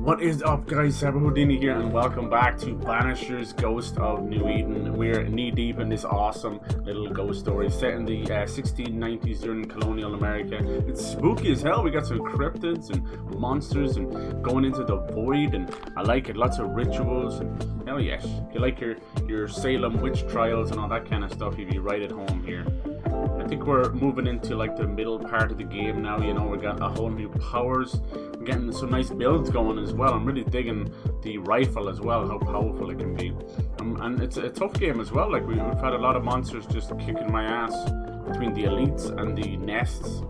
What is up, guys? CyberHoudini here, and welcome back to Banishers Ghost of New Eden. We're knee deep in this awesome little ghost story set in the 1690s during colonial America. It's spooky as hell. We got some cryptids and monsters and going into the void, and I like it. Lots of rituals, and hell yes. If you like your Salem witch trials and all that kind of stuff, you'd be right at home here. I think we're moving into like the middle part of the game now. You know, we got a whole new powers. We're getting some nice builds going as well. I'm really digging the rifle as well, how powerful it can be. And it's a tough game as well. Like we've had a lot of monsters just kicking my ass between the elites and the nests.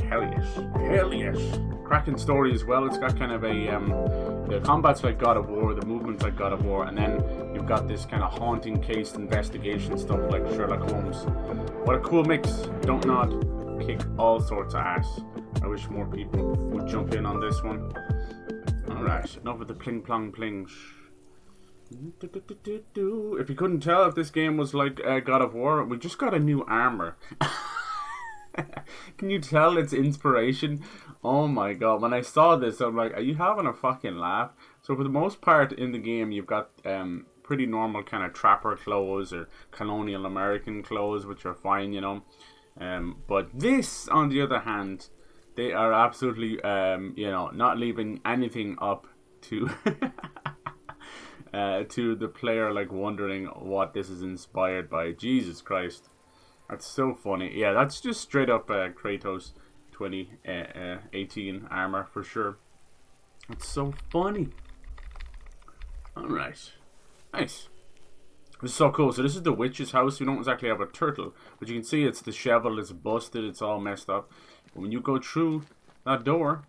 Hell yes, hell yes. Cracking story as well. It's got kind of the combat's like God of War, the movement's like God of War, and then you've got this kind of haunting case investigation stuff like Sherlock Holmes. What a cool mix. Don't nod, kick all sorts of ass. I wish more people would jump in on this one. Alright, enough of the pling plong plings. If you couldn't tell if this game was like God of War, we just got a new armor. Can you tell it's inspiration? Oh my god, when I saw this, I'm like, are you having a fucking laugh? So for the most part in the game, you've got pretty normal kind of trapper clothes or colonial American clothes, which are fine, you know. But this, on the other hand, they are absolutely, you know, not leaving anything up to to the player, like wondering what this is inspired by. Jesus Christ. That's so funny. Yeah, that's just straight up Kratos 2018 armor for sure. It's so funny. Alright. Nice. This is so cool. So this is the witch's house. We don't exactly have a turtle, but you can see it's disheveled, it's busted, it's all messed up. But when you go through that door,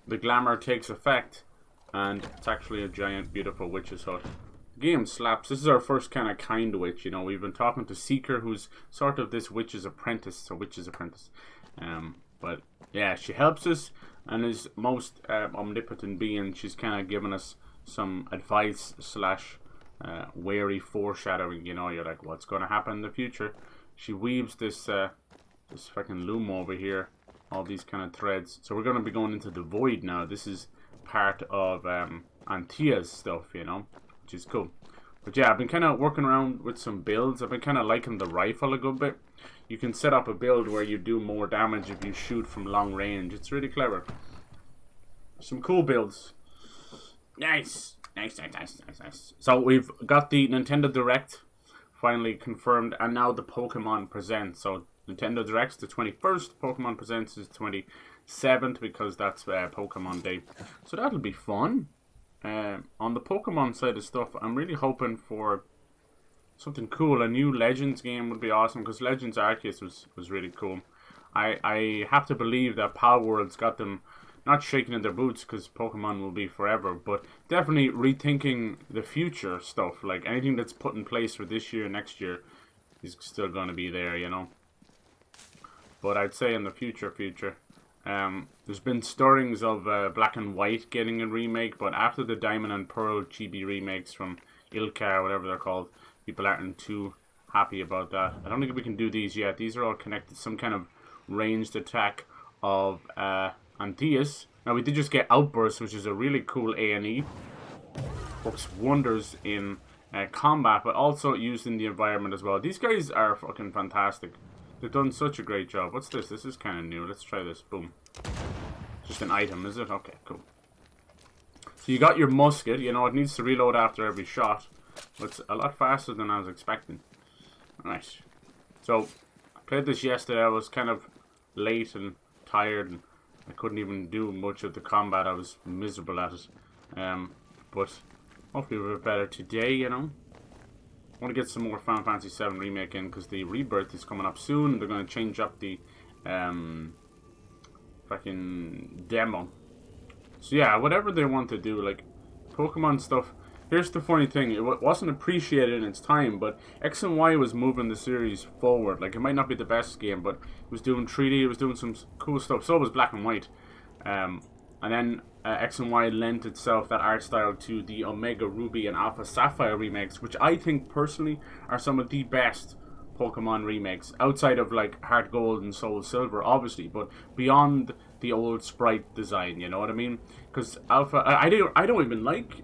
the glamour takes effect, and it's actually a giant, beautiful witch's hut. Game slaps. This is our first kind witch, you know. We've been talking to Seeker, who's sort of this witch's apprentice, so witch's apprentice. But yeah, she helps us and is most omnipotent being. She's kind of giving us some advice slash wary foreshadowing. You know, you're like, what's going to happen in the future? She weaves this this fucking loom over here, all these kind of threads. So we're going to be going into the void now. This is part of Antia's stuff, you know, which is cool. But yeah, I've been kind of working around with some builds. I've been kind of liking the rifle a good bit. You can set up a build where you do more damage if you shoot from long range. It's really clever. Some cool builds. Nice. Nice. So we've got the Nintendo Direct finally confirmed, and now the Pokemon Presents. So Nintendo Direct's the 21st, Pokemon Presents is 27th, because that's Pokemon Day. So that'll be fun. On the Pokemon side of stuff, I'm really hoping for something cool. A new Legends game would be awesome, because Legends Arceus was really cool. I have to believe that Palworld's got them not shaking in their boots, because Pokemon will be forever, but definitely rethinking the future stuff. Like anything that's put in place for this year, next year, is still going to be there, you know. But I'd say in the future, there's been stirrings of Black and White getting a remake, but after the Diamond and Pearl chibi remakes from Ilka, or whatever they're called, people aren't too happy about that. I don't think we can do these yet. These are all connected to some kind of ranged attack of Antias. Now we did just get Outburst, which is a really cool A&E. Works wonders in combat, but also used in the environment as well. These guys are fucking fantastic. They've done such a great job. What's this? This is kind of new. Let's try this. Boom. Just an item, is it? Okay, cool. So you got your musket. You know, it needs to reload after every shot. But it's a lot faster than I was expecting. Nice. So, I played this yesterday. I was kind of late and tired, and I couldn't even do much of the combat. I was miserable at it. But hopefully we're better today, you know. I want to get some more Final Fantasy VII Remake in, because the Rebirth is coming up soon. They're going to change up the fucking demo. So yeah, whatever they want to do, like Pokemon stuff. Here's the funny thing, it wasn't appreciated in its time, but X and Y was moving the series forward. Like, it might not be the best game, but it was doing 3D, it was doing some cool stuff. So was Black and White. And then X and Y lent itself, that art style, to the Omega Ruby and Alpha Sapphire remakes, which I think personally are some of the best Pokemon remakes outside of like Heart Gold and Soul Silver, obviously, but beyond the old sprite design. You know what I mean? Because Alpha, I don't even like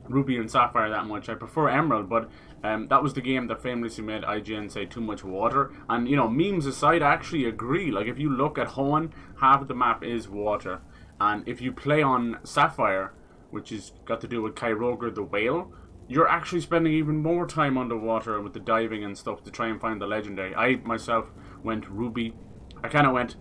Ruby and Sapphire that much. I prefer Emerald, but that was the game that famously made IGN say too much water. And, you know, memes aside, I actually agree. Like, if you look at Hoenn, half of the map is water. And if you play on Sapphire, which is got to do with Kyogre the whale, you're actually spending even more time underwater with the diving and stuff to try and find the legendary. I, myself, went Ruby. I kind of went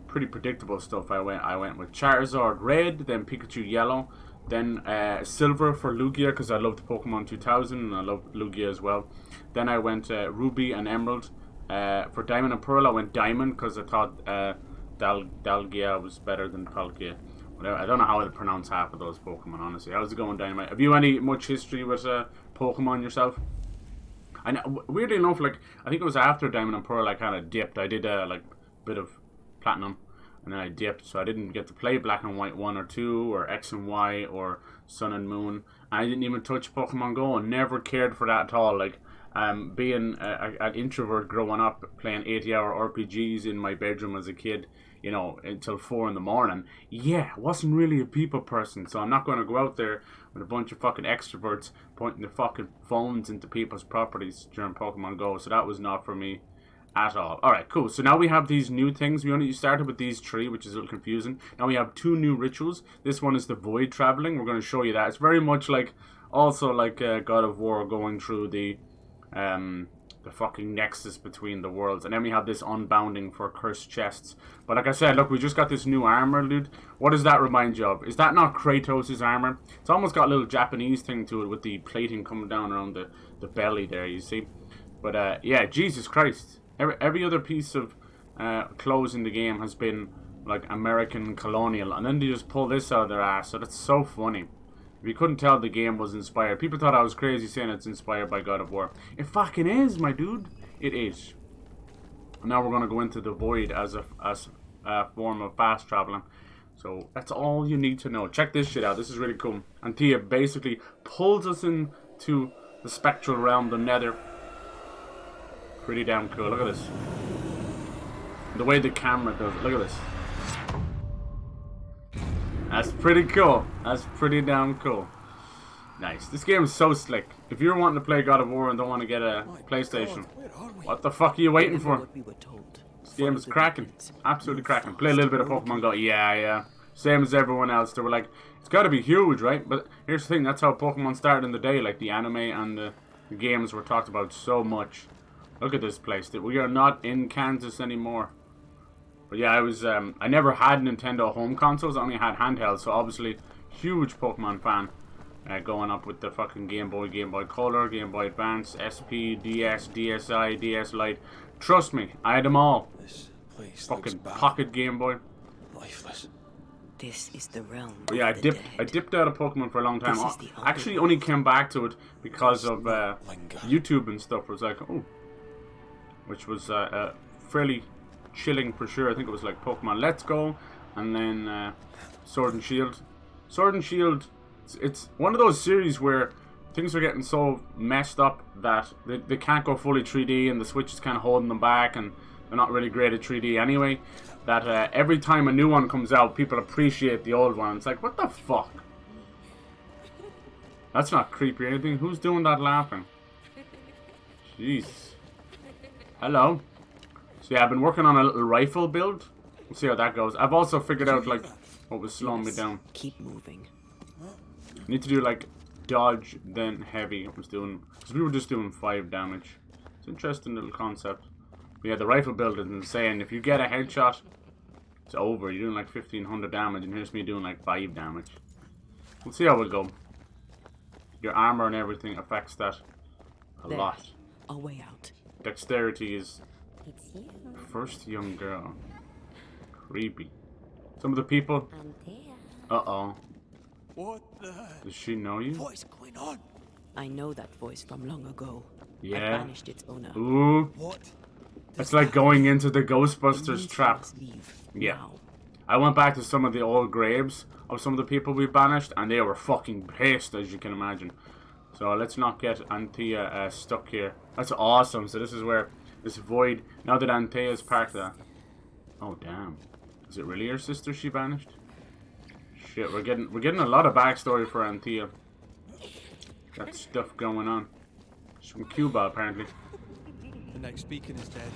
pretty predictable stuff. I went with Charizard Red, then Pikachu Yellow, then Silver for Lugia, because I loved Pokemon 2000 and I love Lugia as well. Then I went Ruby and Emerald. For Diamond and Pearl, I went Diamond because I thought Dalgia was better than Palkia. I don't know how to pronounce half of those Pokemon, honestly. How's it going, Dynamite? Have you any much history with Pokemon yourself? I know, weirdly enough, like, I think it was after Diamond and Pearl I kind of dipped. I did like a bit of Platinum, and then I dipped, so I didn't get to play Black and White 1 or 2, or X and Y, or Sun and Moon. And I didn't even touch Pokemon Go, and never cared for that at all. Like, being an introvert growing up, playing 80-hour RPGs in my bedroom as a kid, you know, until 4 in the morning. Yeah, I wasn't really a people person, so I'm not going to go out there with a bunch of fucking extroverts pointing their fucking phones into people's properties during Pokemon Go, so that was not for me at all. Alright, cool. So now we have these new things. We only started with these 3, which is a little confusing. Now we have 2 new rituals. This one is the Void Traveling. We're going to show you that. It's very much like, also like God of War going through the fucking nexus between the worlds. And then we have this unbounding for cursed chests. But like I said, look, we just got this new armor, dude. What does that remind you of? Is that not Kratos' armor? It's almost got a little Japanese thing to it with the plating coming down around the belly there, you see. But yeah, Jesus Christ. Every other piece of clothes in the game has been like American colonial, and then they just pull this out of their ass. So that's so funny. If you couldn't tell, the game was inspired. People thought I was crazy saying it's inspired by God of War. It fucking is, my dude. It is. Now we're going to go into the Void as a form of fast traveling. So that's all you need to know. Check this shit out. This is really cool. And Tia basically pulls us into the spectral realm, the nether. Pretty damn cool. Look at this. The way the camera does it. Look at this. That's pretty cool. That's pretty damn cool. Nice. This game is so slick. If you're wanting to play God of War and don't want to get a PlayStation, what the fuck are you waiting for? This game is cracking. Absolutely cracking. Play a little bit of Pokemon Go. Yeah. Same as everyone else. They were like, it's got to be huge, right? But here's the thing. That's how Pokemon started in the day. Like, the anime and the games were talked about so much. Look at this place. We are not in Kansas anymore. But yeah, I never had Nintendo home consoles. I only had handhelds. So obviously, huge Pokemon fan. Going up with the fucking Game Boy, Game Boy Color, Game Boy Advance, SP, DS, DSi, DS Lite. Trust me, I had them all. This place fucking pocket Game Boy. Lifeless. This is the realm. But yeah, I dipped out of Pokemon for a long time. I actually only came back to it because of YouTube and stuff. It was like, oh, which was fairly chilling for sure. I think it was like Pokemon Let's Go, and then Sword and Shield. Sword and Shield, it's one of those series where things are getting so messed up that they can't go fully 3D, and the Switch is kind of holding them back, and they're not really great at 3D anyway. That every time a new one comes out, people appreciate the old one. It's like, what the fuck? That's not creepy or anything. Who's doing that laughing? Jeez. Hello. So yeah, I've been working on a little rifle build. We'll see how that goes. I've also figured out like what was slowing me down. Keep moving. Need to do like dodge then heavy. I was doing because we were just doing 5 damage. It's an interesting little concept. But yeah, the rifle build is insane. If you get a headshot, it's over. You're doing like 1500 damage, and here's me doing like 5 damage. We'll see how it go. Your armor and everything affects that a lot. A way out. Dexterity is It's you. first young girl. Creepy. Some of the people. I'm there. Uh-oh. What the Does she know you? What is going on? I know that voice from long ago. Yeah. I banished its owner. Ooh. What? It's like going into the It Ghostbusters means trap. we must leave Yeah. now. I went back to some of the old graves of some of the people we banished, and they were fucking pissed, as you can imagine. So let's not get Anthea stuck here. That's awesome. So this is where this void. Now that Anthea is part of that. Oh damn! Is it really her sister she banished? Shit, we're getting a lot of backstory for Anthea. Got stuff going on. She's from Cuba apparently. The next beacon is dead.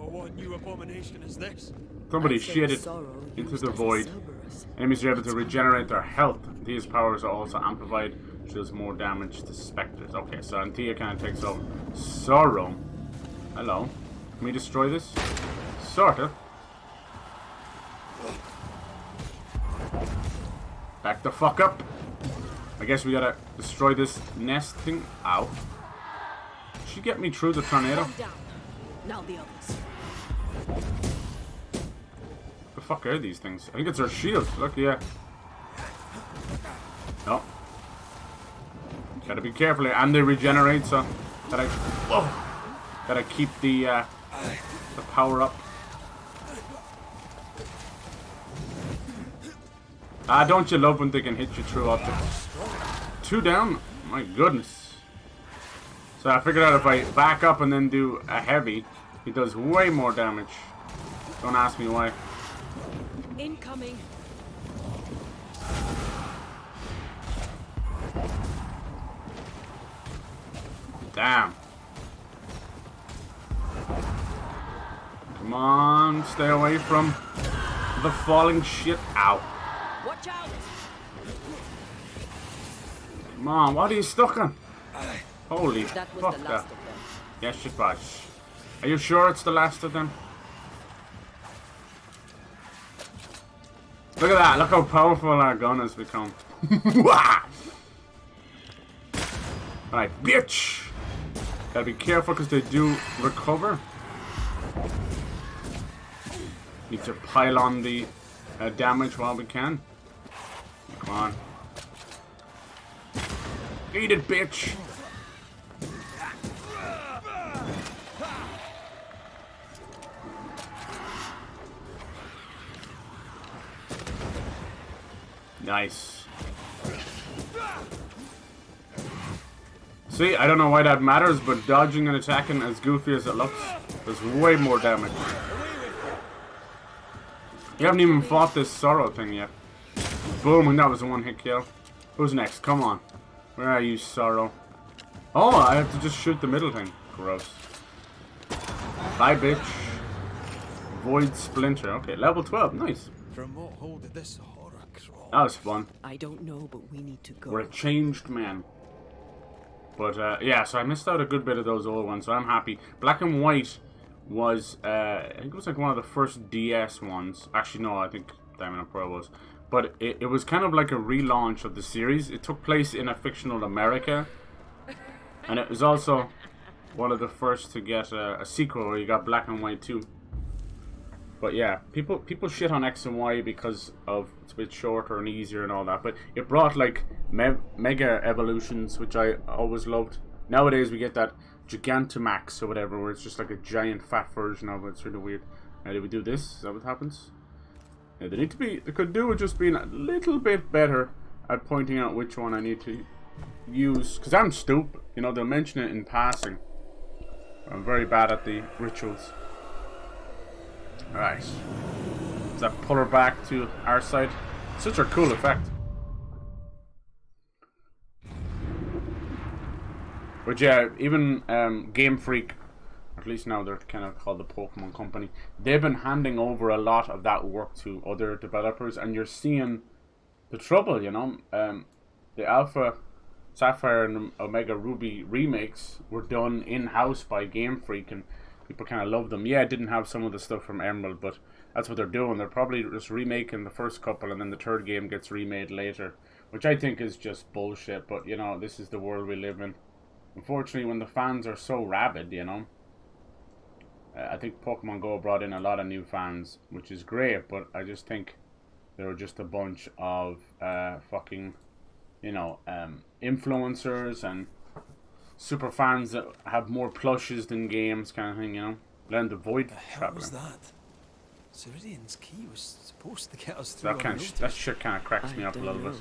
Oh, what new abomination is this? Somebody I'd say shit sorrow into used the as a void. Cerberus. Enemies are able to regenerate their health. These powers are also amplified, which does more damage to specters. Okay, so Anthea kind of takes over. Sorrow. Hello. Can we destroy this? Sort of. Back the fuck up. I guess we gotta destroy this nest thing. Ow. Did she get me through the tornado? One down. Now the others. The fuck are these things? I think it's her shield. Look, yeah. No. Gotta be careful here. And they regenerate, so gotta keep the power up. Ah, don't you love when they can hit you through objects? 2 down? My goodness. So I figured out if I back up and then do a heavy, he does way more damage. Don't ask me why. Incoming. Damn. Come on, stay away from the falling shit. Ow. Watch out! Come on, what are you stuck on? Holy That was fuck the that. last of them. Yes, it was. Are you sure it's the last of them? Look at that, look how powerful our gun has become. Alright, bitch! Gotta be careful because they do recover. Need to pile on the damage while we can. Come on. Eat it, bitch! Nice. See, I don't know why that matters, but dodging and attacking, as goofy as it looks, does way more damage. You haven't even fought this Sorrow thing yet. Boom, and that was a one-hit kill. Who's next? Come on. Where are you, Sorrow? Oh, I have to just shoot the middle thing. Gross. Bye, bitch. Void Splinter. Okay, level 12. Nice. From what hole did this horror crawl? That was fun. I don't know, but we need to go. We're a changed man. But, yeah, so I missed out a good bit of those old ones, so I'm happy. Black and White was, I think it was like one of the first DS ones. Actually, no, I think Diamond Pro was. But it was kind of like a relaunch of the series. It took place in a fictional America. And it was also one of the first to get a sequel where you got Black and White 2. But yeah, people shit on X and Y because of it's a bit shorter and easier and all that. But it brought like mega evolutions, which I always loved. Nowadays we get that Gigantamax or whatever, where it's just like a giant fat version of it. It's really weird. Now, did we do this? Is that what happens? Yeah, they need to be. They could do with just being a little bit better at pointing out which one I need to use. Because I'm stupid. You know, they'll mention it in passing. I'm very bad at the rituals. Alright. Does that pull her back to our side? Such a cool effect. But yeah, even Game Freak, at least now they're kind of called the Pokemon Company, they've been handing over a lot of that work to other developers, and you're seeing the trouble, you know. The Alpha Sapphire and Omega Ruby remakes were done in-house by Game Freak, and people kind of love them. Yeah, it didn't have some of the stuff from Emerald, but that's what they're doing. They're probably just remaking the first couple, and then the third game gets remade later, which I think is just bullshit. But, you know, this is the world we live in. Unfortunately, when the fans are so rabid, you know. I think Pokemon Go brought in a lot of new fans, which is great, but I just think they were just a bunch of fucking, you know, influencers and super fans that have more plushes than games, kind of thing, you know. Learn to avoid What was traveling. that? Ceridian's key was supposed to get us through. That shit kind of cracks me I up a don't little know. bit.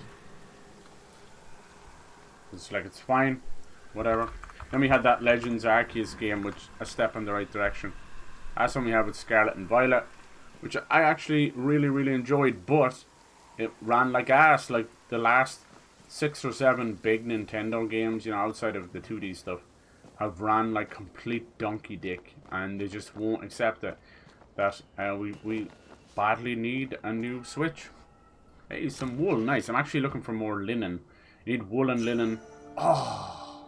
It's like, it's fine, whatever. Then we had that Legends Arceus game, which a step in the right direction. That's one we have with Scarlet and Violet, which I actually really, really enjoyed, but it ran like ass. Like the last 6 or 7 big Nintendo games, you know, outside of the 2D stuff, have ran like complete donkey dick, and they just won't accept it. That we badly need a new Switch. Hey, some wool, nice. I'm actually looking for more linen. You need wool and linen. Oh,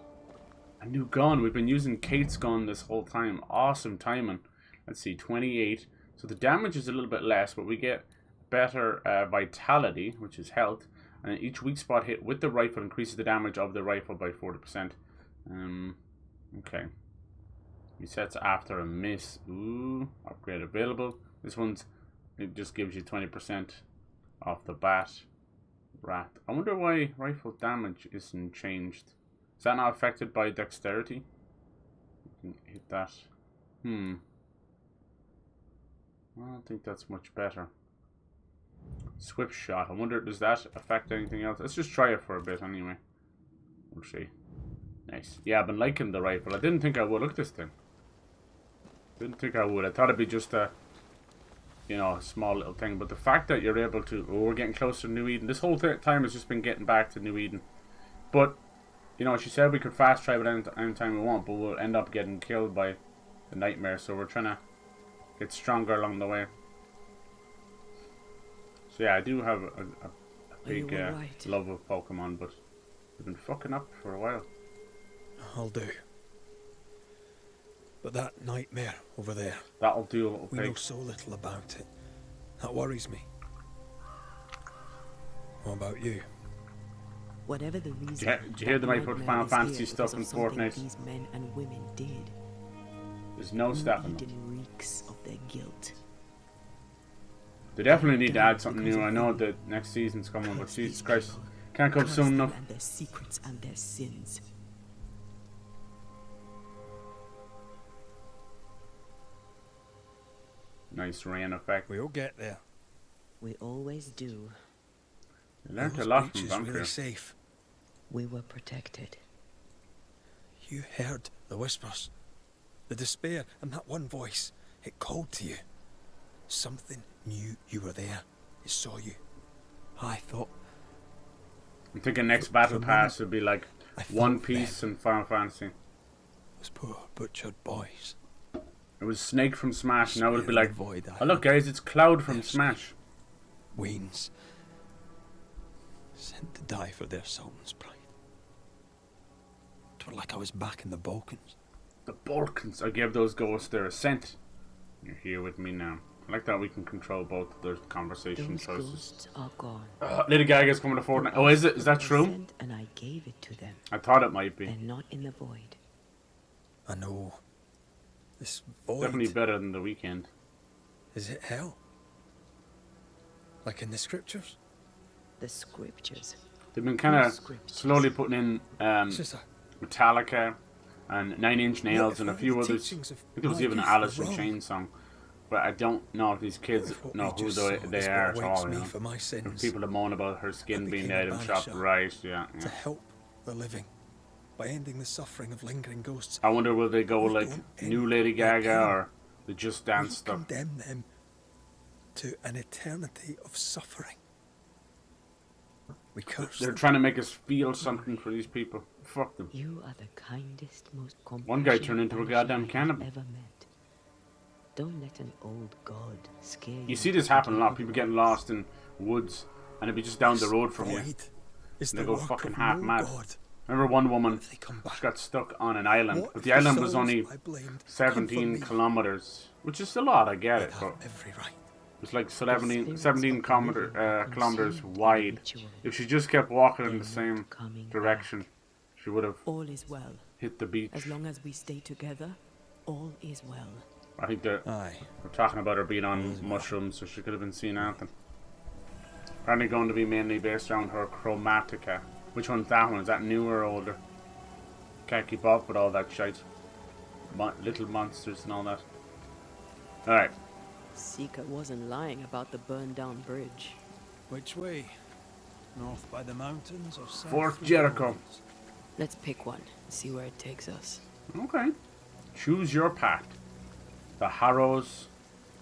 a new gun. We've been using Kate's gun this whole time. Awesome timing. Let's see, 28. So the damage is a little bit less, but we get better vitality, which is health. And each weak spot hit with the rifle increases the damage of the rifle by 40%. Okay. Resets after a miss. Ooh, upgrade available. This one's, it just gives you 20% off the bat. Rat. I wonder why rifle damage isn't changed. Is that not affected by dexterity? You can hit that. I don't think that's much better. Swift shot. I wonder, does that affect anything else? Let's just try it for a bit anyway. We'll see. Nice. Yeah, I've been liking the rifle. I didn't think I would. Look at this thing. Didn't think I would. I thought it'd be just a, you know, a small little thing. But the fact that you're able to... Oh, we're getting closer to New Eden. This whole time has just been getting back to New Eden. But, you know, she said we could fast travel any time we want, but we'll end up getting killed by the nightmare. So we're trying to get stronger along the way. So yeah, I do have a big love of Pokemon, but we've been fucking up for a while. I'll do. But that nightmare over there, that'll do, little we pig. know so little about it. That worries me. What about you? Whatever the reason, Did you hear they might put Final Fantasy stuff in Fortnite? These men and women did. There's no stopping them. Eden reeks of their guilt. They definitely need to add something new. I know that next season's coming, but Jesus Christ, can't come soon enough. And their secrets and their sins. Nice rain effect. We'll get there. We always do. You learned a lot from Vampyr. Really Vampyr. safe. We were protected. You heard the whispers, the despair, and that one voice. It called to you. Something knew you were there. It saw you. I thought... I'm thinking next battle pass would be like One Piece and Final Fantasy. Those poor butchered boys. It was Snake from Smash, now it would be like, oh look guys, it's Cloud from Smash. Wains. Sent to die for their sultan's pride. It was like I was back in the Balkans. The Balkans. I gave those ghosts their ascent. You're here with me now. I like that we can control both of their conversation Those choices. ghosts are gone. Lady Gaga's coming to Fortnite. Oh, is it? Is that true? And I gave it to them. I thought it might be. They're not in the void. I know. This void. Definitely better than The Weeknd. Is it hell? Like in the scriptures? The scriptures. They've been kind of slowly putting in Sister, Metallica and Nine Inch Nails and a few others. I think there was even an Alice in Chains song. But I don't know if these kids know who they are at all. You know? for my sins, People that moan about her skin being dead and chopped right. Yeah, to help the living by ending the suffering of lingering ghosts. I wonder will they go like new Lady Gaga or the Just Dance stuff. Condemn them to an eternity of suffering. We curse They're them. trying to make us feel something for these people. Fuck them. You are the kindest, most compassionate One guy turned into a goddamn I have cannibal. ever met. Don't let an old god scare you. You see this happen a lot. People getting lost in woods and it'd be just down the road from you. Is And they the go work fucking of half no mad. God. Remember one woman, If they come back, she got stuck on an island. what But if the island was souls only I blamed come for 17 me? kilometers. Which is a lot, I get They'd it. But have every right. it was like The 17 spirits of the kilometers consumed in wide. ritual. If she just kept walking in They're the same not coming direction, she would have All is well. hit the beach. As long as we stay together, all is well. I think they're Aye. talking about her being on mushrooms, so she could have been seen anything. Apparently going to be mainly based around her chromatica. Which one's that one? Is that newer or older? Can't keep up with all that shite. Little monsters and all that. Alright. Seeker wasn't lying about the burned down bridge. Which way? North by the mountains or south? Fort through the Jericho. woods? Let's pick one and see where it takes us. Okay. Choose your path. The Harrows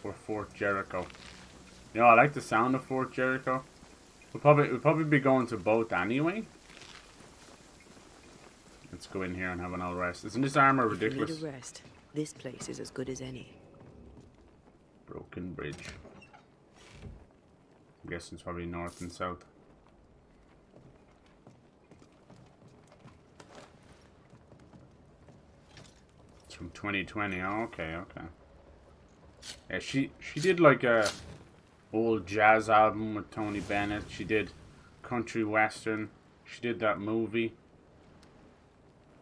or Fort Jericho. You know, I like the sound of Fort Jericho. We'll probably be going to both anyway. Let's go in here and have an all rest. Isn't this armor ridiculous? If you need a rest, this place is as good as any. Broken bridge. I'm guessing it's probably north and south. It's from 2020. Oh, okay, okay. Yeah, she did like a old jazz album with Tony Bennett. She did country western. She did that movie.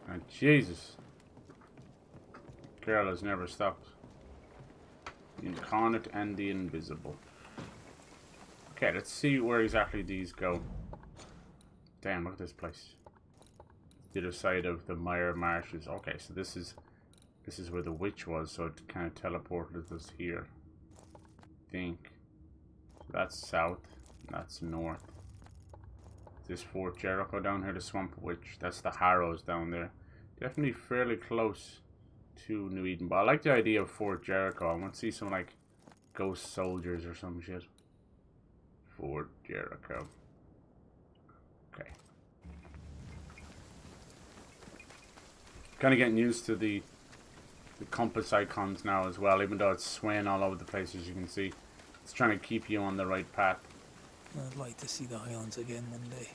And Jesus, girl has never stopped. The Incarnate and the Invisible. Okay, let's see where exactly these go. Damn, look at this place. The other side of the Mire Marshes. Okay, so this is where the witch was, so it kind of teleported us here. I think. That's south. That's north. This Fort Jericho down here, the Swamp Witch. That's the Harrows down there. Definitely fairly close to New Eden. But I like the idea of Fort Jericho. I want to see some like ghost soldiers or some shit. Fort Jericho. Okay. Kind of getting used to the compass icons now as well, even though it's swaying all over the place, as you can see. It's trying to keep you on the right path. I'd like to see the Highlands again one day.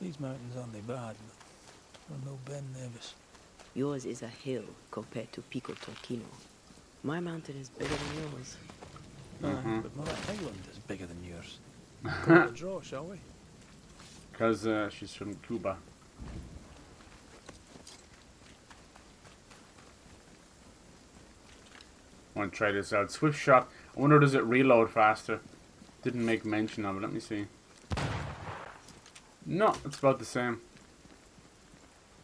These mountains aren't they bad, but I'm no Ben Nevis. Yours is a hill compared to Pico Torquino. My mountain is bigger than yours. But my Highland is bigger than yours. Call it a draw, shall we? Because she's from Cuba. I want to try this out. Swift shot. I wonder, does it reload faster? Didn't make mention of it. Let me see. No, it's about the same.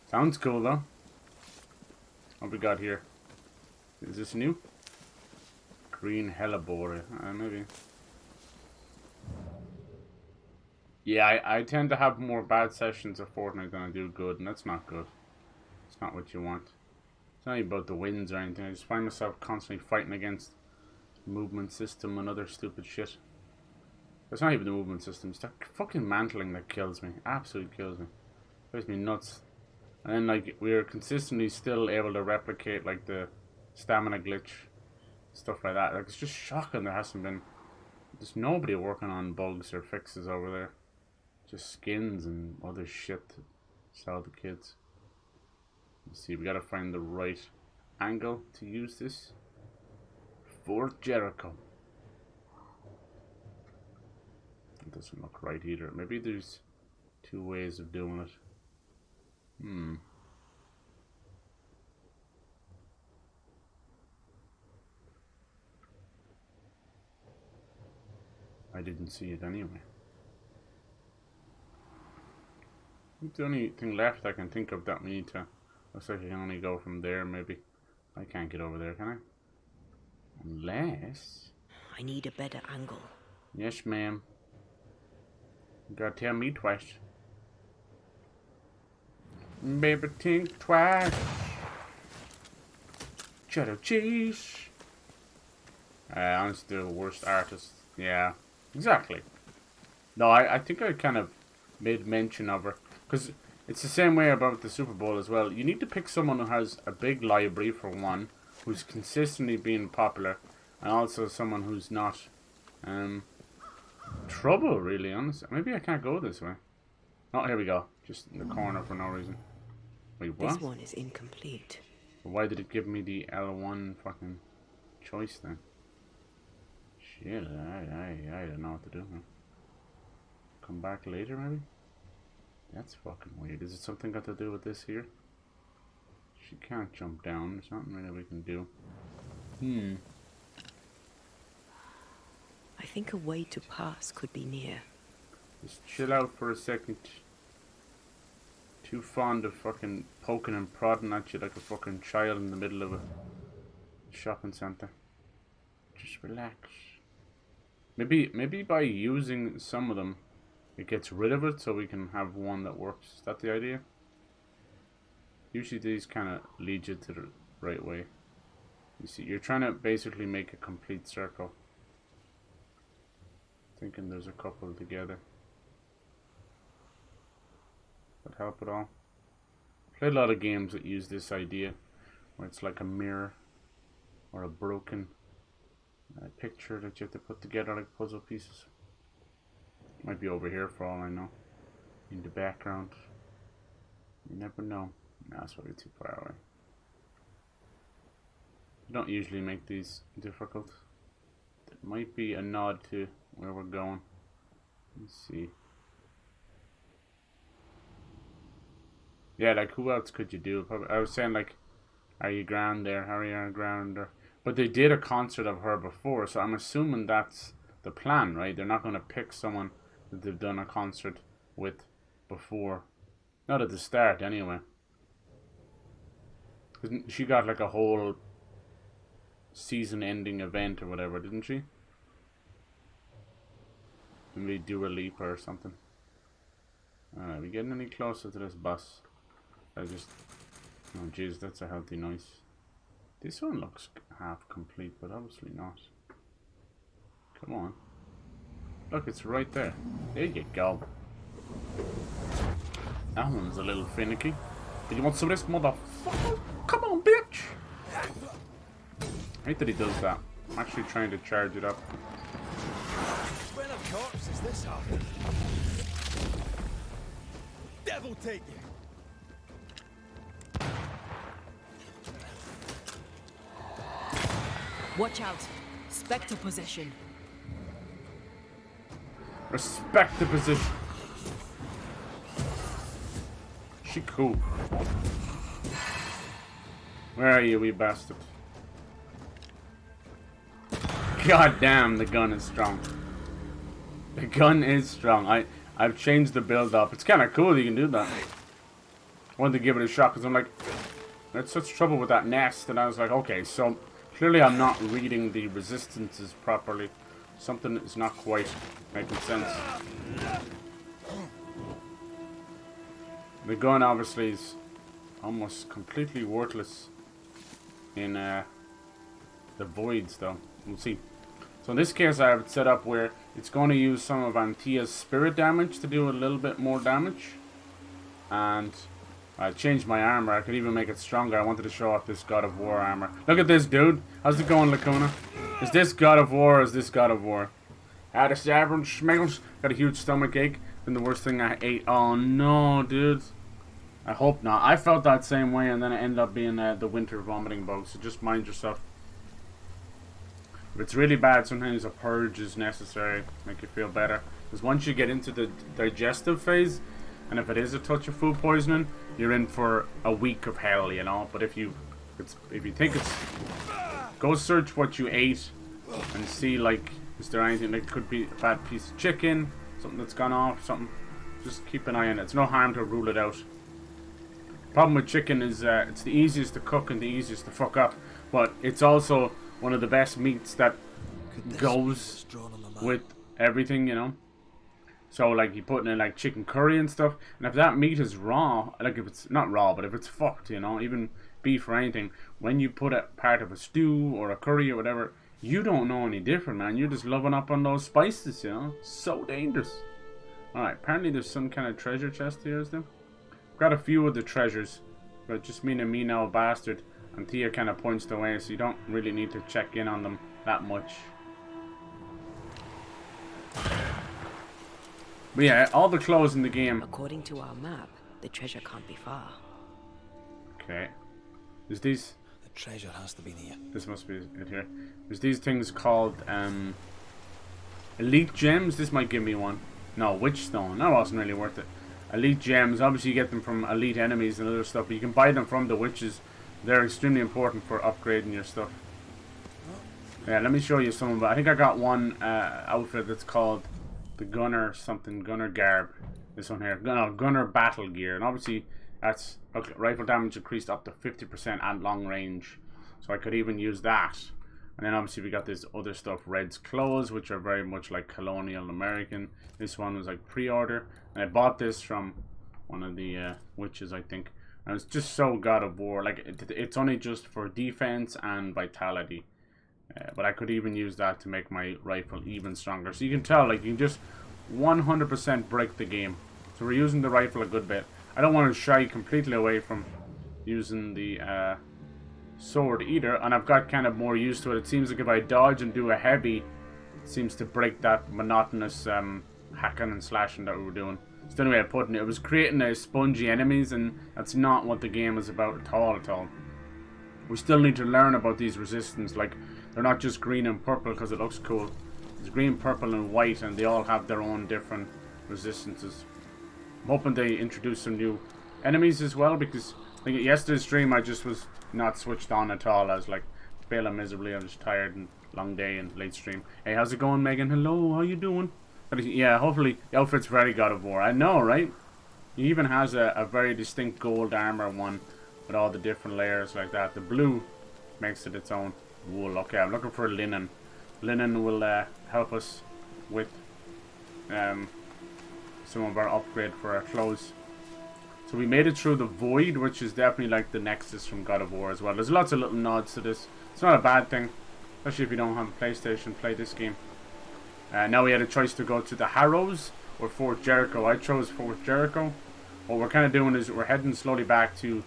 Sounds cool though. What we got here? Is this new? Green hellebore. Maybe. Yeah, I tend to have more bad sessions of Fortnite than I do good, and that's not good. It's not what you want. It's not even about the wins or anything. I just find myself constantly fighting against the movement system and other stupid shit. It's not even the movement system. It's that fucking mantling that kills me. Absolutely kills me. Drives me nuts. And then, like, we're consistently still able to replicate, like, the stamina glitch. Stuff like that. Like, it's just shocking there hasn't been... There's nobody working on bugs or fixes over there. Just skins and other shit to sell the kids. Let's see, we gotta find the right angle to use this. Fort Jericho. It doesn't look right either. Maybe there's two ways of doing it. I didn't see it anyway. I think the only thing left I can think of that we need to... Looks like I can only go from there, maybe. I can't get over there, can I? Unless... I need a better angle. Yes, ma'am. You gotta tell me twice. Baby, think twice. Cheddar cheese. Honestly, the worst artist. Yeah, exactly. No, I think I kind of made mention of her. Because it's the same way about the Super Bowl as well. You need to pick someone who has a big library, for one, who's consistently being popular, and also someone who's not trouble, really, honestly. Maybe I can't go this way. Oh, here we go. Just in the corner for no reason. Wait, what? This one is incomplete. Why did it give me the L1 fucking choice then? Shit, I don't know what to do. Huh? Come back later, maybe? That's fucking weird. Is it something got to do with this here? She can't jump down. There's nothing really we can do. I think a way to pass could be near. Just chill out for a second. Too fond of fucking poking and prodding at you like a fucking child in the middle of a shopping centre. Just relax. Maybe by using some of them, it gets rid of it so we can have one that works. Is that the idea? Usually these kind of lead you to the right way. You see, you're trying to basically make a complete circle. Thinking there's a couple together. Would help at all. Played a lot of games that use this idea, where it's like a mirror or a broken picture that you have to put together like puzzle pieces. Might be over here for all I know, in the background. You never know. Nah, that's probably too far away. I don't usually make these difficult. There might be a nod to where we're going. Let's see. Yeah, like who else could you do? Probably, I was saying like, Are You Grand there? Ariana Grande. But they did a concert of her before, so I'm assuming that's the plan, right? They're not going to pick someone that they've done a concert with before. Not at the start, anyway. She got like a whole season-ending event or whatever, didn't she? Maybe Dua Lipa or something. Alright, we getting any closer to this boss? I just... Oh jeez, that's a healthy noise. This one looks half complete, but obviously not. Come on. Look, it's right there. There you go. That one's a little finicky. Do you want some of this, motherfucker? Come on, bitch! I hate that he does that. I'm actually trying to charge it up. When of corpse is this up? Devil take you! Watch out. Spectre possession. Respect the position. She cool. Where are you, wee bastard? God damn, the gun is strong. The gun is strong. I've changed the build up. It's kind of cool you can do that. I wanted to give it a shot because I'm like, I had such trouble with that nest, and I was like, okay, so clearly I'm not reading the resistances properly. Something is not quite making sense. The gun obviously is almost completely worthless in the voids, though. We'll see. So in this case, I have it set up where it's going to use some of Antia's spirit damage to do a little bit more damage. And I changed my armor. I could even make it stronger. I wanted to show off this God of War armor. Look at this, dude. How's it going, Lacuna? Is this God of War or is this God of War? The Savage Schmeggles. Got a huge stomach ache. Been the worst thing I ate. Oh no, dude. I hope not. I felt that same way, and then it ended up being the winter vomiting bug. So just mind yourself. If it's really bad, sometimes a purge is necessary to make you feel better. Because once you get into the digestive phase, and if it is a touch of food poisoning, you're in for a week of hell, you know. But if you think it's, go search what you ate and see, like, is there anything that could be a bad piece of chicken, something that's gone off, something. Just keep an eye on it. It's no harm to rule it out. Problem with chicken is it's the easiest to cook and the easiest to fuck up, but it's also one of the best meats that goes with everything, you know. So like you put in like chicken curry and stuff, and if that meat is raw, like if it's not raw, but if it's fucked, you know, even beef or anything, when you put it part of a stew or a curry or whatever, you don't know any different, man. You're just loving up on those spices, you know. So dangerous. Alright, apparently there's some kind of treasure chest here, is there? Got a few of the treasures, but just me and me now, bastard. And Thea kind of points the way, so you don't really need to check in on them that much. But yeah, all the clothes in the game. According to our map, the treasure can't be far. Okay. There's these. The treasure has to be near. This must be it here. There's these things called elite gems. This might give me one. No, witch stone. That wasn't really worth it. Elite gems. Obviously, you get them from elite enemies and other stuff, but you can buy them from the witches. They're extremely important for upgrading your stuff. Yeah, let me show you some of it. I think I got one outfit that's called the Gunner something, Gunner Garb. This one here, no, Gunner Battle Gear, and obviously that's okay, rifle damage increased up to 50% at long range. So I could even use that. And then obviously we got this other stuff, Red's clothes, which are very much like colonial American. This one was like pre-order, and I bought this from one of the witches, I think. And it's just so God of War. Like, it's only just for defense and vitality. But I could even use that to make my rifle even stronger. So you can tell, like, you can just 100% break the game. So we're using the rifle a good bit. I don't want to shy completely away from using the sword either. And I've got kind of more used to it. It seems like if I dodge and do a heavy, it seems to break that monotonous hacking and slashing that we were doing. It's the only way of putting it. It was creating spongy enemies, and that's not what the game is about at all. We still need to learn about these resistance. Like, they're not just green and purple because it looks cool. It's green, purple, and white, and they all have their own different resistances. I'm hoping they introduce some new enemies as well, because I think yesterday's stream I just was not switched on at all. I was like failing miserably. I was just tired and long day and late stream. Hey, how's it going, Megan? Hello, how you doing? But yeah, hopefully the outfit's very God of War. I know, right? He even has a very distinct gold armor one with all the different layers like that. The blue makes it its own. Wool. Okay, I'm looking for linen. Linen will help us with some of our upgrade for our clothes. So we made it through the Void, which is definitely like the Nexus from God of War as well. There's lots of little nods to this. It's not a bad thing, especially if you don't have a PlayStation. Play this game. Now we had a choice to go to the Harrows or Fort Jericho. I chose Fort Jericho. What we're kind of doing is we're heading slowly back to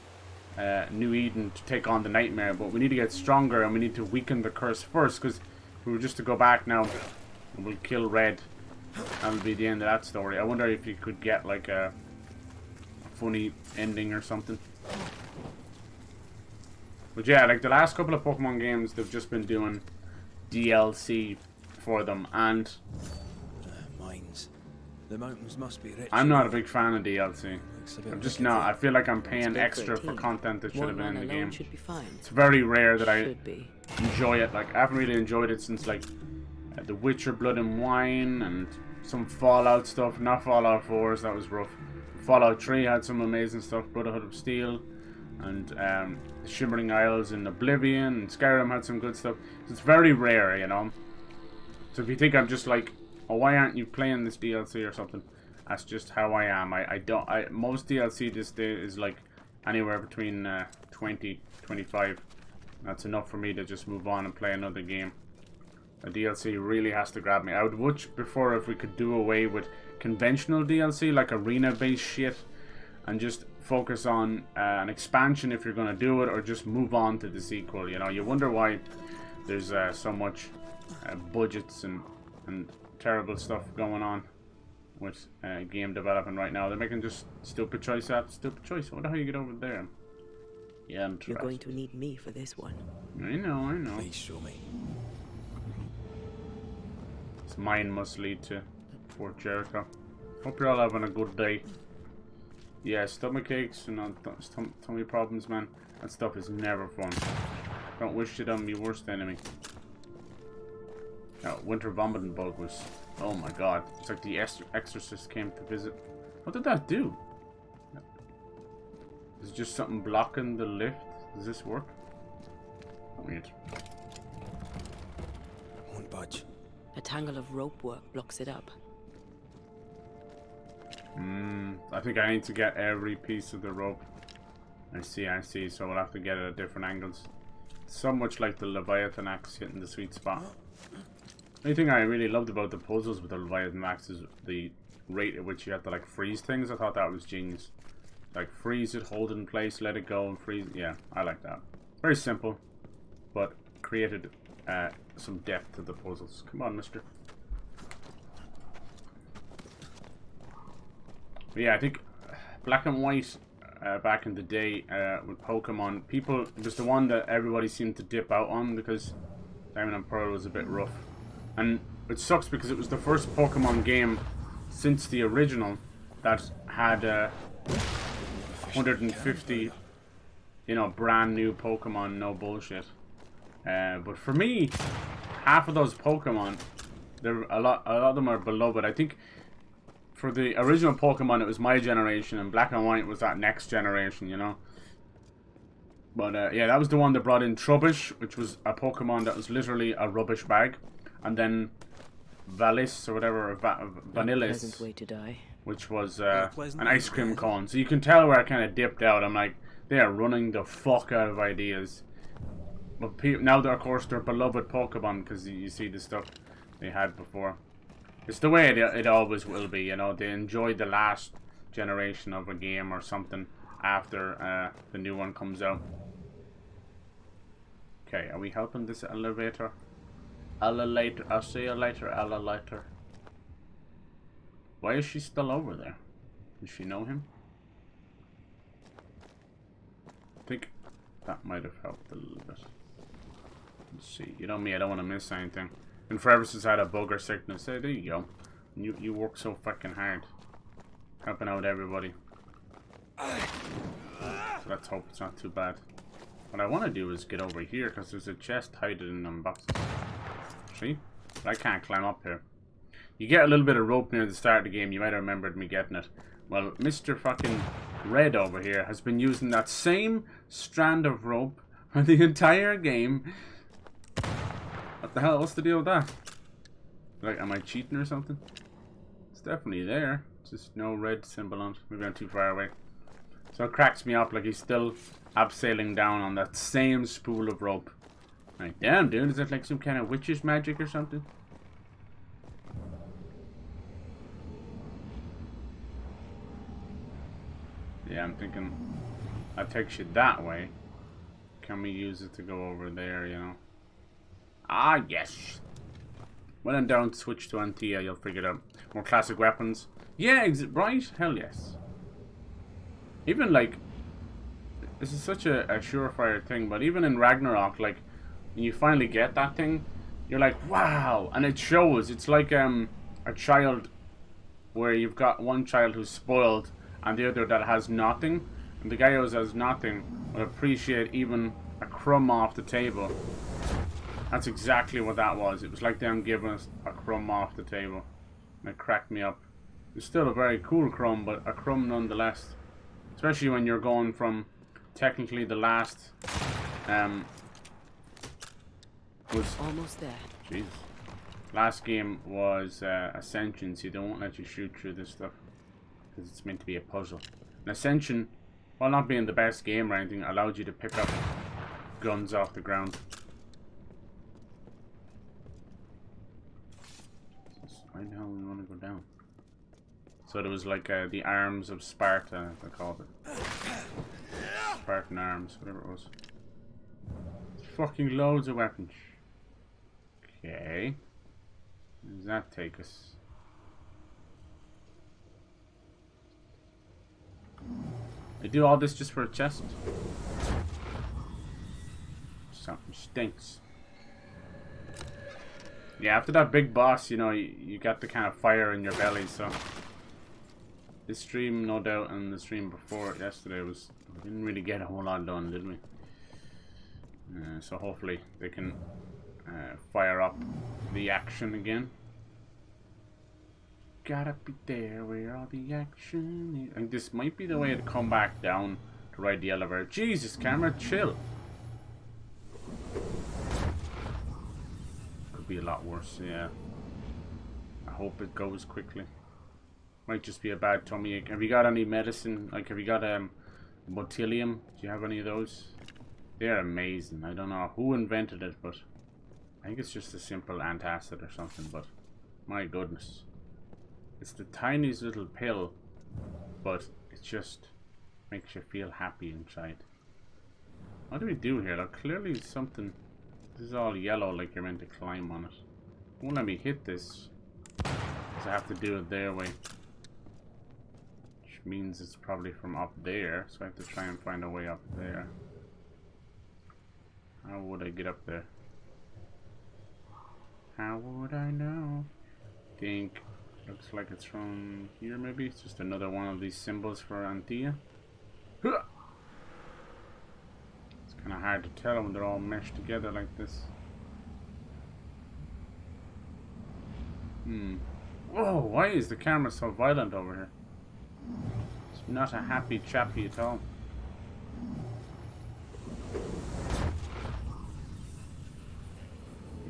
New Eden to take on the Nightmare, but we need to get stronger and we need to weaken the curse first, because if we were just to go back now, we'll kill Red. That'll be the end of that story. I wonder if you could get like a funny ending or something. But yeah, like the last couple of Pokemon games, they've just been doing DLC for them, and mines. The mountains must be rich. I'm not a big fan of DLC. I'm just not. I feel like I'm paying extra for 13. content that should have been in the game. Should be fine. It's very rare that I Should be. enjoy it. Like, I haven't really enjoyed it since like The Witcher Blood and Wine and some Fallout stuff. Not Fallout 4, that was rough. Fallout 3 had some amazing stuff. Brotherhood of Steel and the Shimmering Isles in Oblivion, and Skyrim had some good stuff. So it's very rare, you know. So if you think I'm just like, oh, why aren't you playing this DLC or something? That's just how I am. Most DLC this day is like anywhere between 20, 25. That's enough for me to just move on and play another game. A DLC really has to grab me. I would much prefer if we could do away with conventional DLC, like arena-based shit, and just focus on an expansion if you're going to do it, or just move on to the sequel. You know, you wonder why there's so much budgets and terrible stuff going on with game development right now. They're making just stupid choice after stupid choice. I wonder how you get over there. Yeah, I'm You're going to need me for this one. I know. Please show me. This mine must lead to Fort Jericho. Hope you're all having a good day. Yeah, stomach aches and tummy problems, man. That stuff is never fun. Don't wish it on your worst enemy. Now, winter vomiting bug was... Oh my god. It's like the exorcist came to visit. What did that do? Is it just something blocking the lift? Does this work? Weird. Won't budge. A tangle of rope work blocks it up. I think I need to get every piece of the rope. I see. So we'll have to get it at different angles. So much like the Leviathan axe hitting the sweet spot. The only thing I really loved about the puzzles with the Leviathan axe is the rate at which you have to like freeze things. I thought that was genius. Like freeze it, hold it in place, let it go, and freeze. Yeah, I like that. Very simple, but created some depth to the puzzles. Come on, mister. But yeah, I think Black and White back in the day with Pokemon, it was the one that everybody seemed to dip out on because Diamond and Pearl was a bit rough. And it sucks because it was the first Pokemon game since the original that had 150, you know, brand new Pokemon, no bullshit. But for me, half of those Pokemon, a lot of them are beloved. I think for the original Pokemon, it was my generation, and Black and White was that next generation, you know. But yeah, that was the one that brought in Trubbish, which was a Pokemon that was literally a rubbish bag. And then Valis or whatever, or Pleasant Vanillis, way to die. which was pleasant an way ice to cream die. cone. So you can tell where I kind of dipped out. I'm like, they are running the fuck out of ideas. But now, of course, they're beloved Pokemon because you see the stuff they had before. It's the way it always will be, you know. They enjoyed the last generation of a game or something after the new one comes out. Okay, are we helping this elevator? Elevator, I'll see you later, elevator. Why is she still over there? Does she know him? I think that might have helped a little bit. Let's see. You know me, I don't want to miss anything. And forever since I had a bug or sickness. Hey, there you go. You work so fucking hard. Helping out everybody. So let's hope it's not too bad. What I want to do is get over here because there's a chest hidden in them boxes. See? But I can't climb up here. You get a little bit of rope near the start of the game. You might have remembered me getting it. Well, Mr. fucking Red over here has been using that same strand of rope for the entire game. What the hell? What's the deal with that? Like, am I cheating or something? It's definitely there. Just no red symbol on it. Maybe I'm too far away. So it cracks me up like he's still abseiling down on that same spool of rope. Like, damn, dude. Is that like some kind of witch's magic or something? Yeah, I'm thinking that takes you that way. Can we use it to go over there, you know? Ah, yes. When I'm down, switch to Antia, you'll figure it out. More classic weapons. Yeah, right? Hell yes. Even, like, this is such a surefire thing, but even in Ragnarok, like, when you finally get that thing, you're like, wow! And it shows. It's like a child where you've got one child who's spoiled and the other that has nothing. And the guy who has nothing will appreciate even a crumb off the table. That's exactly what that was. It was like them giving us a crumb off the table. And it cracked me up. It's still a very cool crumb, but a crumb nonetheless. Especially when you're going from technically the last was Almost there. Jesus. Last game was Ascension, so they won't let you shoot through this stuff because it's meant to be a puzzle. And Ascension, while not being the best game or anything, allowed you to pick up guns off the ground. Right now we want to go down. So there was like the arms of Sparta, they called it. Spartan arms, whatever it was. Fucking loads of weapons. Okay. Where does that take us? I do all this just for a chest? Something stinks. Yeah, after that big boss, you know, you got the kind of fire in your belly, so... This stream, no doubt, and the stream before it yesterday was... We didn't really get a whole lot done, did we? So hopefully they can fire up the action again. Gotta be there where all the action is. I think this might be the way to come back down to ride the elevator. Jesus, camera, chill. Could be a lot worse, yeah. I hope it goes quickly. Might just be a bad tummy ache. Have you got any medicine? Like, have you got Botulium? Do you have any of those? They're amazing. I don't know who invented it, but I think it's just a simple antacid or something, but my goodness. It's the tiniest little pill, but it just makes you feel happy inside. What do we do here? Like, clearly something... This is all yellow, like you're meant to climb on it. It won't let me hit this, because I have to do it their way. Which means it's probably from up there, so I have to try and find a way up there. How would I get up there? How would I know? Think... Looks like it's from here, maybe. It's just another one of these symbols for Antia. It's kind of hard to tell when they're all meshed together like this. Whoa, why is the camera so violent over here? It's not a happy chappy at all.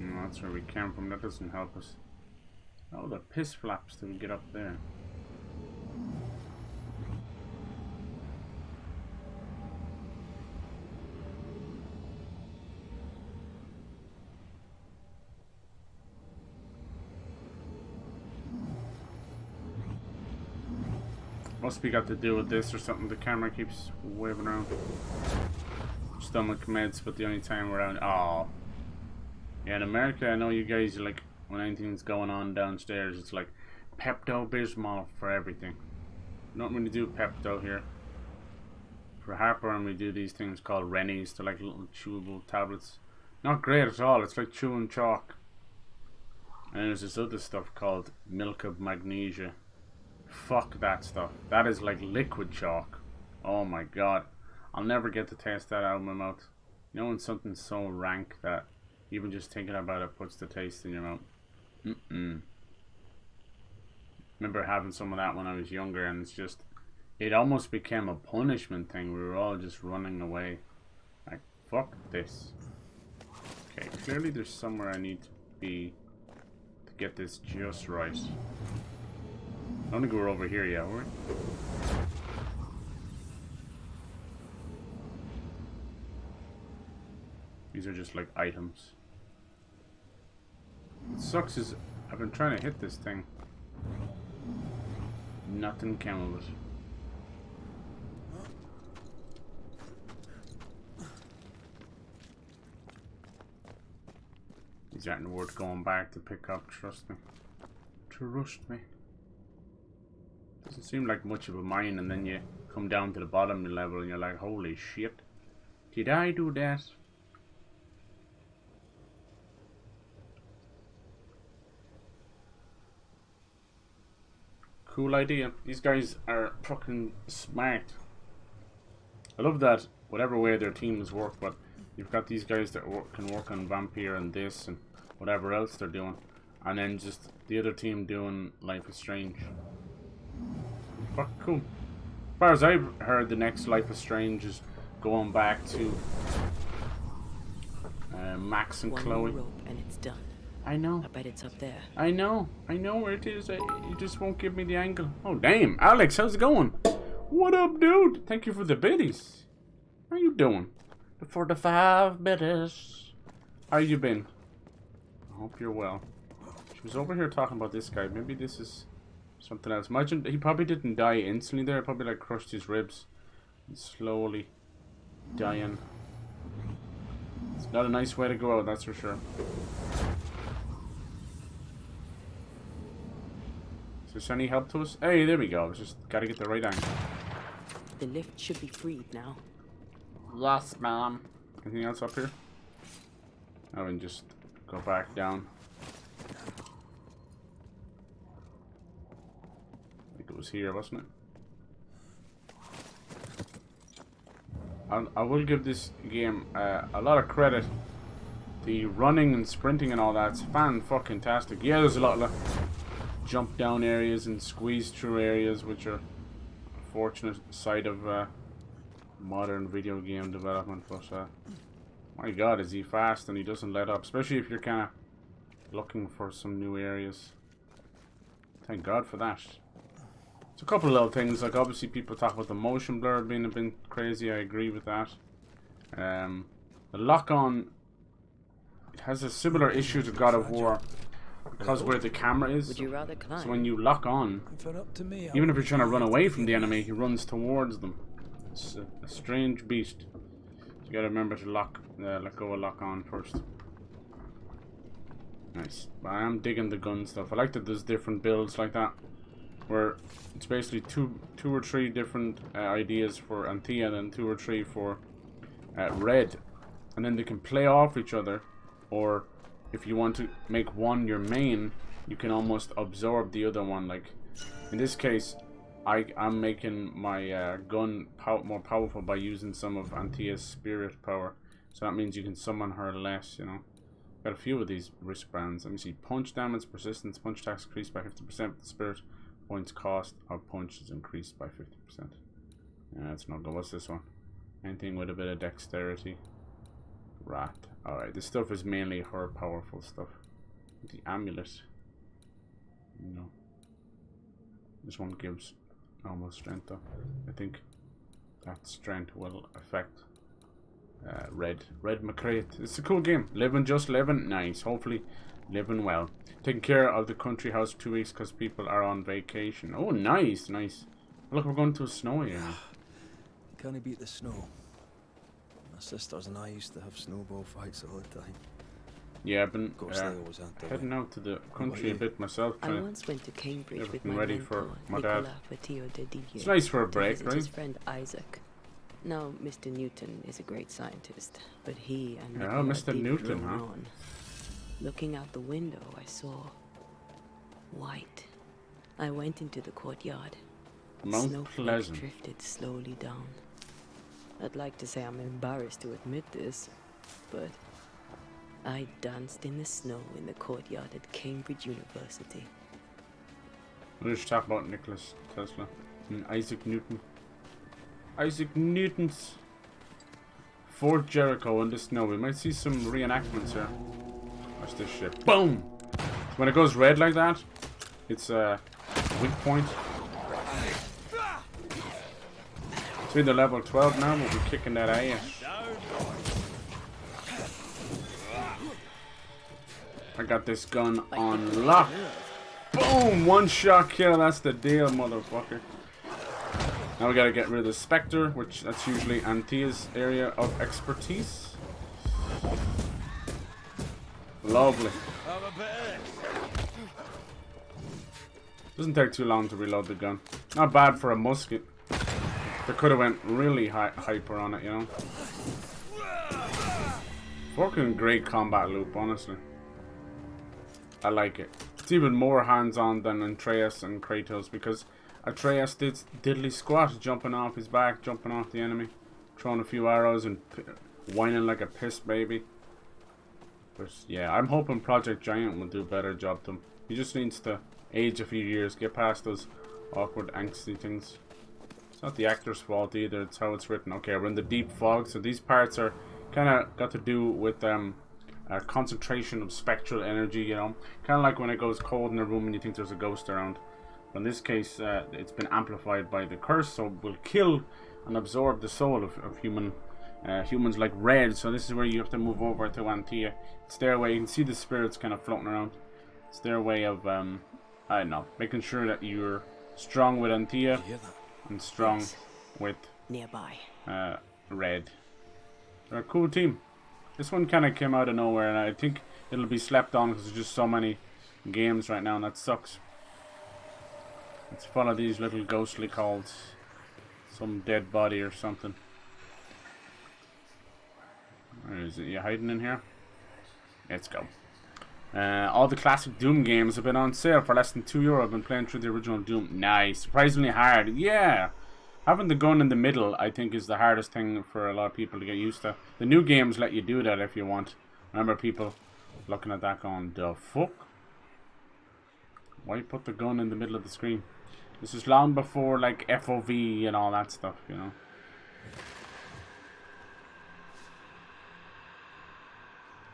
No, that's where we came from. That doesn't help us. Oh, the piss flaps till we get up there. Must be got to do with this or something. The camera keeps waving around. Stomach meds, but the only time we're out. Oh. Yeah, in America, I know you guys like when anything's going on downstairs, it's like Pepto Bismol for everything. We don't really do Pepto here. For heartburn, we do these things called Rennies. They're like little chewable tablets. Not great at all. It's like chewing chalk. And there's this other stuff called milk of magnesia. Fuck that stuff. That is like liquid chalk. Oh my god. I'll never get to taste that out of my mouth. You know when something's so rank that even just thinking about it puts the taste in your mouth. Remember having some of that when I was younger, and it's just, it almost became a punishment thing. We were all just running away. Like, fuck this. Okay, clearly there's somewhere I need to be to get this just right. I don't think we're over here yet, are we? These are just like items. What sucks is I've been trying to hit this thing. Nothing came of it. These aren't worth going back to pick up, trust me. Trust me. Doesn't seem like much of a mine, and then you come down to the bottom level and you're like, holy shit. Did I do that? Cool idea. These guys are fucking smart. I love that whatever way their teams work, but you've got these guys that can work on Vampyr and this and whatever else they're doing, and then just the other team doing Life is Strange. Fuck, cool. As far as I've heard, the next Life is Strange is going back to Max and Chloe. One more rope and it's done. I know. I bet it's up there. I know where it is. You just won't give me the angle. Oh, damn. Alex, how's it going? What up, dude? Thank you for the biddies. How you doing? For the 5 biddies. How you been? I hope you're well. She was over here talking about this guy. Maybe this is something else. Imagine he probably didn't die instantly there. Probably like crushed his ribs. He's slowly dying. It's not a nice way to go out, that's for sure. Is this any help to us? Hey, there we go. It's just gotta get the right angle. The lift should be freed now. Yes, ma'am. Anything else up here? I can just go back down. I think it was here, wasn't it? I will give this game a lot of credit. The running and sprinting and all that's fan-fucking-tastic. Yeah, there's a lot of jump down areas and squeeze through areas, which are a fortunate side of modern video game development. But my god, is he fast and he doesn't let up, especially if you're kind of looking for some new areas. Thank god for that. It's a couple of little things, like obviously people talk about the motion blur being a bit crazy. I agree with that. The lock-on, it has a similar issue to God of War because where the camera is. Would you rather climb? So when you lock on, even if you're trying to run away from the enemy, he runs towards them. It's a strange beast. So you gotta remember to let go of lock on first. Nice. But I am digging the gun stuff. I like that there's different builds like that, where it's basically two or three different ideas for Anthea and then 2 or 3 for Red, and then they can play off each other. Or if you want to make one your main, you can almost absorb the other one. Like in this case, I'm making my gun more powerful by using some of Anthea's spirit power. So that means you can summon her less, you know. Got a few of these wristbands. Let me see. Punch damage, persistence, punch attacks increased by 50%. The spirit points cost of punch is increased by 50%. Yeah, that's not good. What's this one? Anything with a bit of dexterity. Rat. Alright, this stuff is mainly her powerful stuff. The amulet. This one gives normal strength though. I think that strength will affect Red McCrate. It's a cool game. Living, just living. Nice. Hopefully living well. Taking care of the country house for 2 weeks because people are on vacation. Oh, nice, nice. Look, we're going to a snowy area. Can't he beat the snow? My sisters and I used to have snowball fights all the time. Yeah, I've been Of course, they always had to heading win. out to the country a bit myself. I Trying once went to Cambridge with everything my ready mentor, for my dad. Nicola Petio de Didier. It's nice for a to break, visit right? his friend Isaac. Now, Mr. Newton is a great scientist, but he and Yeah, Nicola Mr. did Newton, drone huh? on. Looking out the window, I saw white. I went into the courtyard. Mount Snowflakes Pleasant. drifted slowly down. I'd like to say I'm embarrassed to admit this, but I danced in the snow in the courtyard at Cambridge University. We'll just talk about Nicholas Tesla and Isaac Newton. Isaac Newton's Fort Jericho in the snow. We might see some reenactments here. Watch this shit. Boom! So when it goes red like that, it's a weak point. It's either level 12 now, we'll be kicking that ass. I got this gun on lock. Boom! One shot kill, that's the deal, motherfucker. Now we gotta get rid of the Spectre, which that's usually Antia's area of expertise. Lovely. Doesn't take too long to reload the gun. Not bad for a musket. They could have went really hyper on it, you know. Fucking great combat loop, honestly. I like it. It's even more hands-on than Atreus and Kratos because Atreus did diddly squat, jumping off his back, jumping off the enemy, throwing a few arrows and whining like a pissed baby. But yeah, I'm hoping Project Giant will do a better job to him. He just needs to age a few years, get past those awkward, angsty things. It's not the actor's fault either, it's how it's written. Okay, we're in the deep fog, so these parts are kind of got to do with concentration of spectral energy, you know. Kind of like when it goes cold in a room and you think there's a ghost around. But in this case, it's been amplified by the curse, so it will kill and absorb the soul of humans like Red. So this is where you have to move over to Antia. It's their way. You can see the spirits kind of floating around. It's their way of, I don't know, making sure that you're strong with Antia and strong with Nearby. Red. They're a cool team. This one kind of came out of nowhere, and I think it'll be slept on because there's just so many games right now, and that sucks. Let's follow these little ghostly calls. Some dead body or something. Where is it? You hiding in here? Let's go. All the classic Doom games have been on sale for less than €2. I've been playing through the original Doom. Nice. Surprisingly hard. Yeah. Having the gun in the middle, I think, is the hardest thing for a lot of people to get used to. The new games let you do that if you want. Remember people looking at that going, the fuck? Why put the gun in the middle of the screen? This is long before, like, FOV and all that stuff, you know.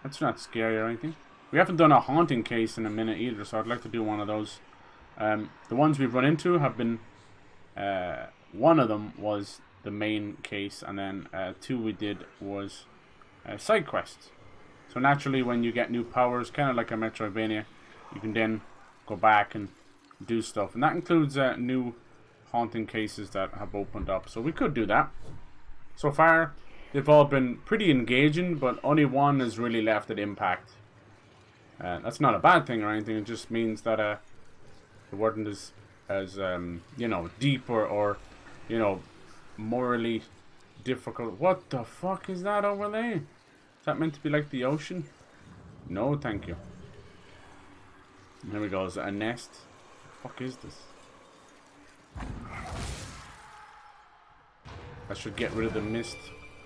That's not scary or anything. We haven't done a haunting case in a minute either, so I'd like to do one of those. The ones we've run into have been... one of them was the main case, and then two we did was side quests. So naturally, when you get new powers, kind of like a Metroidvania, you can then go back and do stuff. And that includes new haunting cases that have opened up. So we could do that. So far, they've all been pretty engaging, but only one is really left at impact. That's not a bad thing or anything. It just means that it wasn't as you know, deep or you know, morally difficult. What the fuck is that over there? Is that meant to be like the ocean? No, thank you. There we go. Is it a nest? What the fuck is this? I should get rid of the mist.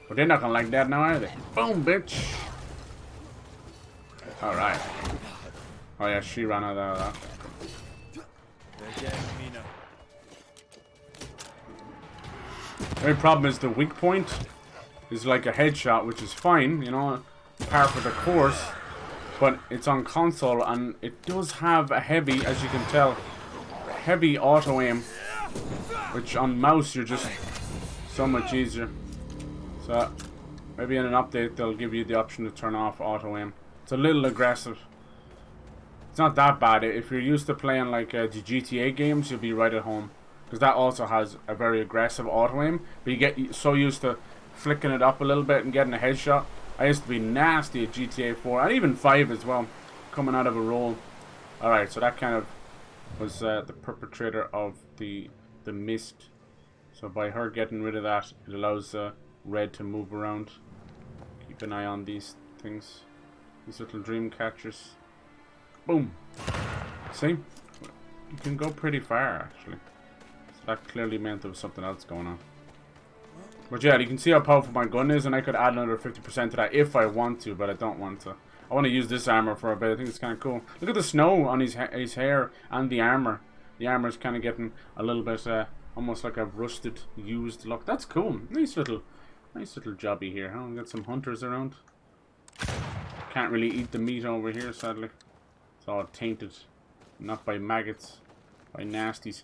But they're not gonna like that now, are they? Boom, bitch! Alright. Oh yeah, she ran out of that. The only problem is the weak point is like a headshot, which is fine, you know, par for the course. But it's on console, and it does have a heavy, as you can tell, heavy auto aim, which on mouse you're just so much easier. So maybe in an update they'll give you the option to turn off auto aim. It's a little aggressive. It's not that bad. If you're used to playing like the GTA games, you'll be right at home, because that also has a very aggressive auto aim. But you get so used to flicking it up a little bit and getting a headshot. I used to be nasty at GTA 4 and even 5 as well, coming out of a roll. Alright, so that kind of was the perpetrator of the mist. So by her getting rid of that, it allows Red to move around. Keep an eye on these things. These little dream catchers. Boom. See? You can go pretty far, actually. So that clearly meant there was something else going on. But yeah, you can see how powerful my gun is, and I could add another 50% to that if I want to, but I don't want to. I want to use this armor for a bit. I think it's kind of cool. Look at the snow on his hair and the armor. The armor is kind of getting a little bit, almost like a rusted, used look. That's cool. Nice little jobby here. Huh? Got some hunters around. Can't really eat the meat over here, sadly. It's all tainted, not by maggots, by nasties.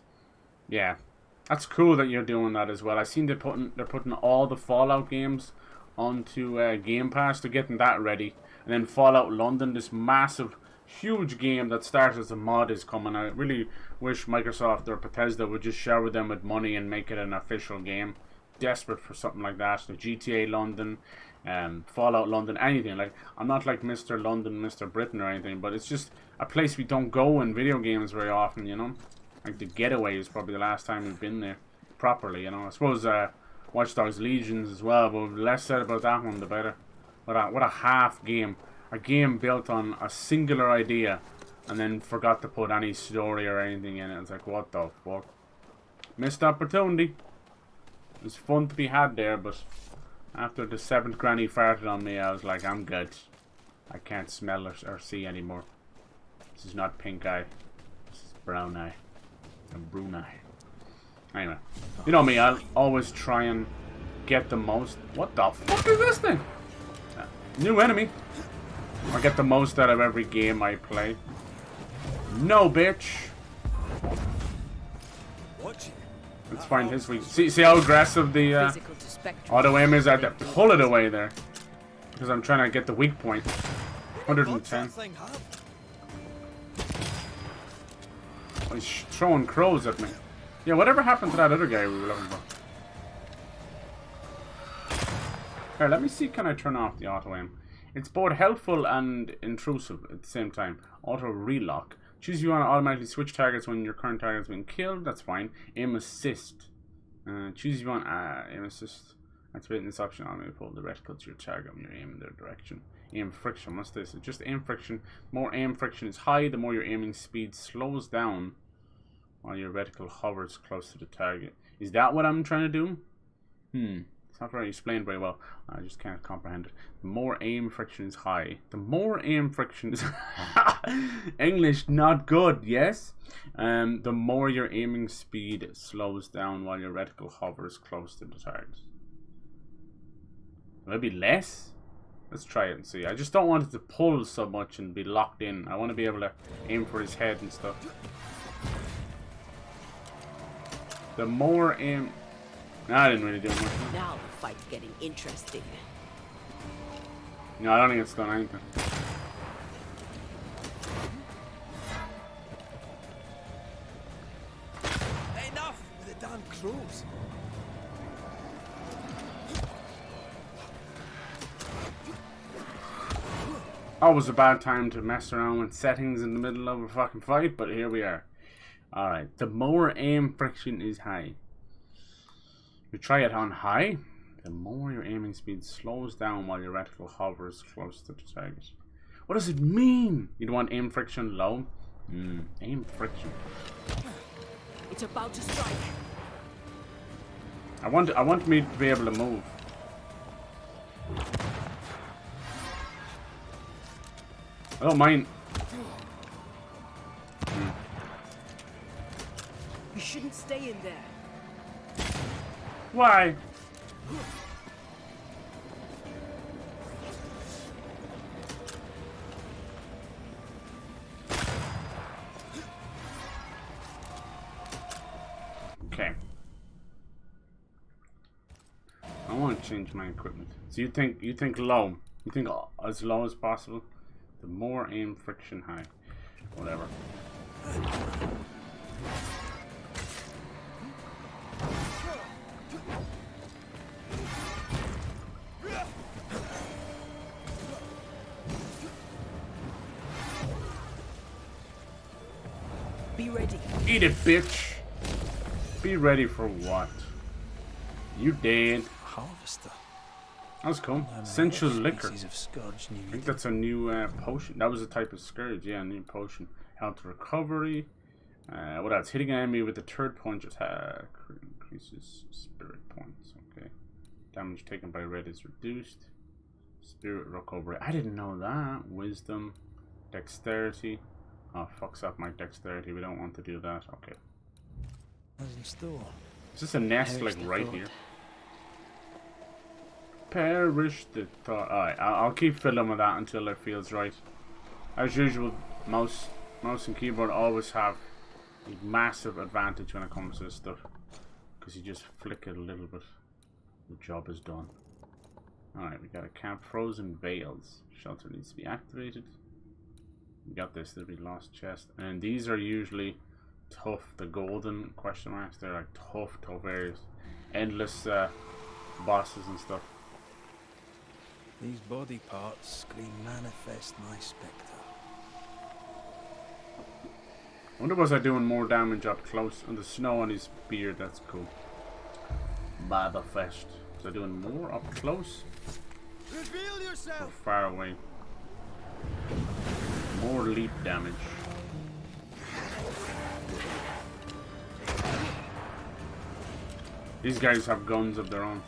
Yeah, that's cool that you're doing that as well. I seen they're putting all the Fallout games onto Game Pass. They're getting that ready, and then Fallout London, this massive, huge game that started as a mod, is coming out. I really wish Microsoft or Bethesda would just shower them with money and make it an official game. Desperate for something like that. The GTA London, Fallout London, anything. Like, I'm not like Mr. London, Mr. Britain or anything, but it's just a place we don't go in video games very often, you know. Like the Getaway is probably the last time we've been there properly, you know. I suppose Watch Dogs Legions as well, but the less said about that one, the better. What a half game. A game built on a singular idea and then forgot to put any story or anything in it. It's like, what the fuck? Missed opportunity. It was fun to be had there, but after the 7th granny farted on me, I was like, I'm good. I can't smell or see anymore. This is not pink eye. This is brown eye. And brune eye. Anyway. You know me, I'll always try and get the most... What the fuck is this thing? New enemy. I get the most out of every game I play. No, bitch. Let's find his weak. See how aggressive the auto aim is? I have to pull it away there, because I'm trying to get the weak point. 110. Oh, he's throwing crows at me. Yeah, whatever happened to that other guy we were looking for? Here, let me see. Can I turn off the auto aim? It's both helpful and intrusive at the same time. Auto relock. Choose if you want to automatically switch targets when your current target has been killed. That's fine. Aim assist. Choose if you want aim assist. Activating this option automatically pull the reticle to your target when you're aiming in their direction. Aim friction. What's this? It's just aim friction. More aim friction is high, the more your aiming speed slows down while your reticle hovers close to the target. Is that what I'm trying to do? It's not very explained very well. I just can't comprehend it. The more aim friction is high. The more aim friction is... English not good, yes? The more your aiming speed slows down while your reticle hovers close to the target. Maybe less? Let's try it and see. I just don't want it to pull so much and be locked in. I want to be able to aim for his head and stuff. The more aim... No, I didn't really do much. Now the fight's getting interesting. No, I don't think it's done anything. Enough with the damn crows. Always a bad time to mess around with settings in the middle of a fucking fight, but here we are. Alright, the more aim friction is high. You try it on high, the more your aiming speed slows down while your reticle hovers close to the target. What does it mean? You'd want aim friction low? Aim friction. It's about to strike. I want me to be able to move. I don't mind. You shouldn't stay in there. Why? might change my equipment. So you think low? You think as low as possible? The more aim friction high. Whatever. Be ready. Eat it, bitch. Be ready for what? You dead. Harvester. That's cool. Essential liquor. Of scourge I think that's a new potion. That was a type of scourge. Yeah, a new potion. Health recovery. What else? Hitting an enemy with a third punch attack increases spirit points. Okay. Damage taken by red is reduced. Spirit recovery. I didn't know that. Wisdom. Dexterity. Oh, fucks up my dexterity. We don't want to do that. Okay. As in store. Is this a nest like right here? Perish the thought. Alright, I'll keep fiddling with that until it feels right. As usual, mouse and keyboard always have a massive advantage when it comes to this stuff. Because you just flick it a little bit. The job is done. Alright, we got a camp. Frozen Veils. Shelter needs to be activated. We got this. There'll be lost chest. And these are usually tough. The golden question marks. They're like tough areas. Endless bosses and stuff. These body parts scream manifest my spectre. I wonder was I doing more damage up close? And the snow on his beard, that's cool. Manifest. Was I doing more up close? Reveal Or yourself. far away? More leap damage. These guys have guns of their own.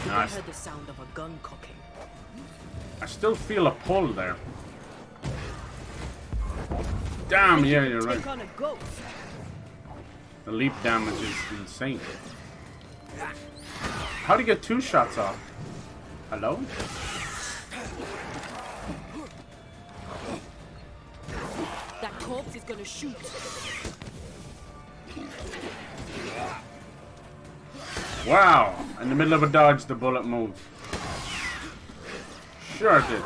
I heard the sound of a gun cocking. I still feel a pull there. Damn, yeah, you're right. Take on a ghost. The leap damage is insane. How do you get 2 shots off? Hello? That corpse is gonna shoot. Wow! In the middle of a dodge, the bullet moved. Sure it did.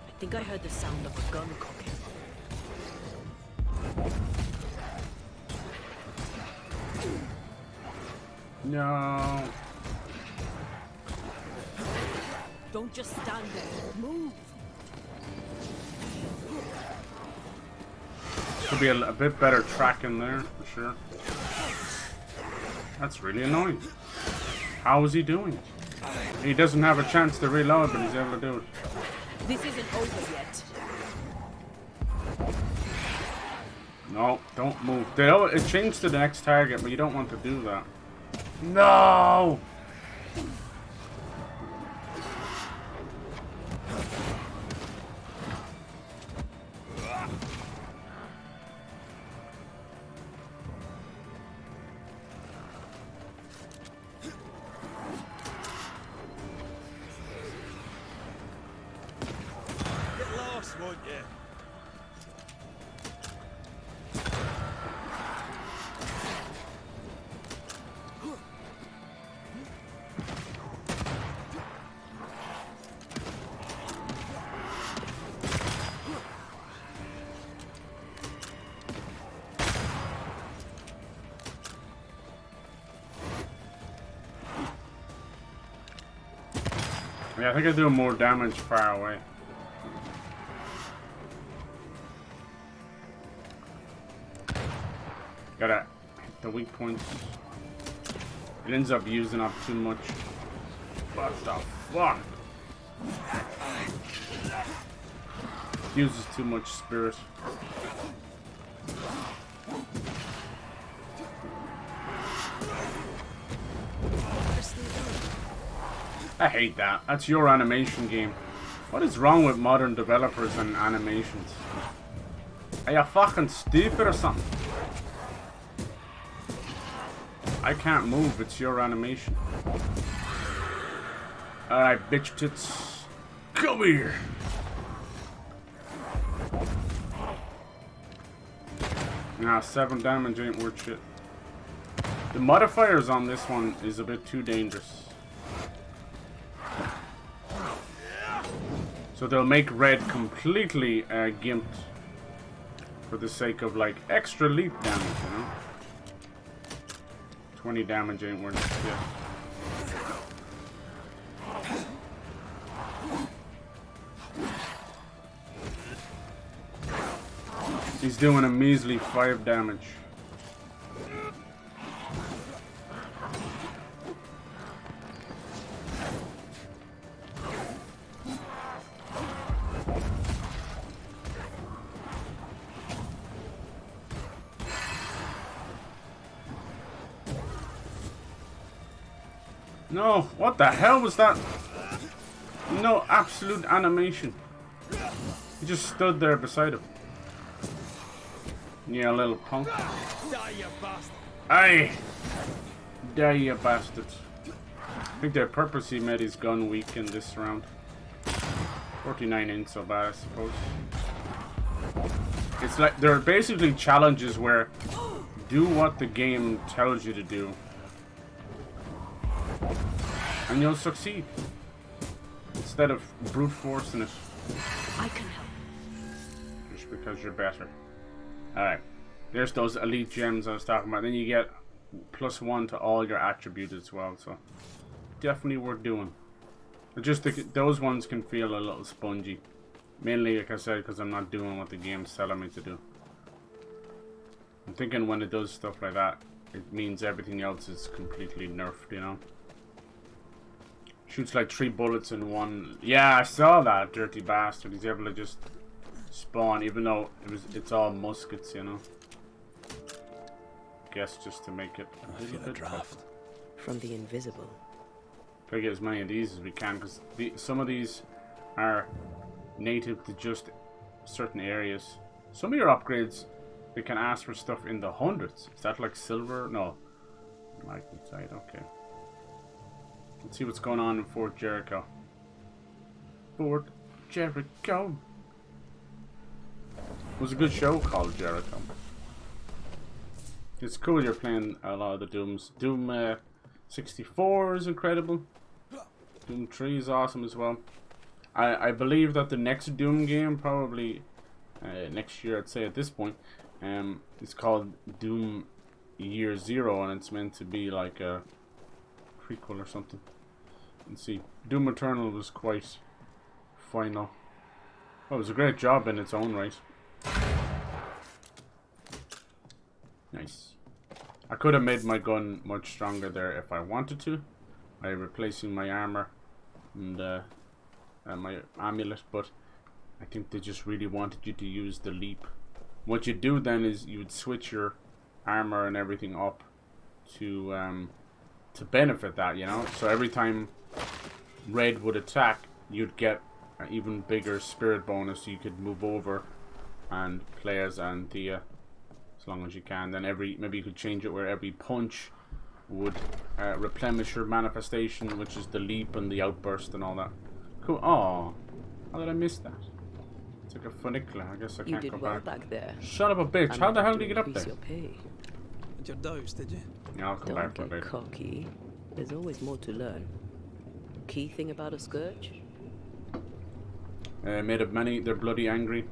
I think I heard the sound of a gun cocking. No. Don't just stand there. Move. Could be a bit better tracking there, for sure. That's really annoying. How is he doing it? He doesn't have a chance to reload, but he's able to do it. This isn't over yet. No, don't move. It changed to the next target, but you don't want to do that. No! Get lost, won't you? Yeah, I think I do more damage far away. Gotta hit the weak points. It ends up using up too much. What the fuck? Uses too much spirit. I hate that. That's your animation game. What is wrong with modern developers and animations? Are you fucking stupid or something? I can't move, it's your animation. Alright, bitch tits. Come here! Nah, 7 damage ain't worth shit. The modifiers on this one is a bit too dangerous. So they'll make red completely gimped for the sake of like extra leap damage, you know? 20 damage ain't worth shit. He's doing a measly 5 damage. No, what the hell was that? No absolute animation. He just stood there beside him. Yeah, little punk. Die, you bastard! Aye! Die, you bastards. I think they purposely made his gun weak in this round. 49 ain't so bad, I suppose. It's like, there are basically challenges where do what the game tells you to do. And you'll succeed. Instead of brute forcing it. I can help. Just because you're better. Alright. There's those elite gems I was talking about. Then you get +1 to all your attributes as well. So definitely worth doing. But just those ones can feel a little spongy. Mainly, like I said, because I'm not doing what the game's telling me to do. I'm thinking when it does stuff like that, it means everything else is completely nerfed, you know? Shoots like 3 bullets in one. Yeah, I saw that, dirty bastard. He's able to just spawn, even though it's all muskets, you know. Guess just to make it a little bit draft From the invisible. Try to get as many of these as we can, because some of these are native to just certain areas. Some of your upgrades, they can ask for stuff in the hundreds. Is that like silver? No. Magnetite, okay. Let's see what's going on in Fort Jericho. Fort Jericho. It was a good show called Jericho. It's cool you're playing a lot of the Dooms. Doom 64 is incredible. Doom 3 is awesome as well. I believe that the next Doom game, probably next year I'd say at this point, it's called Doom Year Zero, and it's meant to be like a prequel or something. Let's see. Doom Eternal was quite final. Oh, it was a great job in its own right. Nice. I could have made my gun much stronger there if I wanted to, by replacing my armor and my amulet, but I think they just really wanted you to use the leap. What you do then is you would switch your armor and everything up to benefit that, you know. So every time red would attack, you'd get an even bigger spirit bonus. So you could move over and play as Anthea as long as you can. Then maybe you could change it where every punch would replenish your manifestation, which is the leap and the outburst and all that. Cool. Oh, how did I miss that? It's like a funicular. I guess I can't go well back. there. Shut up a bitch. How the hell did you get up there? Your pay. Did your dose, did you? Yeah, I'll come back for a Don't bit. get cocky. There's always more to learn. Key thing about a scourge? Made of many, they're bloody angry.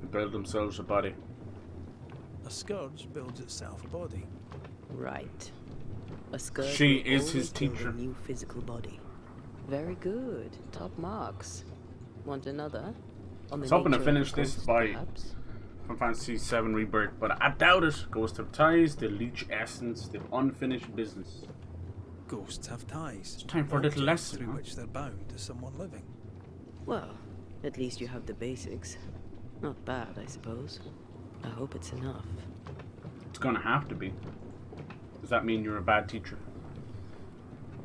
They build themselves a body. A scourge builds itself a body. Right. A scourge She will is his always build teacher. a new physical body. Very good. Top marks. Want another? On the I was hoping to nature of finish the this ghost, by perhaps? Final Fantasy VII Rebirth, but I doubt it. Ghost of Ties, the Leech Essence, the unfinished business. Ghosts have ties. It's time for a little Objects lesson, through huh? which they're bound to someone living. Well, at least you have the basics. Not bad, I suppose. I hope it's enough. It's gonna have to be. Does that mean you're a bad teacher?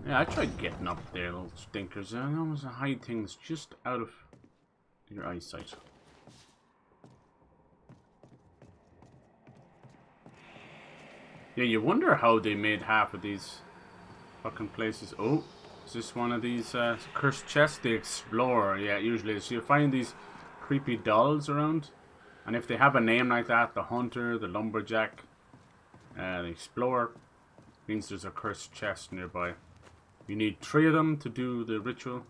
Yeah, I tried getting up there, little stinkers. I know it's a hide things just out of your eyesight. Yeah, you wonder how they made half of these fucking places. Oh, is this one of these cursed chests? The Explorer. Yeah, it usually is. So you find these creepy dolls around. And if they have a name like that, the hunter, the lumberjack, the explorer, means there's a cursed chest nearby. You need 3 of them to do the ritual.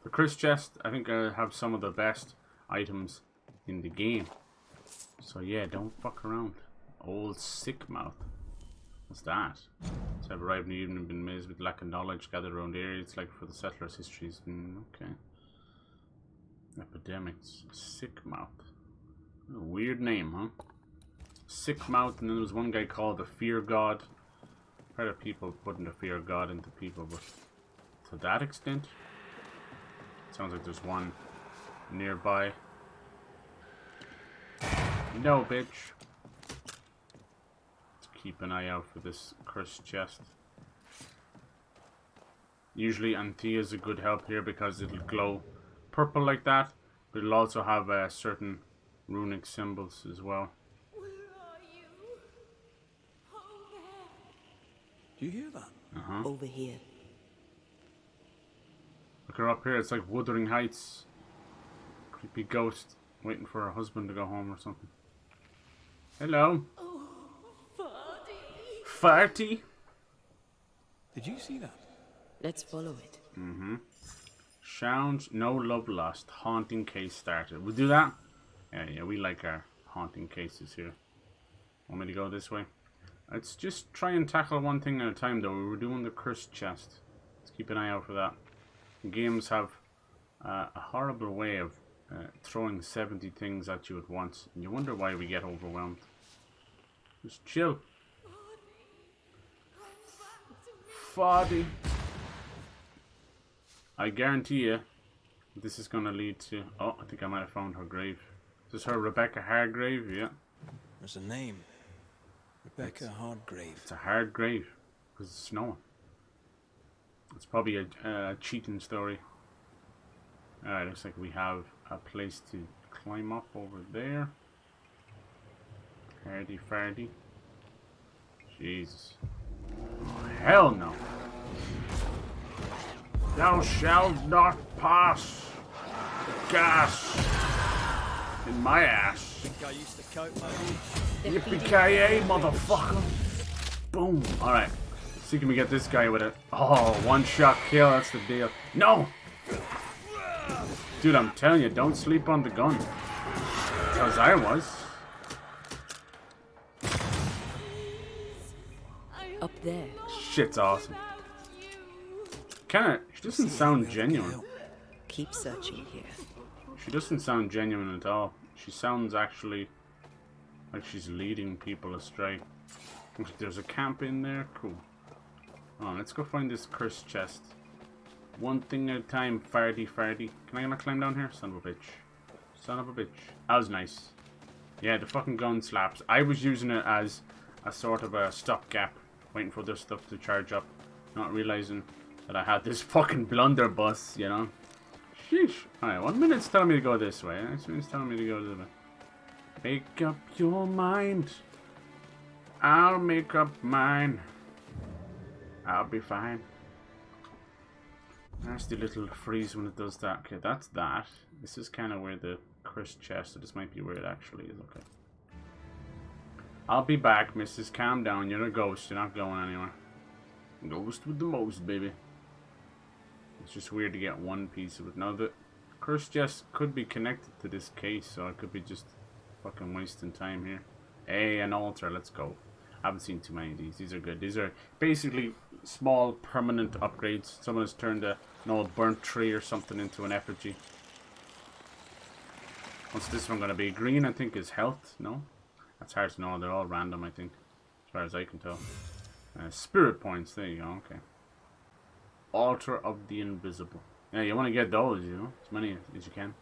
The cursed chest, I think, have some of the best items in the game. So yeah, don't fuck around. Old sick mouth. What's that? So I've arrived in the evening, been amazed with lack of knowledge gathered around the area. It's like for the settlers' histories. Okay. Epidemics. Sick mouth. A weird name, huh? Sick mouth, and then there was one guy called the Fear God. Heard of people putting the Fear God into people, but to that extent, sounds like there's one nearby. No, bitch. Let's keep an eye out for this cursed chest. Usually Anthea's a good help here because it'll glow purple like that, but it'll also have certain runic symbols as well. Where are you? Oh, there. Do you hear that? Uh-huh. Over here. Look her up here, it's like Wuthering Heights. Creepy ghost waiting for her husband to go home or something. Hello. Oh, Farty. Farty. Did you see that? Let's follow it. Mm-hmm. Sounds no love lost. Haunting case started. We'll do that? Yeah, we like our haunting cases here. Want me to go this way? Let's just try and tackle one thing at a time though. We were doing the cursed chest. Let's keep an eye out for that. Games have a horrible way of throwing 70 things at you at once. And you wonder why we get overwhelmed. Just chill. Farty. I guarantee you this is going to lead to... Oh, I think I might have found her grave. Is this her Rebecca Hargrave? Yeah. There's a name. Rebecca Hardgrave. It's a hard grave because it's snowing. It's probably a cheating story. Alright, looks like we have a place to climb up over there. Hardy fardy. Jesus. Oh, hell no. Thou shalt not pass. Gas. In my ass. Think I used to coat my boots. Yippee-ki-yay, motherfucker. Boom. Alright. See, can we get this guy with it? Oh, one-shot kill. That's the deal. No! Dude, I'm telling you, don't sleep on the gun. Because I was. Up there. Shit's awesome. Kinda, she doesn't sound genuine. Keep searching here. She doesn't sound genuine at all. She sounds actually like she's leading people astray. There's a camp in there. Cool. Oh, let's go find this cursed chest. One thing at a time, farty farty. Can I not climb down here? Son of a bitch. Son of a bitch. That was nice. Yeah, the fucking gun slaps. I was using it as a sort of a stopgap, waiting for this stuff to charge up, not realizing that I had this fucking blunderbuss, you know. Sheesh. Alright, 1 minute's telling me to go this way. Next minute's telling me to go this way. Make up your mind. I'll make up mine. I'll be fine. Nasty little freeze when it does that. Okay, that's that. This is kind of where the cursed chest, so this might be where it actually is. Okay. I'll be back, Mrs. Calm down. You're a ghost. You're not going anywhere. Ghost with the most, baby. It's just weird to get one piece of it. Now, the cursed chest could be connected to this case, so I could be just fucking wasting time here. Hey, an altar. Let's go. I haven't seen too many of these. These are good. These are basically small permanent upgrades. Someone has turned a burnt tree or something into an effigy. What's this one going to be? Green, I think, is health. No? That's hard to know. They're all random, I think. As far as I can tell. Spirit points. There you go. Okay. Altar of the Invisible. Yeah, you want to get those, you know. As many as you can.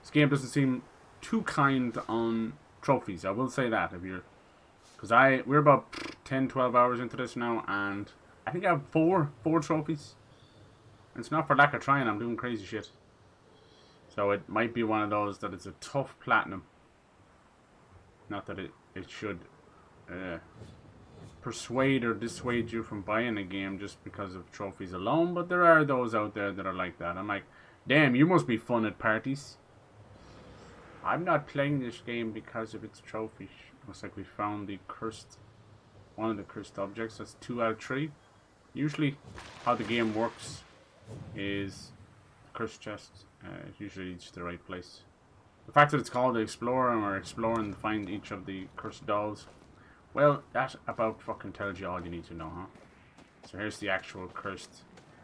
This game doesn't seem too kind on trophies. I will say that. If you're... Because we're about 10-12 hours into this now, and I think I have four trophies. And it's not for lack of trying, I'm doing crazy shit. So it might be one of those that it's a tough platinum. Not that it should persuade or dissuade you from buying a game just because of trophies alone, but there are those out there that are like that. I'm like, damn, you must be fun at parties. I'm not playing this game because of its trophy. Looks like we found the cursed, one of the cursed objects. That's 2 out of 3. Usually, how the game works is cursed chest. It usually leads to the right place. The fact that it's called the Explorer and we're exploring to find each of the cursed dolls, well, that about fucking tells you all you need to know, huh? So here's the actual cursed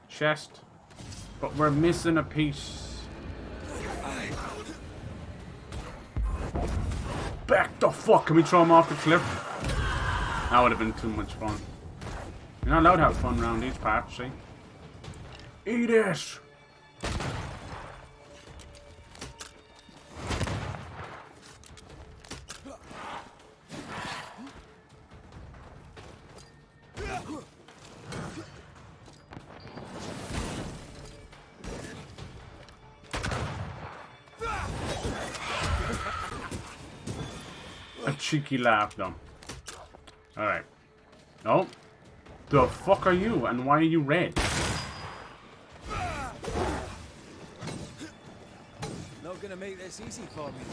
chest, but we're missing a piece. Back the fuck! Can we throw him off the cliff? That would have been too much fun. You're not allowed to have fun around these parts, see? Eat it! A cheeky laugh, though. Alright. Oh. The fuck are you? And why are you red? Not gonna make this easy for me.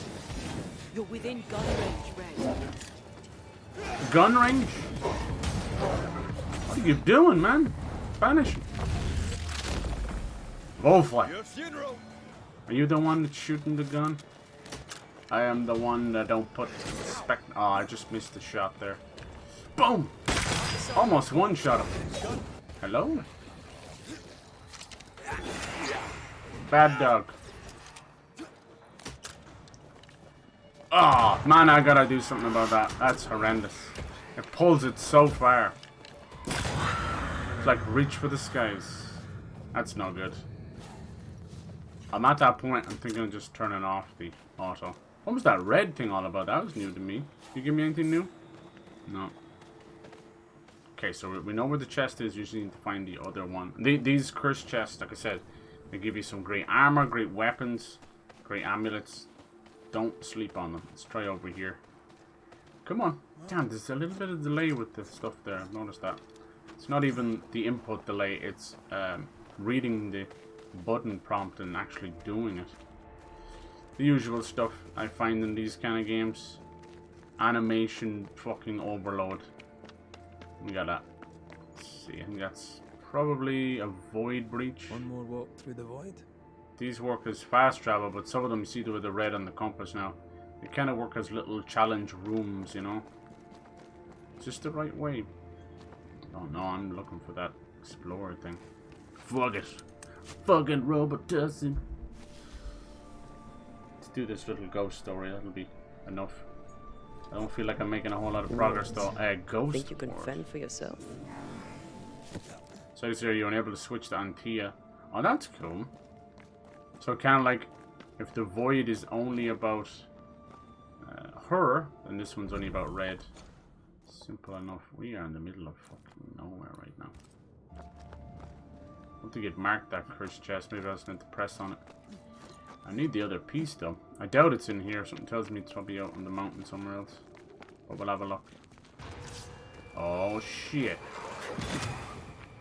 You're within gun range, Red. Gun range? What are you doing, man? Banish. Bullfly. Your funeral. Are you the one that's shooting the gun? I am the one that don't put spec. Oh, I just missed the shot there. Boom! Almost one shot him. Hello? Bad dog. Oh, man, I gotta do something about that. That's horrendous. It pulls it so far. It's like reach for the skies. That's no good. I'm at that point, I'm thinking of just turning off the auto. What was that red thing all about? That was new to me. Did you give me anything new? No. Okay, so we know where the chest is. You just need to find the other one. These cursed chests, like I said, they give you some great armor, great weapons, great amulets. Don't sleep on them. Let's try over here. Come on. Damn, there's a little bit of delay with the stuff there. I've noticed that. It's not even the input delay. It's reading the button prompt and actually doing it. The usual stuff I find in these kind of games. Animation fucking overload. We got that. Let's see, I think that's probably a void breach. One more walk through the void. These work as fast travel, but some of them you see with the red on the compass now. They kind of work as little challenge rooms, you know. Just the right way. Oh no, I'm looking for that explorer thing. Fuck it. Fucking Robotussin. Let's do this little ghost story. That'll be enough. I don't feel like I'm making a whole lot of progress though. Ghost. Think you can Wars. fend for yourself? So it's here you're unable to switch to Antia. Oh, that's cool. So kind of like if the void is only about her, then this one's only about red. Simple enough. We are in the middle of fucking nowhere right now. I don't think it marked that cursed chest. Maybe I was meant to press on it. I need the other piece though. I doubt it's in here. Something tells me it's probably out on the mountain somewhere else. But we'll have a look. Oh shit.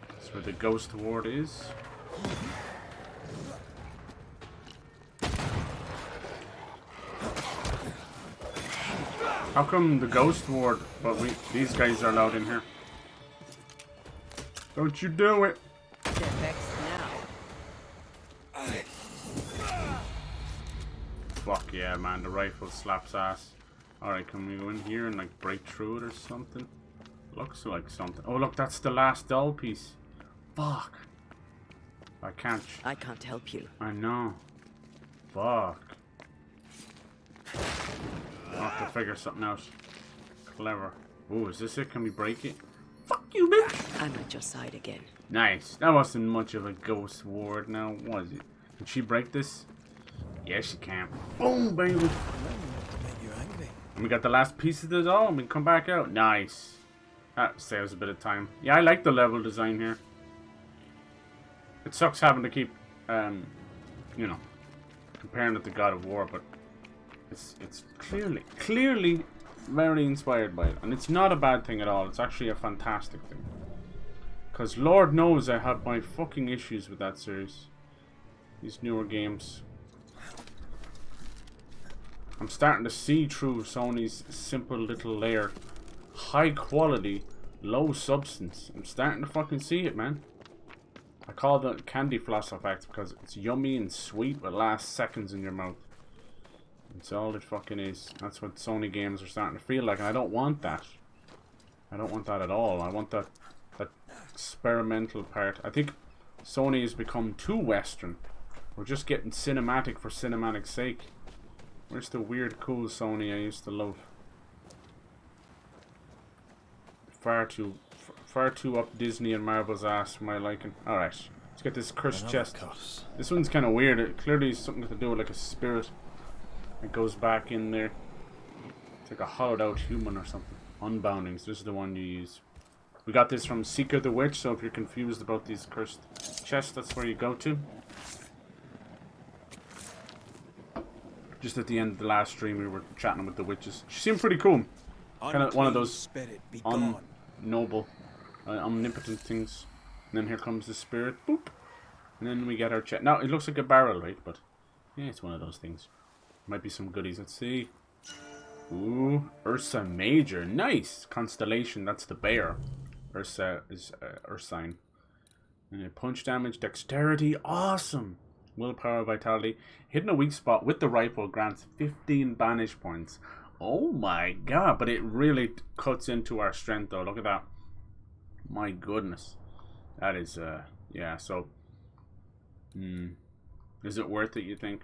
That's where the ghost ward is. How come the ghost ward, but these guys are allowed in here? Don't you do it! Get vexed now. Fuck yeah, man, the rifle slaps ass. Alright, can we go in here and like break through it or something? Looks like something. Oh look, that's the last doll piece. Fuck. I can't help you. I know. Fuck. I'll have to figure something out. Clever. Ooh, is this it? Can we break it? Fuck you, bitch! I'm at your side again. Nice. That wasn't much of a ghost ward now, was it? Can she break this? Yes, she can. Boom, baby! To make you angry. And we got the last piece of the doll and we can come back out. Nice. That saves a bit of time. Yeah, I like the level design here. It sucks having to keep, you know, comparing it to God of War, but it's clearly very inspired by it. And it's not a bad thing at all. It's actually a fantastic thing. Because Lord knows I have my fucking issues with that series. These newer games. I'm starting to see through Sony's simple little layer. High quality, low substance. I'm starting to fucking see it, man. I call it candy floss effect because it's yummy and sweet but lasts seconds in your mouth. That's all it fucking is. That's what Sony games are starting to feel like, and I don't want that. I don't want that at all. I want that experimental part. I think Sony has become too Western. We're just getting cinematic for cinematic's sake. Where's the weird, cool Sony I used to love? Far too up Disney and Marvel's ass for my liking. Alright, let's get this cursed chest. Curse. This one's kind of weird. It clearly has something to do with like a spirit. It goes back in there. It's like a hollowed out human or something. Unboundings, this is the one you use. We got this from Seeker the Witch, so if you're confused about these cursed chests, that's where you go to. Just at the end of the last stream, we were chatting with the witches. She seemed pretty cool. Kind of one of those noble, omnipotent things. And then here comes the spirit. Boop. And then we get our chest. Now, it looks like a barrel, right? But, yeah, it's one of those things. Might be some goodies. Let's see. Ooh, Ursa Major. Nice. Constellation, that's the bear. Ursa is Ursine. And punch damage, dexterity, awesome. Willpower, vitality. Hitting a weak spot with the rifle grants 15 banish points. Oh my god, but it really cuts into our strength though. Look at that. My goodness. That is, yeah, so. Is it worth it, you think?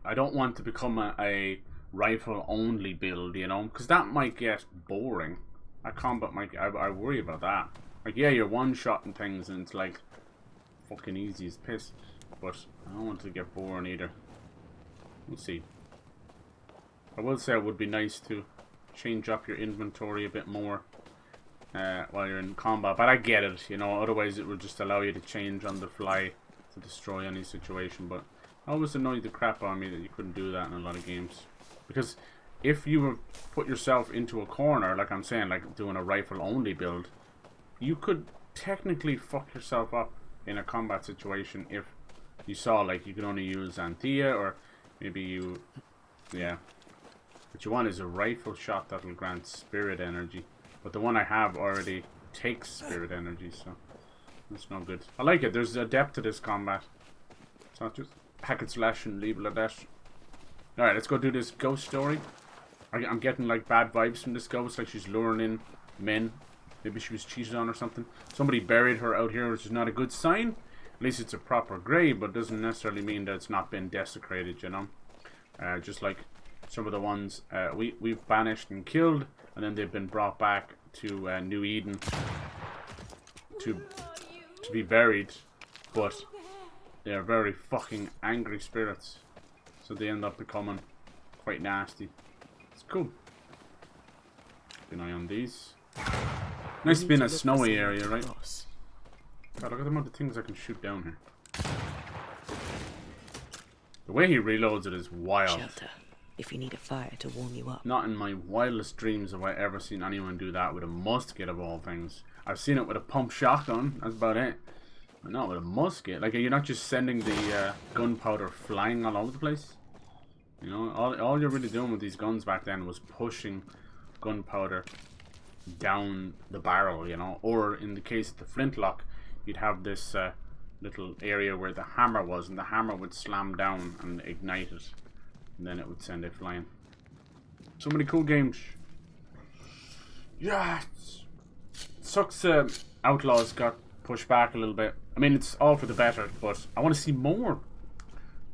I don't want to become a rifle only build, you know, because that might get boring. That combat might, I worry about that. Like, yeah, you're one-shotting things and it's like fucking easy as piss. But I don't want to get boring either. We'll see. I will say it would be nice to change up your inventory a bit more while you're in combat. But I get it, you know, otherwise it would just allow you to change on the fly to destroy any situation. But it always annoyed the crap on me that you couldn't do that in a lot of games. Because if you have put yourself into a corner, like I'm saying, like doing a rifle only build, you could technically fuck yourself up in a combat situation if you saw like you could only use Anthea, or maybe you, yeah. What you want is a rifle shot that will grant spirit energy, but the one I have already takes spirit energy, so that's not good. I like it. There's a depth to this combat. It's not just hack and slash and leave it like that. All right, let's go do this ghost story. I'm getting like bad vibes from this ghost, like she's luring in men. Maybe she was cheated on or something. Somebody buried her out here, which is not a good sign. At least it's a proper grave, but doesn't necessarily mean that it's not been desecrated, you know. Just like some of the ones we've banished and killed, and then they've been brought back to New Eden to be buried, but they're very fucking angry spirits, so they end up becoming quite nasty. It's cool. Keep an eye on these. Nice to be in a snowy area, right? God, look at the amount of things I can shoot down here. The way he reloads it is wild. Shelter, if you need a fire to warm you up. Not in my wildest dreams have I ever seen anyone do that with a musket of all things. I've seen it with a pump shotgun, that's about it. But not with a musket. Like, you're not just sending the gunpowder flying all over the place. You know, all you're really doing with these guns back then was pushing gunpowder down the barrel, you know. Or in the case of the flintlock, you'd have this little area where the hammer was, and the hammer would slam down and ignite it, and then it would send it flying. So many cool games. Yeah, sucks. Outlaws got pushed back a little bit. I mean, it's all for the better, but I want to see more.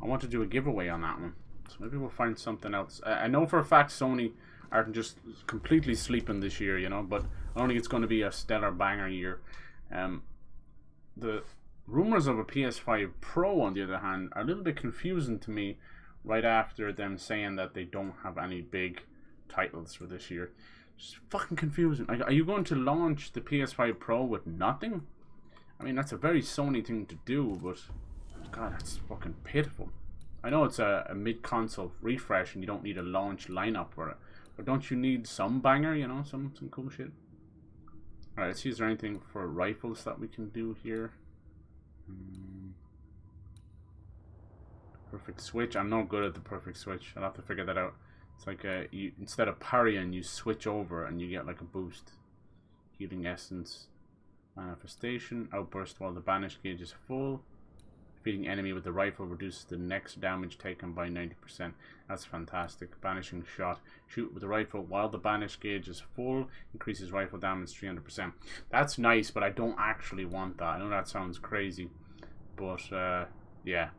I want to do a giveaway on that one, so maybe we'll find something else. I know for a fact Sony aren't just completely sleeping this year, you know, but I don't think it's going to be a stellar banger year. The rumors of a PS5 Pro, on the other hand, are a little bit confusing to me right after them saying that they don't have any big titles for this year. Just fucking confusing. Are you going to launch the PS5 Pro with nothing? I mean, that's a very Sony thing to do, but God, that's fucking pitiful. I know it's a mid-console refresh and you don't need a launch lineup for it, but don't you need some banger, you know, some cool shit? Alright, let's see, is there anything for rifles that we can do here? Perfect switch. I'm not good at the perfect switch. I'll have to figure that out. It's like you instead of parrying, you switch over and you get like a boost. Healing essence. Manifestation. Outburst while the banish gauge is full. Defeating enemy with the rifle reduces the next damage taken by 90%. That's fantastic. Banishing shot. Shoot with the rifle while the banish gauge is full. Increases rifle damage 300%. That's nice, but I don't actually want that. I know that sounds crazy. But, yeah.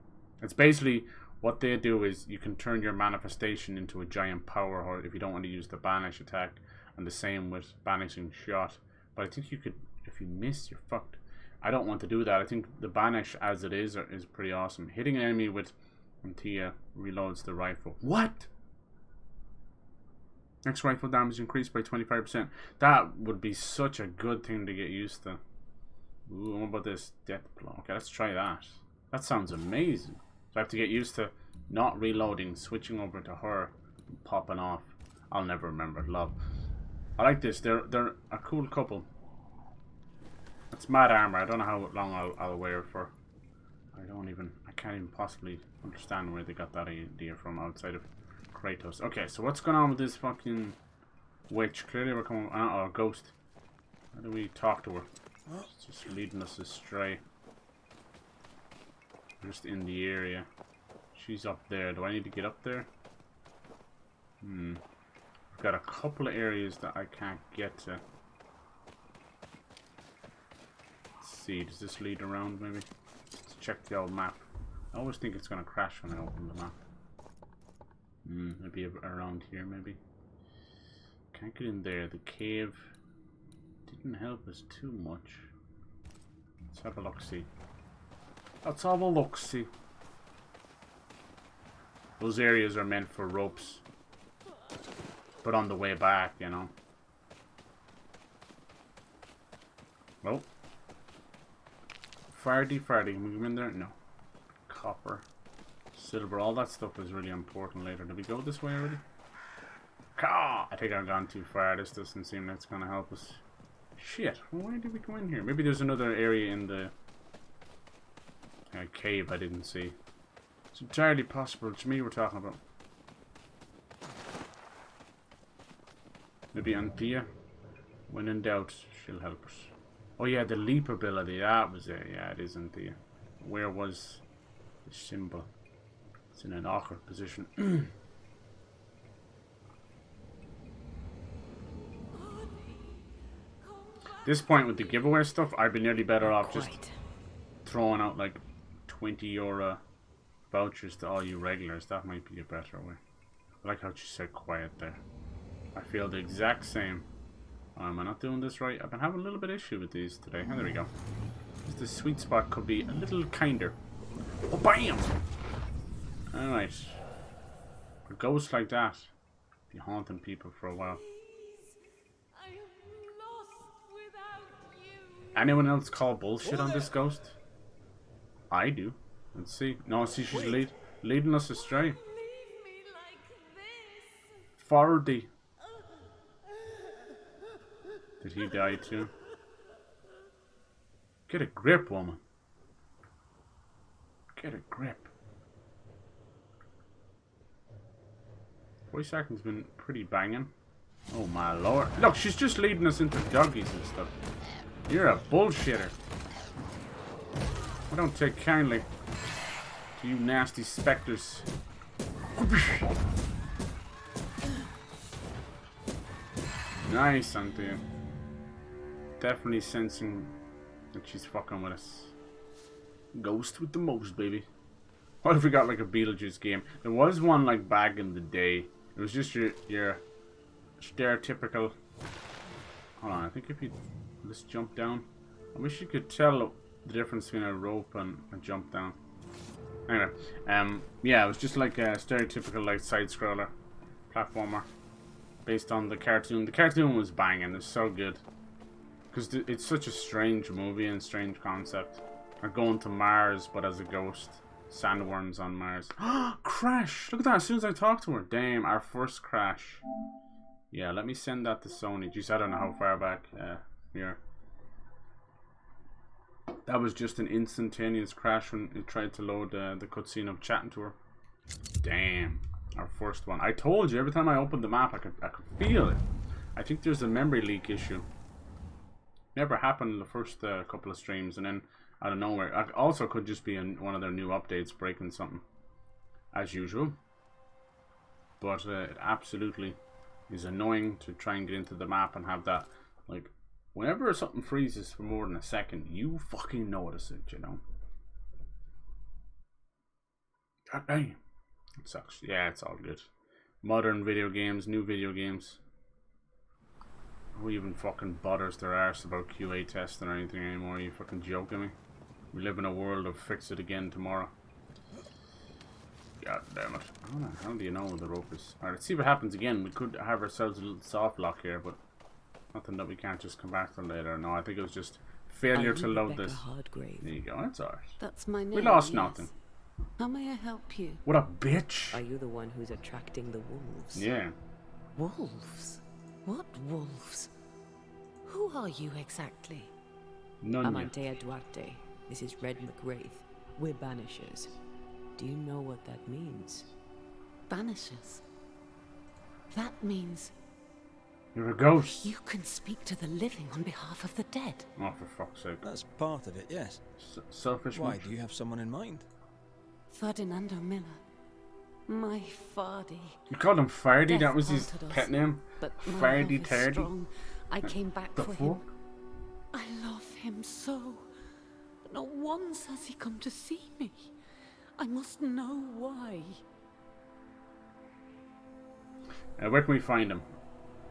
It's basically, what they do is you can turn your manifestation into a giant power, or if you don't want to use the banish attack. And the same with banishing shot. But I think you could, if you miss, you're fucked. I don't want to do that. I think the banish as it is pretty awesome. Hitting an enemy with Antia reloads the rifle. What? Next rifle damage increased by 25%. That would be such a good thing to get used to. Ooh, what about this death blow? Okay, let's try that. That sounds amazing. So I have to get used to not reloading, switching over to her, and popping off. I'll never remember. Love. I like this. They're a cool couple. It's mad armor. I don't know how long I'll wear it for. I can't even possibly understand where they got that idea from outside of Kratos. Okay, so what's going on with this fucking witch? Clearly we're coming, or ghost. How do we talk to her? It's just leading us astray. We're just in the area. She's up there. Do I need to get up there? I've got a couple of areas that I can't get to. See, does this lead around maybe? Let's check the old map. I always think it's gonna crash when I open the map. Maybe around here maybe. Can't get in there. The cave didn't help us too much. Let's have a look-see. Let's have a look-see. Those areas are meant for ropes. But on the way back, you know. Well. Fardy. Can we go in there? No. Copper. Silver. All that stuff is really important later. Did we go this way already? I think I've gone too far. This doesn't seem like it's going to help us. Shit. Well, why did we go in here? Maybe there's another area in the cave I didn't see. It's entirely possible. It's me we're talking about. Maybe Anthea. When in doubt, she'll help us. Oh yeah, the leap ability, that was it. Yeah, it is Anthea. Where was the symbol? It's in an awkward position. This point with the giveaway stuff, I'd be nearly better off just throwing out like €20 vouchers to all you regulars. That might be a better way. I like how she said quiet there. I feel the exact same. Am I not doing this right? I've been having a little bit of issue with these today. Oh, there we go. The sweet spot could be a little kinder. Oh, bam! Alright. A ghost like that be haunting people for a while. Anyone else call bullshit on this ghost? I do. Let's see. No, see, she's leading us astray. Fardy. Did he die too? Get a grip, woman. Get a grip. Voice acting's been pretty banging. Oh my lord. Look, she's just leading us into doggies and stuff. You're a bullshitter. I don't take kindly to you nasty specters. Nice, Anthea. Definitely sensing that she's fucking with us. Ghost with the most, baby. What if we got like a Beetlejuice game? There was one like back in the day. It was just your stereotypical. Hold on, I think if you just jump down. I wish you could tell the difference between a rope and a jump down. Anyway, yeah, it was just like a stereotypical like side scroller platformer based on the cartoon. The cartoon was banging. It's so good because it's such a strange movie and strange concept. Like going to Mars but as a ghost. Sandworms on Mars. Crash! Look at that. As soon as I talked to her. Damn, our first crash. Yeah, let me send that to Sony. Jeez, I don't know how far back here. That was just an instantaneous crash when it tried to load the cutscene of chatting to her. Damn. Our first one. I told you, every time I opened the map, I could feel it. I think there's a memory leak issue. Never happened in the first couple of streams, and then out of nowhere. It also could just be in one of their new updates breaking something. As usual. But it absolutely is annoying to try and get into the map and have that, like, whenever something freezes for more than a second, you fucking notice it, you know? God damn. It sucks. Yeah, it's all good. Modern video games, new video games. Who even fucking bothers their arse about QA testing or anything anymore? Are you fucking joking me? We live in a world of fix it again tomorrow. God damn it. How do you know where the rope is? Alright, let's see what happens again. We could have ourselves a little soft lock here, but nothing that we can't just come back to later. No, I think it was just failure to load this. There you go, that's alright. That's my name. We lost yes. nothing. How may I help you? What a bitch! Are you the one who's attracting the wolves? Yeah. Wolves? What wolves? Who are you exactly? None I'm yet. Antea Duarte. This is Red McWraith. We're Banishers. Do you know what that means? Banishers? That means... You're a ghost. You can speak to the living on behalf of the dead. Oh, for fuck's sake. That's part of it, yes. Selfish. Why, much? do you have someone in mind? Ferdinando Miller. My Fardy. You called him Fardy? Death That was his parted us, pet name? But my Fardy love is Tardy? strong. I came back The for him. fuck? I love him so. But not once has he come to see me. I must know why. Where can we find him?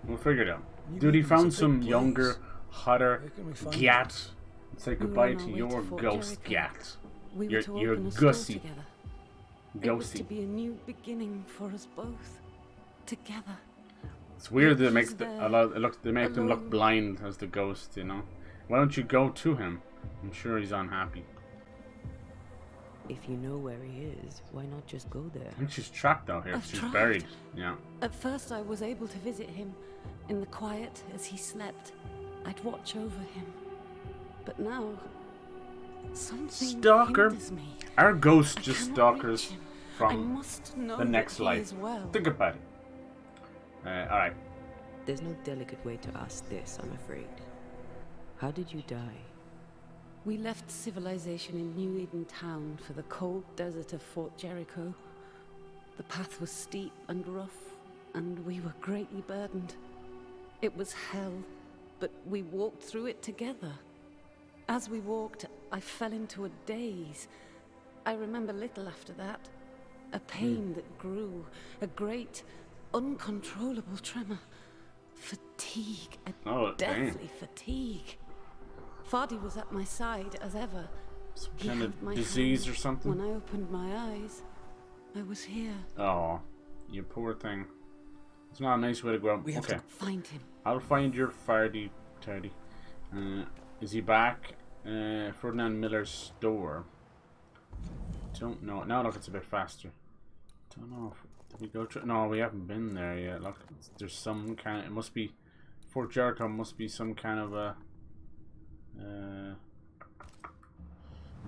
We'll figure it out. New Dude, he Eden's a found big some place. younger, hotter Where can we find gat. Say We were goodbye on to our way your to Fort ghost Jericho. gat. We were You're to open a store gussy. together. It was to Ghosty. be a new beginning for us both. Together. It's weird that Yet it makes he's the, there, a lot. It looks. They make them look alone. blind as the ghost. You know. Why don't you go to him? I'm sure he's unhappy. If you know where he is, why not just go there? I think she's trapped out here. I've She's tried. buried. Yeah. At first I was able to visit him in the quiet as he slept. I'd watch over him. But now something Stalker. hinders me. Our ghost I just cannot stalkers reach him. I from must know the next that he life. is well. Think about it. Alright. There's no delicate way to ask this, I'm afraid. How did you die? We left civilization in New Eden town for the cold desert of Fort Jericho. The path was steep and rough, and we were greatly burdened. It was hell, but we walked through it together. As we walked, I fell into a daze. I remember little after that. A pain that grew, a great, uncontrollable tremor. Fatigue, a Oh, damn. deathly fatigue. Fardy was at my side as ever. Some He kind held of my disease hand. or something? When I opened my eyes, I was here. Oh, you poor thing. It's not a nice way to go out. We have Okay. Find him. I'll find your Fardy Tardy. Is he back? Ferdinand Miller's store. Don't know. Now look, it's a bit faster. Don't know. Did we go through? No, we haven't been there yet. Look, there's some kind. It must be Fort Jericho. Must be some kind of a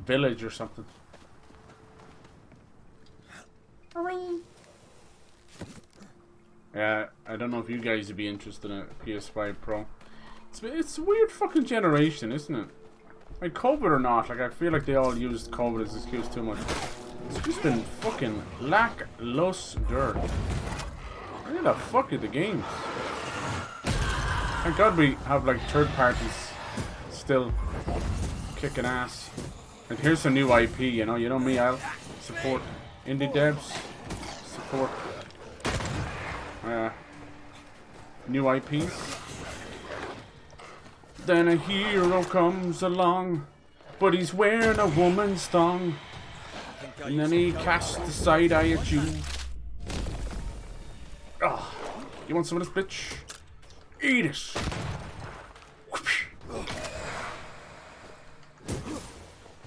village or something. I don't know if you guys would be interested in a PS5 Pro. It's a weird fucking generation, isn't it? Like, COVID or not, like, I feel like they all used COVID as an excuse too much. It's just been fucking lackluster. Where the fuck are the games? Thank God we have, like, third parties still kicking ass. And here's some new IP, you know me, I'll support indie devs, support new IPs. Then a hero comes along, but he's wearing a woman's thong. And then he casts the side eye at you. Oh, you want some of this, bitch? Eat it!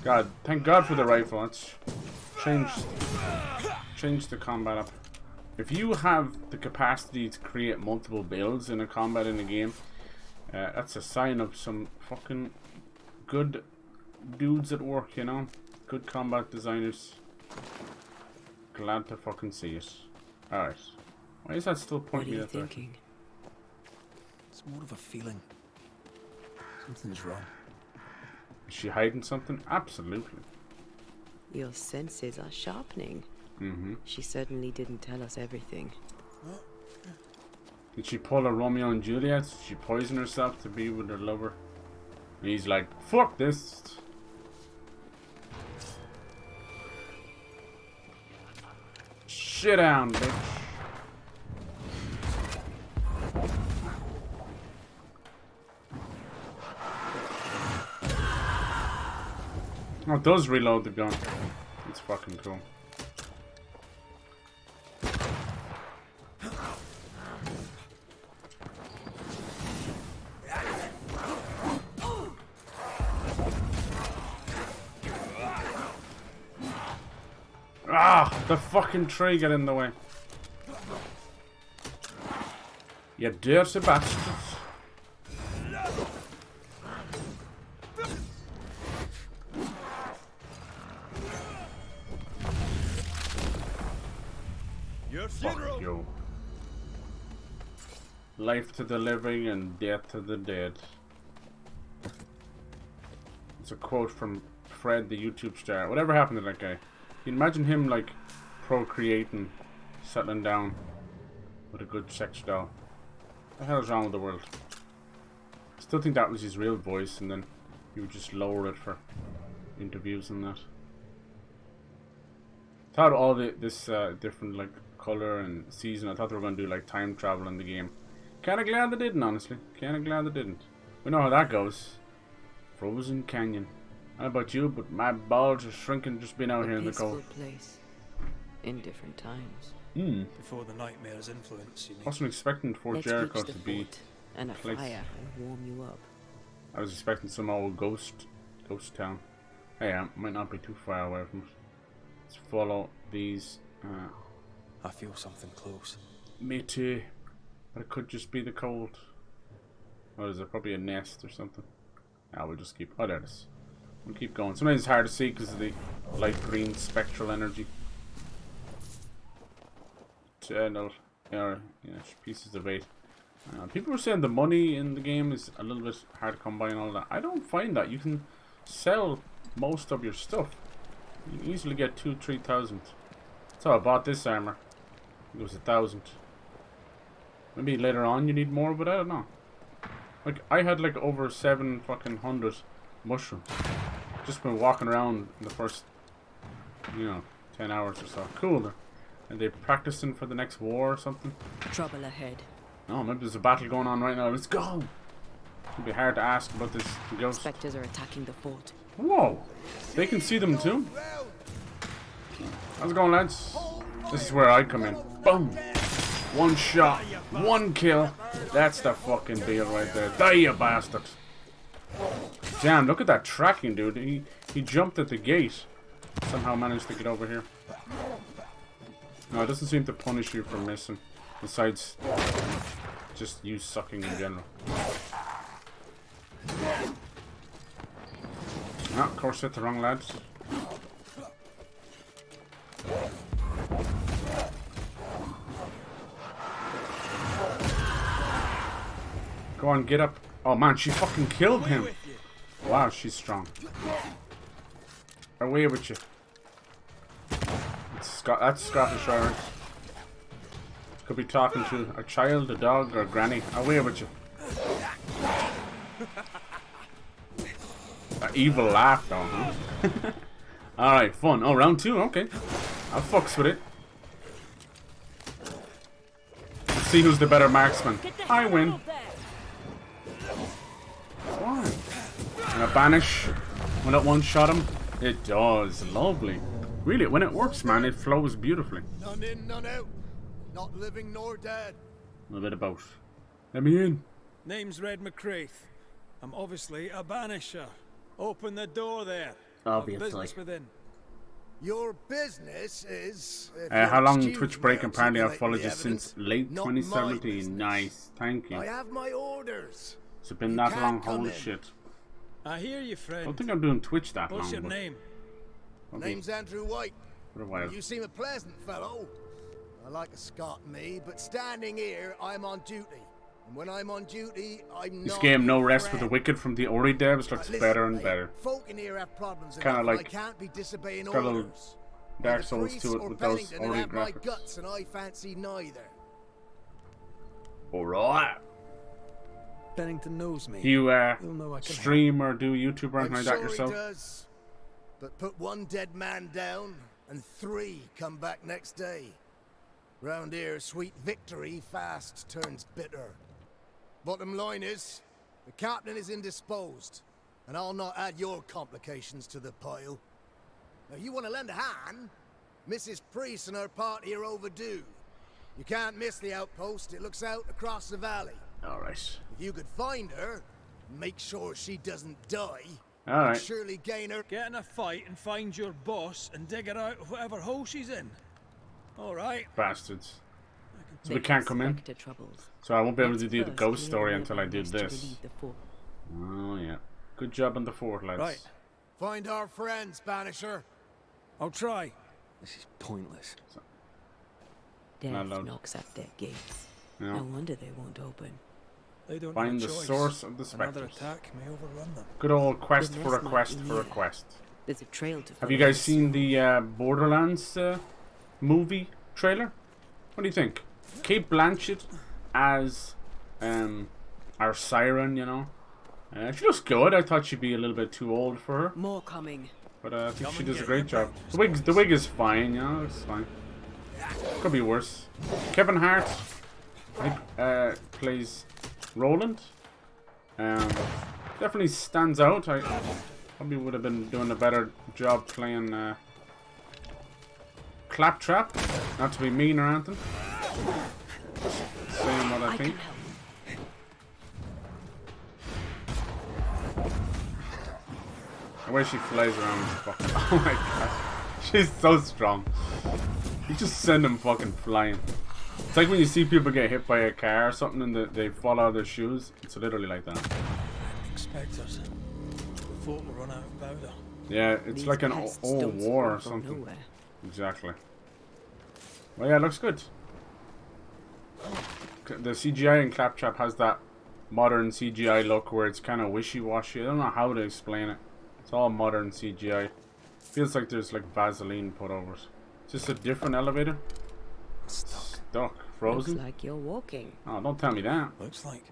God, thank God for the rifle. It's changed the combat up. If you have the capacity to create multiple builds in a combat in a game, that's a sign of some fucking good dudes at work, you know? Good combat designers. Glad to fucking see it. Alright. Why is that still What are pointing you me that direction? thinking? It's more of a feeling. Something's wrong. Is she hiding something? Absolutely. Your senses are sharpening. She certainly didn't tell us everything. Did she pull a Romeo and Juliet? Did she poison herself to be with her lover? And he's like, fuck this. Shit down, bitch. Oh, it does reload the gun. It's fucking cool. Ah, the fucking tree got in the way. You dirty bastards. Your Fuck you. Life to the living and death to the dead. It's a quote from Fred, the YouTube star. Whatever happened to that guy? You can imagine him like procreating, settling down with a good sex doll. What the hell's wrong with the world? I still think that was his real voice, and then he would just lower it for interviews and that. Thought all this different like color and season. I thought they were going to do like time travel in the game. Kind of glad they didn't, honestly. Kind of glad they didn't. We know how that goes. Frozen Canyon. I don't know about you, but my balls are shrinking just being out here in the cold. Peaceful place. In different times. Before the nightmare's influence, you mean? Wasn't expecting Fort Let's Jericho reach to the be. fort and a place. fire and warm you up. I was expecting some old ghost town. Hey, I might not be too far away from it. Let's follow these. I feel something close. Me too. But it could just be the cold. Or is it probably a nest or something? We'll just keep. Oh, there it is. We'll keep going. Sometimes it's hard to see because of the light green spectral energy. Channel. Yeah, pieces of 8. People were saying the money in the game is a little bit hard to come by and all that. I don't find that. You can sell most of your stuff. You can easily get 2,000-3,000. So I bought this armor. It was 1,000. Maybe later on you need more, but I don't know. Like I had like over 700 mushrooms. Just been walking around in the first, 10 hours or so. Cool. Are they practicing for the next war or something? Trouble ahead. No, maybe there's a battle going on right now. Let's go. It'd be hard to ask about this ghost. Spectres are attacking the fort. Whoa! They can see them too. How's it going, lads? This is where I come in. Boom! One shot, one kill. That's the fucking deal right there. Die, you bastard! Damn! Look at that tracking, dude. He jumped at the gate. Somehow managed to get over here. No, it doesn't seem to punish you for missing. Besides, just you sucking in general. Of course, hit the wrong lads. Go on, get up. Oh man, she fucking killed him. Wow, she's strong. Away with you. That's Scottish Irish. Could be talking to a child, a dog, or a granny. Away with you. That evil laugh though, huh? Alright, fun. Oh, round 2, okay. I'll fucks with it. Let's see who's the better marksman. I win. Why? And a banish when it one-shot him? It does. Lovely. Really, when it works, man, it flows beautifully. None in, none out. Not living nor dead. A little bit of both. Let me in. Name's Red McCraith. I'm obviously a banisher. Open the door there. Obviously. Business within. Your business is... How long Twitch break? Apparently I've followed you since late 2017. Nice. Thank you. I have my orders. Has it been You that can't long? come Holy in. shit. I hear you, I friend. don't think I'm doing Twitch that What's long. your but name? okay. Name's Andrew White. For a while. You seem a pleasant fellow. I like a Scot, me, but standing here, I'm on duty. And when I'm on duty, I'm This not game, No your Rest for friend. the Wicked from the Ori devs, looks Listen, better and mate, better. Folk in here have problems Kinda enough, and like- I can't be disobeying got a little orders. Dark Neither Souls Priest to it or with those Pennington would Ori have my graphics. guts, and I fancy neither. Alright. Bennington knows me. Do you He'll know I can stream or do YouTube or I'm anything like sure that yourself? he does. But put one dead man down, and 3 come back next day. Round here, sweet victory fast turns bitter. Bottom line is, the captain is indisposed, and I'll not add your complications to the pile. Now, you want to lend a hand? Mrs. Priest and her party are overdue. You can't miss the outpost. It looks out across the valley. Alright. If you could find her, make sure she doesn't die, Alright. surely gain her. Get in a fight and find your boss and dig her out of whatever hole she's in. Alright. Bastards. So we They can't come in. suspect her troubles. So I won't be able Let's to do the first ghost clear story the until I do wilderness to this. relieve the fort. Oh yeah. Good job on the fort, lads. Right. Find our friends, Banisher. I'll try. This is pointless. Death Not allowed. knocks at their gates. Yeah. No wonder they won't open. They don't Find have the a choice. source of the Another specters. attack may overrun them. Good old quest The for a nest might quest be for a near. quest. There's a trail to follow. Have you guys this. seen the Borderlands movie trailer? What do you think? Kate Blanchett as our siren, you know. She looks good. I thought she'd be a little bit too old for her, More coming. but I think Come she and does a get great your job. The wig is fine, you know. It's fine. Could be worse. Kevin Hart, I think, plays Roland. Definitely stands out. I probably would have been doing a better job playing Claptrap. Not to be mean or anything. Just saying what I I think. can help. The way she flies around is fucking... Oh my god. She's so strong. You just send them fucking flying. It's like when you see people get hit by a car or something and they fall out of their shoes. It's literally like that. Expect us. The fort will run out of powder. Yeah, it's These like an pests old don't war or spawn from something. nowhere. Exactly. Well, yeah, it looks good. The CGI in Claptrap has that modern CGI look where it's kind of wishy-washy. I don't know how to explain it. It's all modern CGI. Feels like there's like Vaseline put over it. It's just a different elevator. Stuck. Frozen? Looks like you're walking. Oh, don't tell me that. Looks like.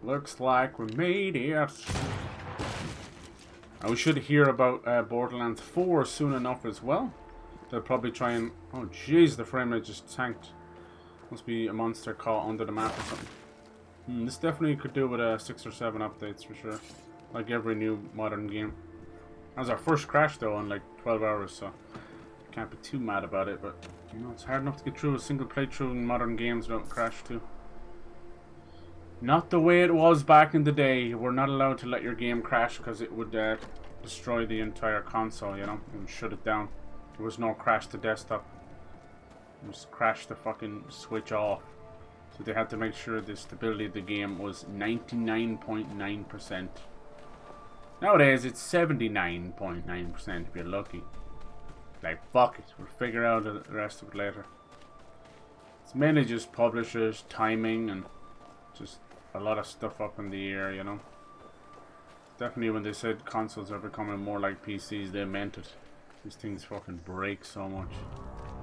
Looks like we made it. And we should hear about Borderlands 4 soon enough as well. They'll probably try and... Oh jeez, the frame rate just tanked. Must be a monster caught under the map or something. This definitely could do with 6 or 7 updates for sure. Like every new modern game. That was our first crash though in like 12 hours, so can't be too mad about it, but you know, it's hard enough to get through a single playthrough in modern games without a crash too. Not the way it was back in the day. We're not allowed to let your game crash because it would destroy the entire console, you know, and shut it down. There was no crash to desktop. It was crash the fucking switch off. So they had to make sure the stability of the game was 99.9%. Nowadays it's 79.9% if you're lucky. Like, fuck it, we'll figure out the rest of it later. It's mainly just publishers, timing, and just a lot of stuff up in the air, you know. Definitely when they said consoles are becoming more like PCs, they meant it. These things fucking break so much.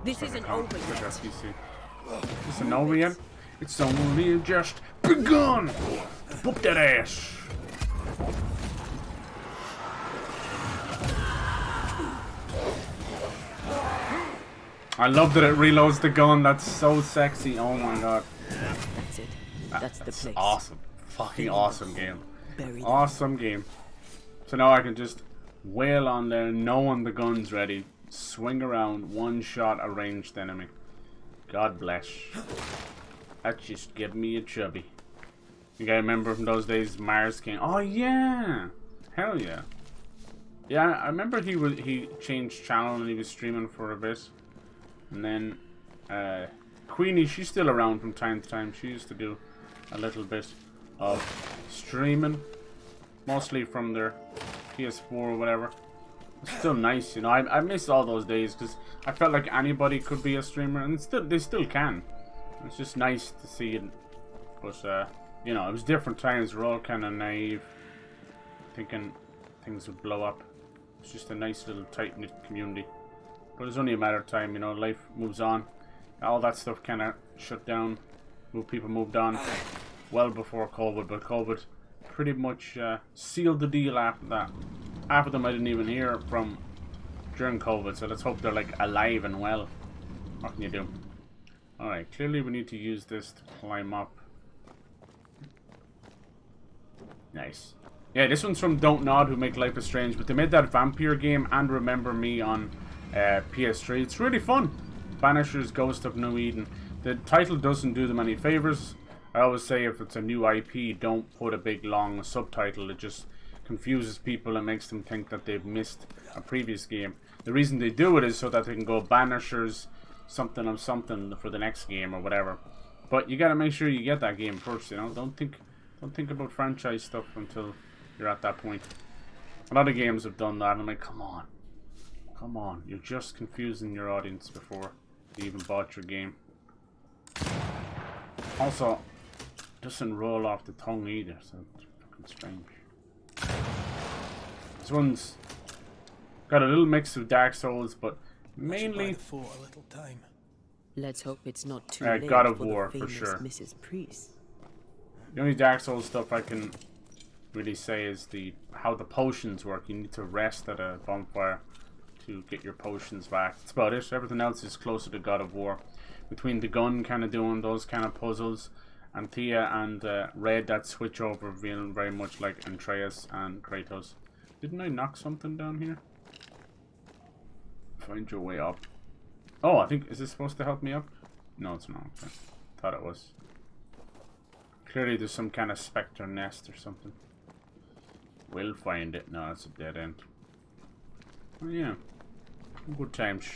This isn't over Look at yet. PC. Isn't over yet? It's only just begun! Whoop that ass! I love that it reloads the gun. That's so sexy. Oh my god. That's it. That's the place. Awesome. Fucking awesome game. Bury them. Awesome game. So now I can just wail on there knowing the gun's ready. Swing around, one shot a ranged enemy. God bless. That just give me a chubby. You guys remember from those days Mars came? Oh yeah! Hell yeah. Yeah, I remember he changed channel and he was streaming for a bit. And then Queenie, she's still around from time to time. She used to do a little bit of streaming. Mostly from their PS4 or whatever. still nice, you know. I miss all those days because I felt like anybody could be a streamer, and they still can. It's just nice to see it, but you know, it was different times. We're all kind of naive, thinking things would blow up. It's just a nice little tight knit community, but it's only a matter of time, you know. Life moves on. All that stuff kind of shut down. People moved on well before COVID, but COVID pretty much sealed the deal after that. Half of them I didn't even hear from during COVID, so let's hope they're like alive and well. What can you do? Alright, clearly we need to use this to climb up. Nice. Yeah, this one's from Don't Nod, who make Life is Strange, but they made that Vampyr game and Remember Me on PS3. It's really fun. Banishers, Ghost of New Eden. The title doesn't do them any favors. I always say if it's a new IP, don't put a big long subtitle. It just confuses people and makes them think that they've missed a previous game. The reason they do it is so that they can go Banishers something of something for the next game or whatever. But you gotta make sure you get that game first, you know. Don't think about franchise stuff until you're at that point. A lot of games have done that, and I'm like, come on, you're just confusing your audience before you even bought your game. Also, doesn't roll off the tongue either, so it's fucking strange. This one's got a little mix of Dark Souls, but mainly for a little time. Let's hope it's not too late God of for War, the for famous sure. Mrs. Priest. The only Dark Souls stuff I can really say is how the potions work. You need to rest at a bonfire to get your potions back. That's about it. Everything else is closer to God of War. Between the gun kind of doing those kind of puzzles, and Thea and Red, that switch over feeling very much like Atreus and Kratos. Didn't I knock something down here? Find your way up. Oh, I think, is this supposed to help me up? No, it's not. Okay. Thought it was. Clearly there's some kind of spectre nest or something. We'll find it. No, it's a dead end. Oh yeah. Good times.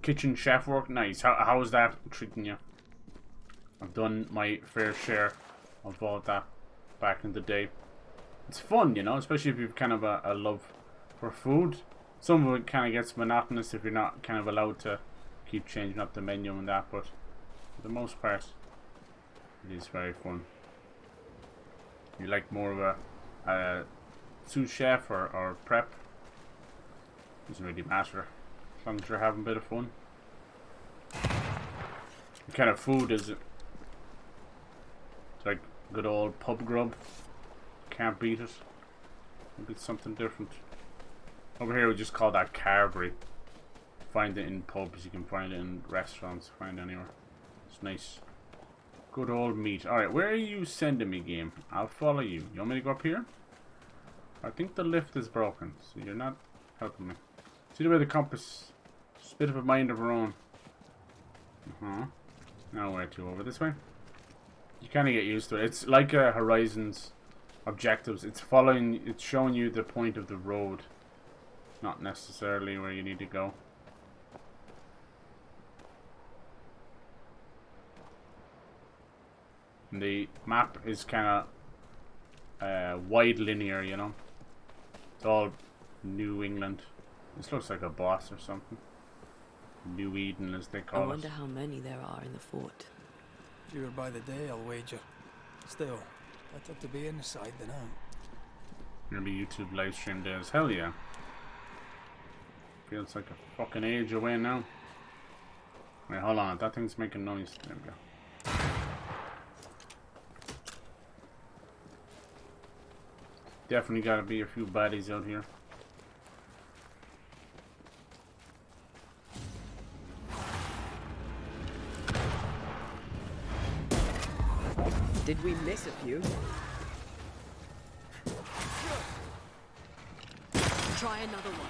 Kitchen chef work, nice. How is that treating you? I've done my fair share of all that back in the day. It's fun, you know, especially if you've kind of a love for food. Some of it kind of gets monotonous if you're not kind of allowed to keep changing up the menu and that, but for the most part, it is very fun. You like more of a sous chef or prep? Doesn't really matter as long as you're having a bit of fun. What kind of food is it? It's like good old pub grub. Can't beat it. Maybe it's something different. Over here we just call that carvery. Find it in pubs, you can find it in restaurants, find it anywhere. It's nice. Good old meat. Alright, where are you sending me, game? I'll follow you. You want me to go up here? I think the lift is broken, so you're not helping me. See the way the compass? Just a bit of a mind of her own. Now where to? Over this way? You kind of get used to it. It's like Horizon's objectives. It's showing you the point of the road. Not necessarily where you need to go. And the map is kind of wide linear, you know. It's all New England. This looks like a boss or something. New Eden, as they call it. I wonder how many there are in the fort. Fewer by the day, I'll wager. Still, better to be inside than out. Gonna be YouTube live stream days. Hell yeah. Feels like a fucking age away now. Wait, hold on. That thing's making noise. There we go. Definitely gotta be a few baddies out here. Did we miss a few? Try another one.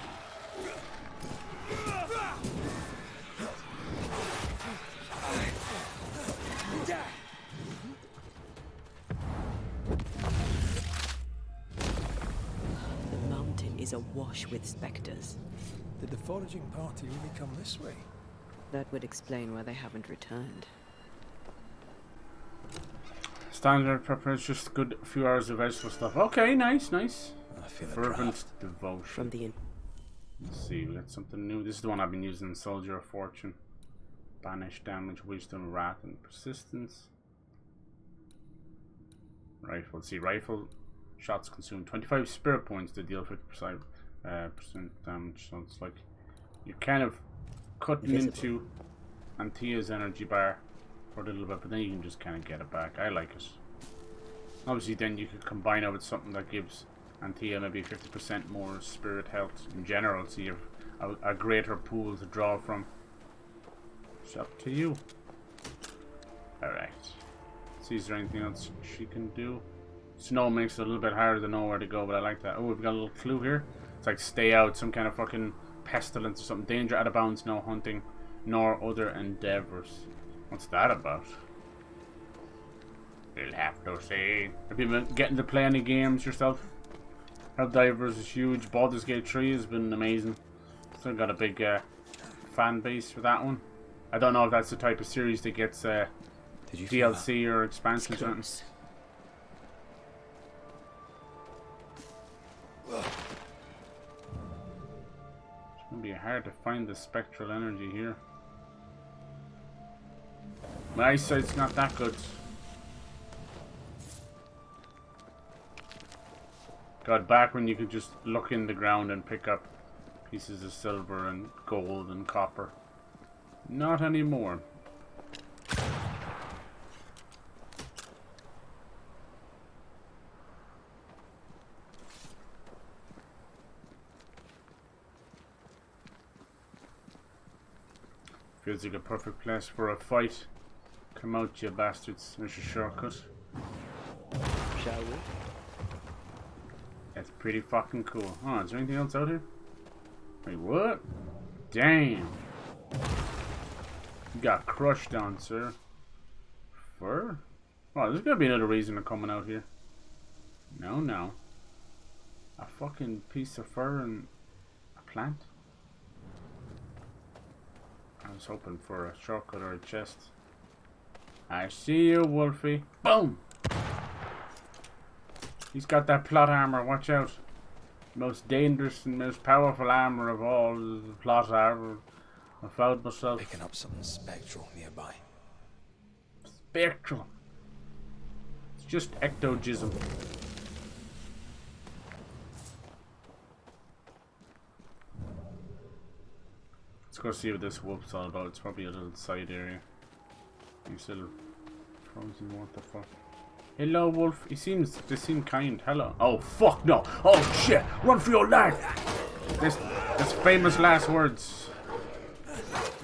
The mountain is awash with specters. Did the foraging party really come this way? That would explain why they haven't returned. Standard preparation, just good few hours of vegetable stuff. Okay, nice, nice. I feel a Fervent draft. devotion. From the Let's see, we got something new. This is the one I've been using, Soldier of Fortune. Banish damage, wisdom, wrath, and persistence. Rifle. Let's see, rifle shots consume 25 spirit points to deal 50% damage. So it's like you're kind of cutting into Anthea's energy bar for a little bit, but then you can just kind of get it back. I like it. Obviously, then you could combine it with something that gives Anthea maybe 50% more spirit health in general, so you have a greater pool to draw from. It's up to you. Alright. See, is there anything else she can do? Snow makes it a little bit harder to know where to go, but I like that. Oh, we've got a little clue here. It's like stay out, some kind of fucking pestilence or something. Danger out of bounds, no hunting, nor other endeavors. What's that about? You'll have to say. Have you been getting to play any games yourself? Helldivers is huge. Baldur's Gate 3 has been amazing. Still got a big fan base for that one. I don't know if that's the type of series that gets DLC or expansions or anything. It's gonna be hard to find the spectral energy here. My eyesight's not that good. God, back when you could just look in the ground and pick up pieces of silver and gold and copper. Not anymore. Feels like a perfect place for a fight. Come out, you bastards. There's a shortcut. Shall we? That's pretty fucking cool. Oh, is there anything else out here? Wait, what? Damn. You got crushed on, sir. Fur? Oh, there's gotta be another reason they're coming out here. No, no. A fucking piece of fur and a plant? I was hoping for a shortcut or a chest. I see you, Wolfie. Boom! He's got that plot armor, watch out. Most dangerous and most powerful armor of all is the plot armor. I found myself. Picking up something spectral nearby. Spectral. It's just ectogism. Let's go see what this wolf's all about. It's probably a little side area. He's still frozen, what the fuck? Hello, wolf. They seem kind. Hello. Oh, fuck no. Oh, shit. Run for your life. That's famous last words.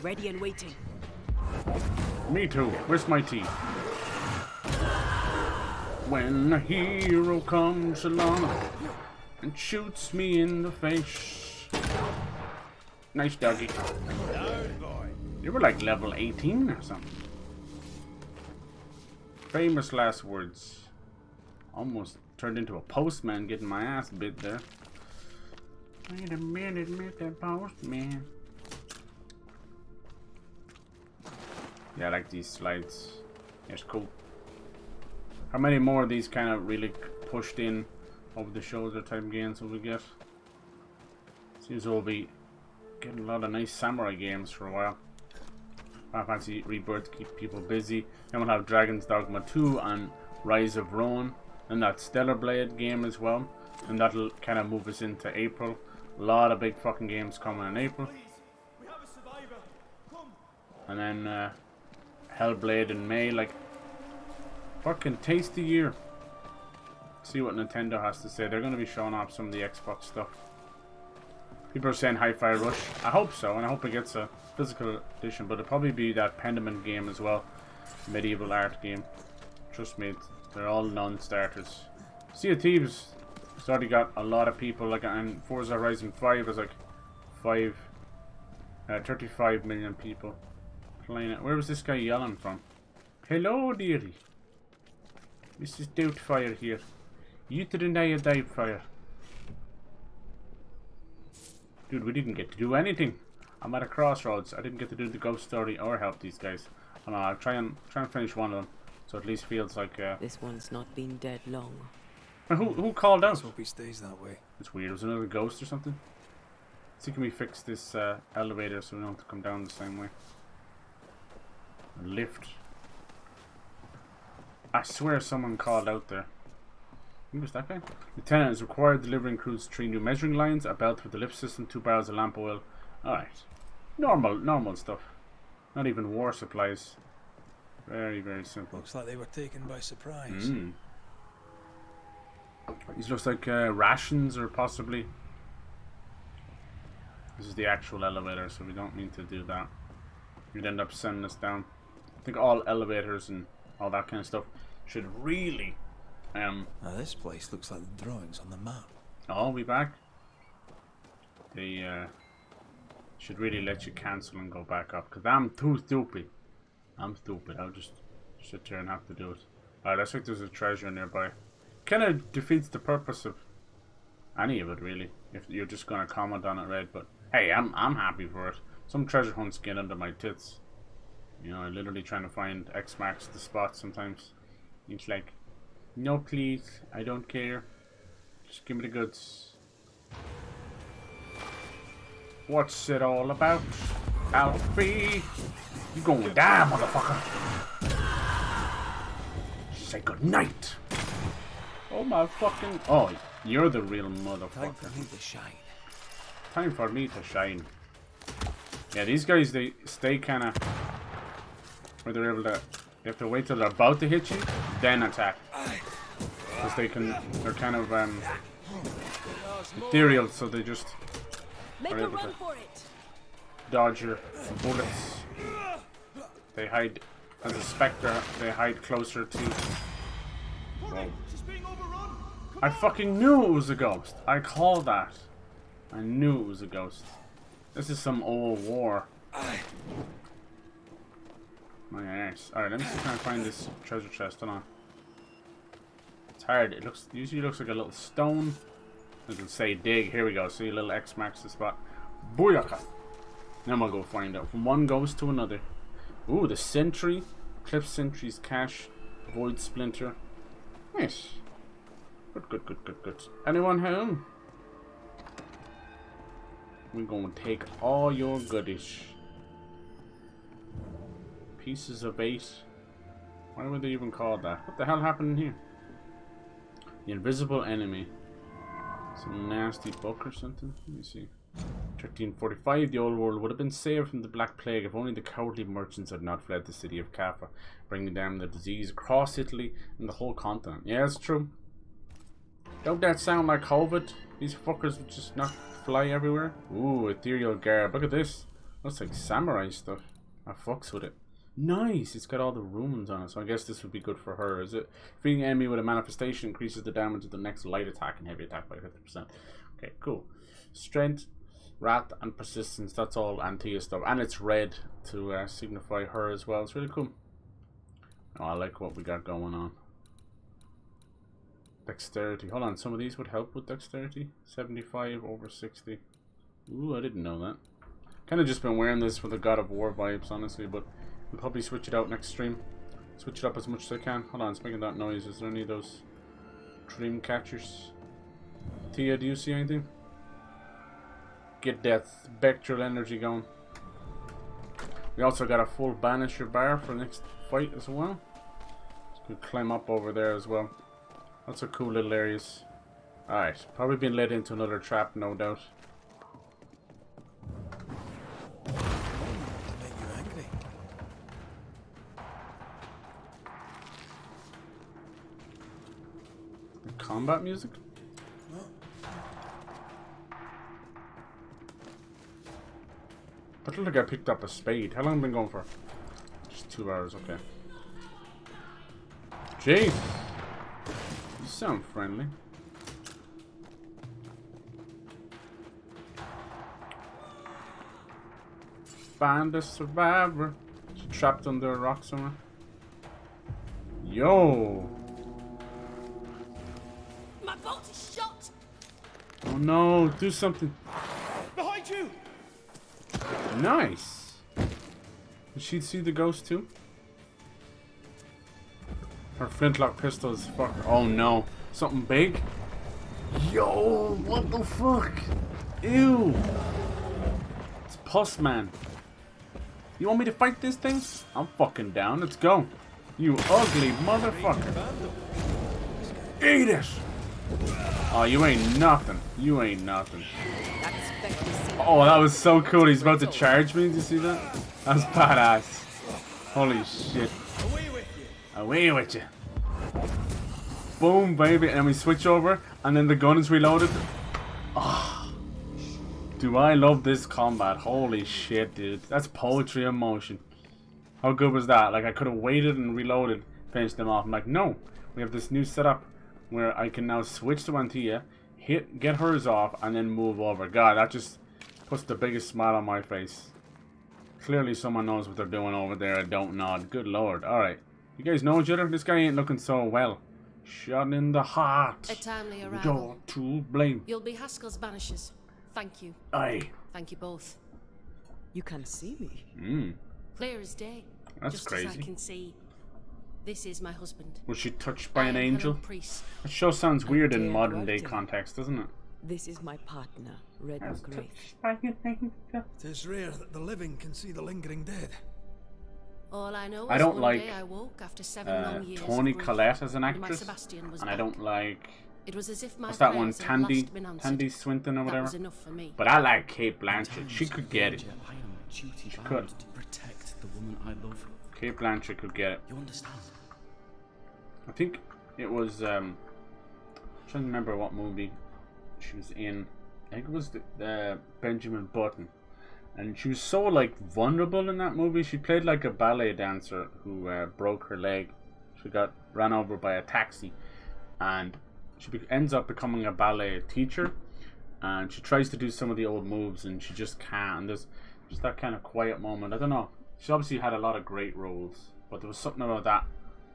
Ready and waiting. Me too. Where's my tea? When a hero comes along and shoots me in the face. Nice doggy. You were like level 18 or something. Famous last words. Almost turned into a postman getting my ass bit there. Wait a minute, Mr. Postman. Yeah, I like these slides. It's cool. How many more of these kind of really pushed in over the shoulder type games will we get? Seems we'll be getting a lot of nice samurai games for a while. Final Fantasy Rebirth to keep people busy. Then we'll have Dragon's Dogma 2 and Rise of Rohan. And that Stellar Blade game as well. And that'll kind of move us into April. A lot of big fucking games coming in April. And then Hellblade in May. Like, fucking tasty year. See what Nintendo has to say. They're going to be showing off some of the Xbox stuff. People are saying Hi-Fi Rush. I hope so, and I hope it gets a physical edition, but it'll probably be that Pendament game as well. Medieval art game. Trust me, they're all non-starters. Sea of Thieves has already got a lot of people, like, and Forza Horizon 5 is like 35 million people playing it. Where was this guy yelling from? Hello, dearie. This is Doubtfire here. You to deny a Doubtfire. Dude, we didn't get to do anything. I'm at a crossroads. I didn't get to do the ghost story or help these guys. I don't know, I'll try and finish one of them. So at least feels like This one's not been dead long. Who called out? Let's hope he stays that way. It's weird. Was it another ghost or something? See, can we fix this elevator so we don't have to come down the same way? A lift. I swear someone called out there. Who was that guy? Lieutenant is required delivering crews 3 new measuring lines, a belt with the lift system, 2 barrels of lamp oil. Alright. Normal stuff. Not even war supplies. Very, very simple. Looks like they were taken by surprise. Mm. These looks like rations or possibly. This is the actual elevator, so we don't need to do that. You'd end up sending us down. I think all elevators and all that kind of stuff should really Now this place looks like the drawings on the map. oh, we back. They should really let you cancel and go back up, because I'm too stupid. I'm stupid. I'll just sit there and have to do it. Alright, looks like there's a treasure nearby. Kind of defeats the purpose of any of it, really, if you're just going to comment on it, Red. But hey, I'm happy for it. Some treasure hunts get under my tits. You know, I'm literally trying to find X marks the spot sometimes. It's like, no please, I don't care. Just give me the goods. What's it all about? Alfie! You gonna die, motherfucker! Say goodnight! Oh my fucking... Oh, you're the real motherfucker. Time for me to shine. Time for me to shine. Yeah, these guys, they stay kind of... Where they're able to... You have to wait till they're about to hit you, then attack. Because they're kind of ethereal, so they just Make are a able run to for it. dodge your bullets. They hide, as a spectre, they hide closer to... Whoa. I fucking knew it was a ghost. I called that. I knew it was a ghost. This is some old war. My ass. Alright, let me see if I can find this treasure chest. Hold on. It's hard. It usually looks like a little stone. It'll say dig. Here we go. See, a little X marks the spot. Booyaka. Then we'll go find out. From one ghost to another. Ooh, the sentry. Cliff sentry's cache. Void splinter. Nice. Good. Anyone home? We're gonna take all your goodies. Pieces of bait. Why would they even call that? What the hell happened in here? The invisible enemy. Some nasty book or something. Let me see. 1345, the old world would have been saved from the Black Plague if only the cowardly merchants had not fled the city of Kaffa, bringing down the disease across Italy and the whole continent. Yeah, it's true. Don't that sound like COVID? These fuckers would just not fly everywhere. Ooh, ethereal garb. Look at this. Looks like samurai stuff. I fucks with it. Nice! It's got all the runes on it, so I guess this would be good for her, is it? Defeating an enemy with a manifestation increases the damage of the next light attack and heavy attack by 50%. Okay, cool. Strength, wrath, and persistence. That's all Antea stuff. And it's red to signify her as well. It's really cool. Oh, I like what we got going on. Dexterity. Hold on, some of these would help with dexterity. 75 over 60. Ooh, I didn't know that. Kind of just been wearing this for the God of War vibes, honestly, but we'll probably switch it out next stream. Switch it up as much as I can. Hold on, it's making that noise. Is there any of those dream catchers? Tia, do you see anything? Get that spectral energy going. We also got a full Banisher bar for the next fight as well. So we could climb up over there as well. Lots of cool little areas. Alright, probably been led into another trap, no doubt. Make you angry. The combat music? I look like I picked up a spade. How long have I been going for? Just 2 hours, okay. Jeez! You sound friendly. Find a survivor. She's trapped under a rock somewhere. Yo! My bolt is shot. Oh no, do something. Behind you! Nice! Did she see the ghost too? Her flintlock pistol is fuck. Oh no. Something big? Yo, what the fuck? Ew! pus man. You want me to fight this thing? I'm fucking down. Let's go. You ugly motherfucker. Eat it! Oh, you ain't nothing. You ain't nothing. Oh, that was so cool. He's about to charge me. Did you see that? That was badass. Holy shit. Away with you. Boom, baby. And we switch over. And then the gun is reloaded. Oh, do I love this combat. Holy shit, dude. That's poetry in motion. How good was that? Like, I could have waited and reloaded, finished them off. I'm like, no. We have this new setup where I can now switch to Antia, get hers off, and then move over. God, that just puts the biggest smile on my face. Clearly someone knows what they're doing over there. I don't nod. Good lord. Alright. You guys know each other? This guy ain't looking so well. Shot in the heart. A timely arrival. You're to blame. You'll be Haskell's Banishers. Thank you. Aye. Thank you both. You can see me. Clear as day. That's just crazy. as I can see. This is my husband. Was she touched by an I am angel? Helen Priest. That show sounds weird in dared modern day write it. context, doesn't it? This is my partner, Red I was McGrath. touched by an angel. It is rare that the living can see the lingering dead. All I know is I don't one like day I woke after 7 long years Toni of grief, Collette as an and my actress, Sebastian was and I back. don't like It was as if my what's that one, prayers had Tandy last been answered. Swinton or That whatever. was enough for me. But I like Kate Blanchett. She could get it. I am duty could. bound to protect the woman I love. Kate Blanchett could get it. You understand? I think it was I'm trying to remember what movie she was in. I think it was the Benjamin Button, and she was so like vulnerable in that movie. She played like a ballet dancer who broke her leg. She got ran over by a taxi, and she ends up becoming a ballet teacher, and she tries to do some of the old moves and she just can't. And there's just that kind of quiet moment. I don't know, she obviously had a lot of great roles, but there was something about that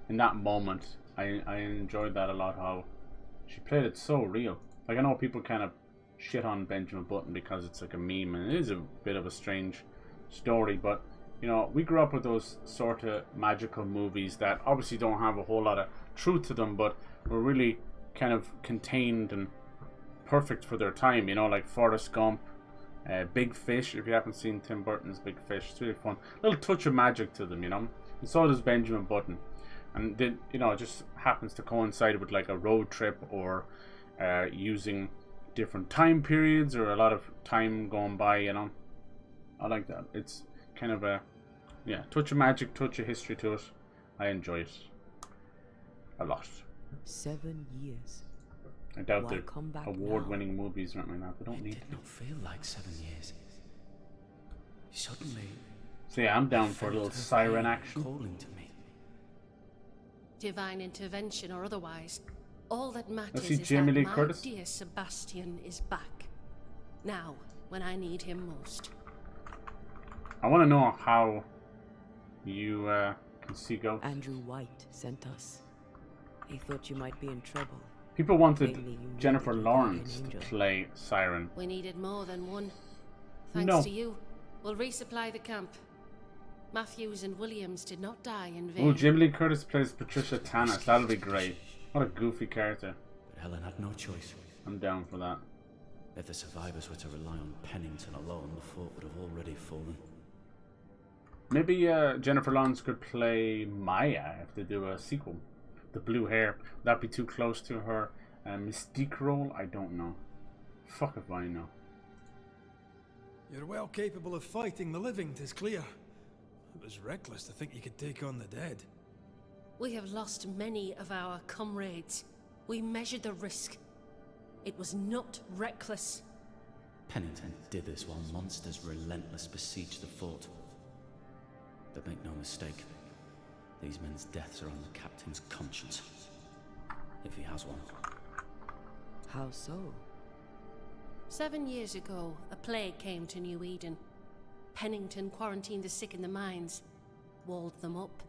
in that moment. I enjoyed that a lot, how she played it so real. Like, I know people kind of shit on Benjamin Button because it's like a meme, and it is a bit of a strange story, but you know, we grew up with those sort of magical movies that obviously don't have a whole lot of truth to them, but were really kind of contained and perfect for their time, you know, like Forrest Gump, Big Fish. If you haven't seen Tim Burton's Big Fish, it's really fun. A little touch of magic to them, you know. And so does Benjamin Button. And then, you know, it just happens to coincide with like a road trip, or using different time periods, or a lot of time going by, you know. I like that. It's kind of a, yeah, touch of magic, touch of history to it. I enjoy it a lot. 7 years. I doubt Why they're come back award-winning movies or anything like that. They don't It need. did not feel like 7 years. Suddenly, So yeah, I'm down I for a felt little her siren hand action. calling to me. Divine intervention or otherwise, all that matters see is Jamie that Lee my Curtis. dear Sebastian is back. Now, when I need him most. I want to know how you can see ghosts. Andrew White sent us. He thought you might be in trouble. People wanted Mainly you Jennifer needed a Lawrence guardian to angel. play Siren. We needed more than one. Thanks No. to you, we'll resupply the camp. Matthews and Williams did not die in vain. Oh, Jamie Lee Curtis plays Patricia Tannis. That'll be great. What a goofy character. But Helen had no choice. I'm down for that. If the survivors were to rely on Pennington alone, the fort would have already fallen. Maybe Jennifer Lawrence could play Maya if they do a sequel. The blue hair. Would that be too close to her mystique role? I don't know. Fuck if I know. You're well capable of fighting the living, 'tis clear. It was reckless to think you could take on the dead. We have lost many of our comrades. We measured the risk. It was not reckless. Pennington did this while monsters relentless besieged the fort. But make no mistake, these men's deaths are on the captain's conscience. If he has one. How so? 7 years ago, a plague came to New Eden. Pennington quarantined the sick in the mines, walled them up.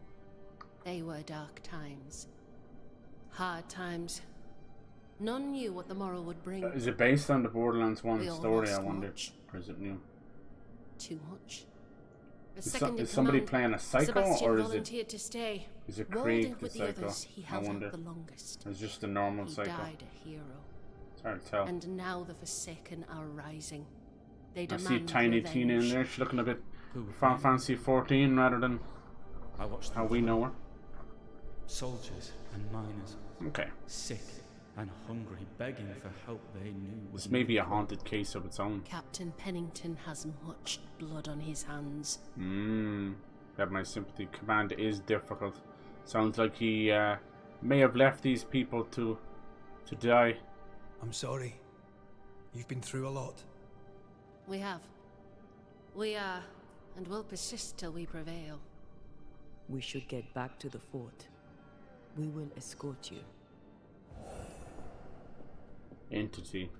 They were dark times. Hard times. None knew what the morrow would bring. Is it based on the Borderlands 1 We all story, I lost wonder? much. Or is it new? Too much. A Is, second in is somebody command, playing a psycho, Sebastian or is it volunteered to stay. Craig Walled the with the psycho? others, he I held out wonder. the longest. It's just a normal He psycho. died a hero. It's hard to tell. And now the Forsaken are rising. They I demand see Tiny revenge. Tina in there. She's looking a bit Who would Final blame Fantasy 14 rather than I watched how them we fight. know her. Soldiers and miners, Okay. sick and hungry, begging for help they knew was This may be a never coming. haunted case of its own. Captain Pennington has much blood on his hands. Have my sympathy. Command is difficult. Sounds like he may have left these people to die. I'm sorry. You've been through a lot. We have. We are, and will persist till we prevail. We should get back to the fort. We will escort you. Entity.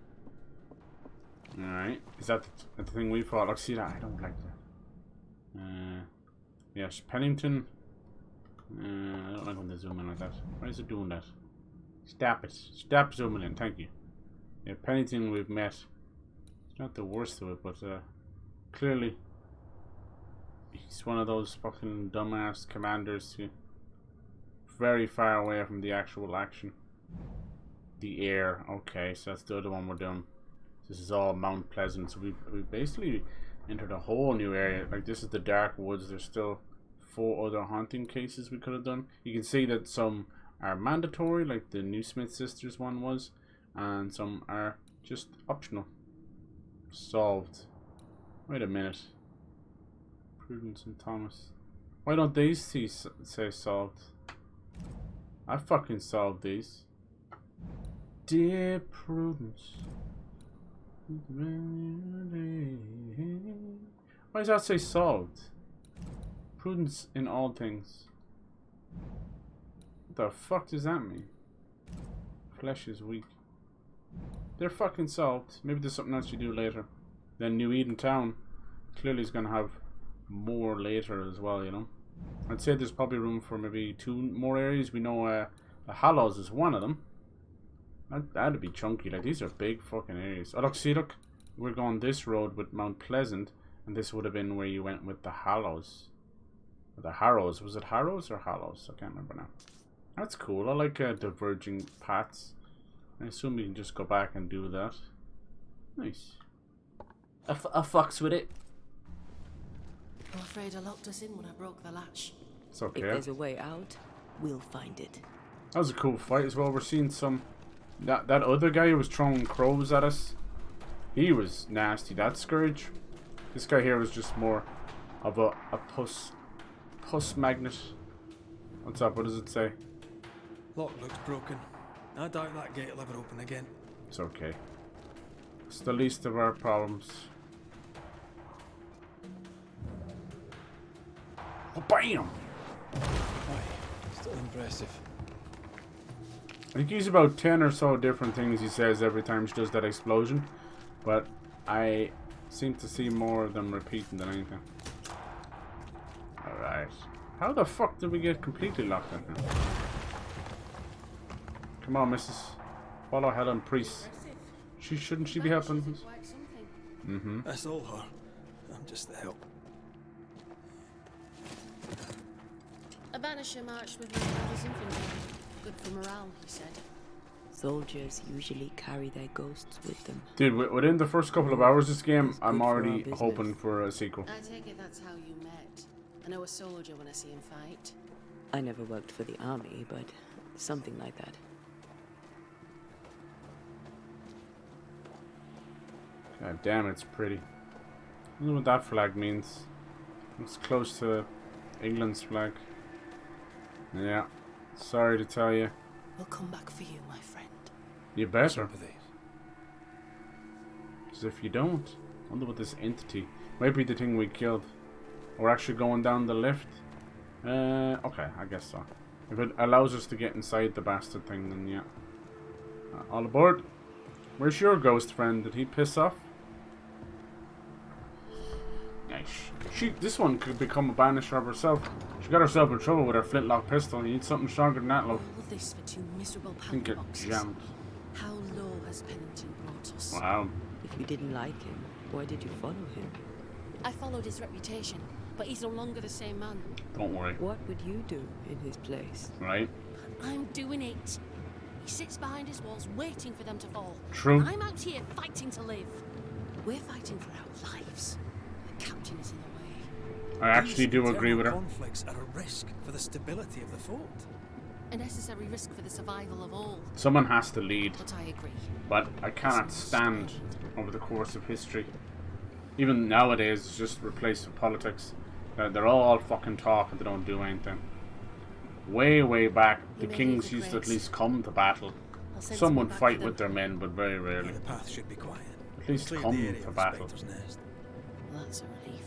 Alright. Is that the thing we fought? Look, see that? I don't like that. Yes, Pennington. I don't like when they zoom in like that. Why is it doing that? Stop it. Stop zooming in. Thank you. Yeah, Pennington we've met. It's not the worst of it, but clearly he's one of those fucking dumbass commanders who very far away from the actual action. The air. Okay, so that's the other one we're doing. This is all Mount Pleasant, so we've basically entered a whole new area. Like, this is the Dark Woods. There's still 4 other haunting cases we could have done. You can see that some are mandatory, like the New Smith Sisters one was, and some are just optional. Solved. Wait a minute. Prudence and Thomas. Why don't these say solved? I fucking solved these. Dear Prudence. Why does that say solved? Prudence in all things. What the fuck does that mean? Flesh is weak. They're fucking solved. Maybe there's something else you do later. Then New Eden Town clearly is gonna have more later as well, you know. I'd say there's probably room for maybe 2 more areas. We know the Hollows is one of them. That'd be chunky. Like, these are big fucking areas. Oh, look, see, look. We're going this road with Mount Pleasant, and this would have been where you went with the Hollows. Or the Harrows. Was it Harrows or Hollows? I can't remember now. That's cool. I like diverging paths. I assume we can just go back and do that. Nice. I fucks with it. I'm afraid I locked us in when I broke the latch. It's okay. If there's a way out, we'll find it. That was a cool fight as well. We're seeing some... That other guy who was throwing crows at us, he was nasty. That Scourge. This guy here was just more of a puss magnet. What's up? What does it say? Lock looks broken. I doubt that gate will ever open again. It's okay. It's the least of our problems. Oh, bam! Aye, still impressive. I think he's about 10 or so different things he says every time she does that explosion, but I seem to see more of them repeating than anything. Alright. How the fuck did we get completely locked in here? Come on, missus. Follow Helen Priest. Shouldn't she be helping us? Mm-hmm. That's all her. I'm just the help. A Banisher marched with my father's infantry. Good for morale, he said. Soldiers usually carry their ghosts with them. Dude, within the first couple of hours of this game, It's I'm good for our already business. hoping for a sequel. I take it that's how you met. I know a soldier when I see him fight. I never worked for the army, but something like that. God damn, it's pretty. I don't know what that flag means. It's close to England's flag. Yeah. Sorry to tell you. We'll come back for you, my friend. You better. Sympathy. Because if you don't, I wonder what this entity might be the thing we killed. We're actually going down the lift. Okay, I guess so. If it allows us to get inside the bastard thing, then yeah. All aboard. Where's your ghost friend? Did he piss off? Nice. This one could become a banisher of herself. She got herself in trouble with her flintlock pistol. You need something stronger than that, love. All of this for 2 miserable I think powder it boxes. jammed. How low has Pennington brought us? Wow. If you didn't like him, why did you follow him? I followed his reputation, but he's no longer the same man. Don't worry. What would you do in his place? Right? I'm doing it. He sits behind his walls waiting for them to fall. True. I'm out here fighting to live. We're fighting for our lives. The captain is in the way. I actually do agree with her. Conflicts are a risk for the stability of the fort. A necessary risk for the survival of all. Someone has to lead, But I agree. but I cannot stand over the course of history. Even nowadays, it's just replaced with politics. They're all fucking talk and they don't do anything. Way back, the kings used to at least come to battle. Some would fight with their men, but very rarely. The path should be quiet. At least Clear come the area to of battle. Spectre's Nest. Well, that's a relief.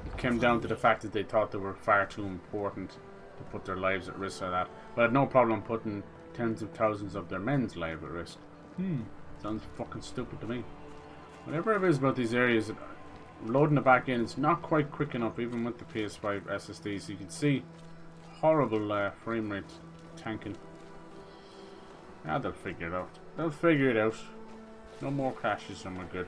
It came down to the fact that they thought they were far too important to put their lives at risk like that. But I had no problem putting tens of thousands of their men's lives at risk. Sounds fucking stupid to me. Whatever it is about these areas, loading it back in is not quite quick enough, even with the PS5 SSD. So you can see horrible frame rate tanking. Ah, they'll figure it out. They'll figure it out. No more crashes and we're good.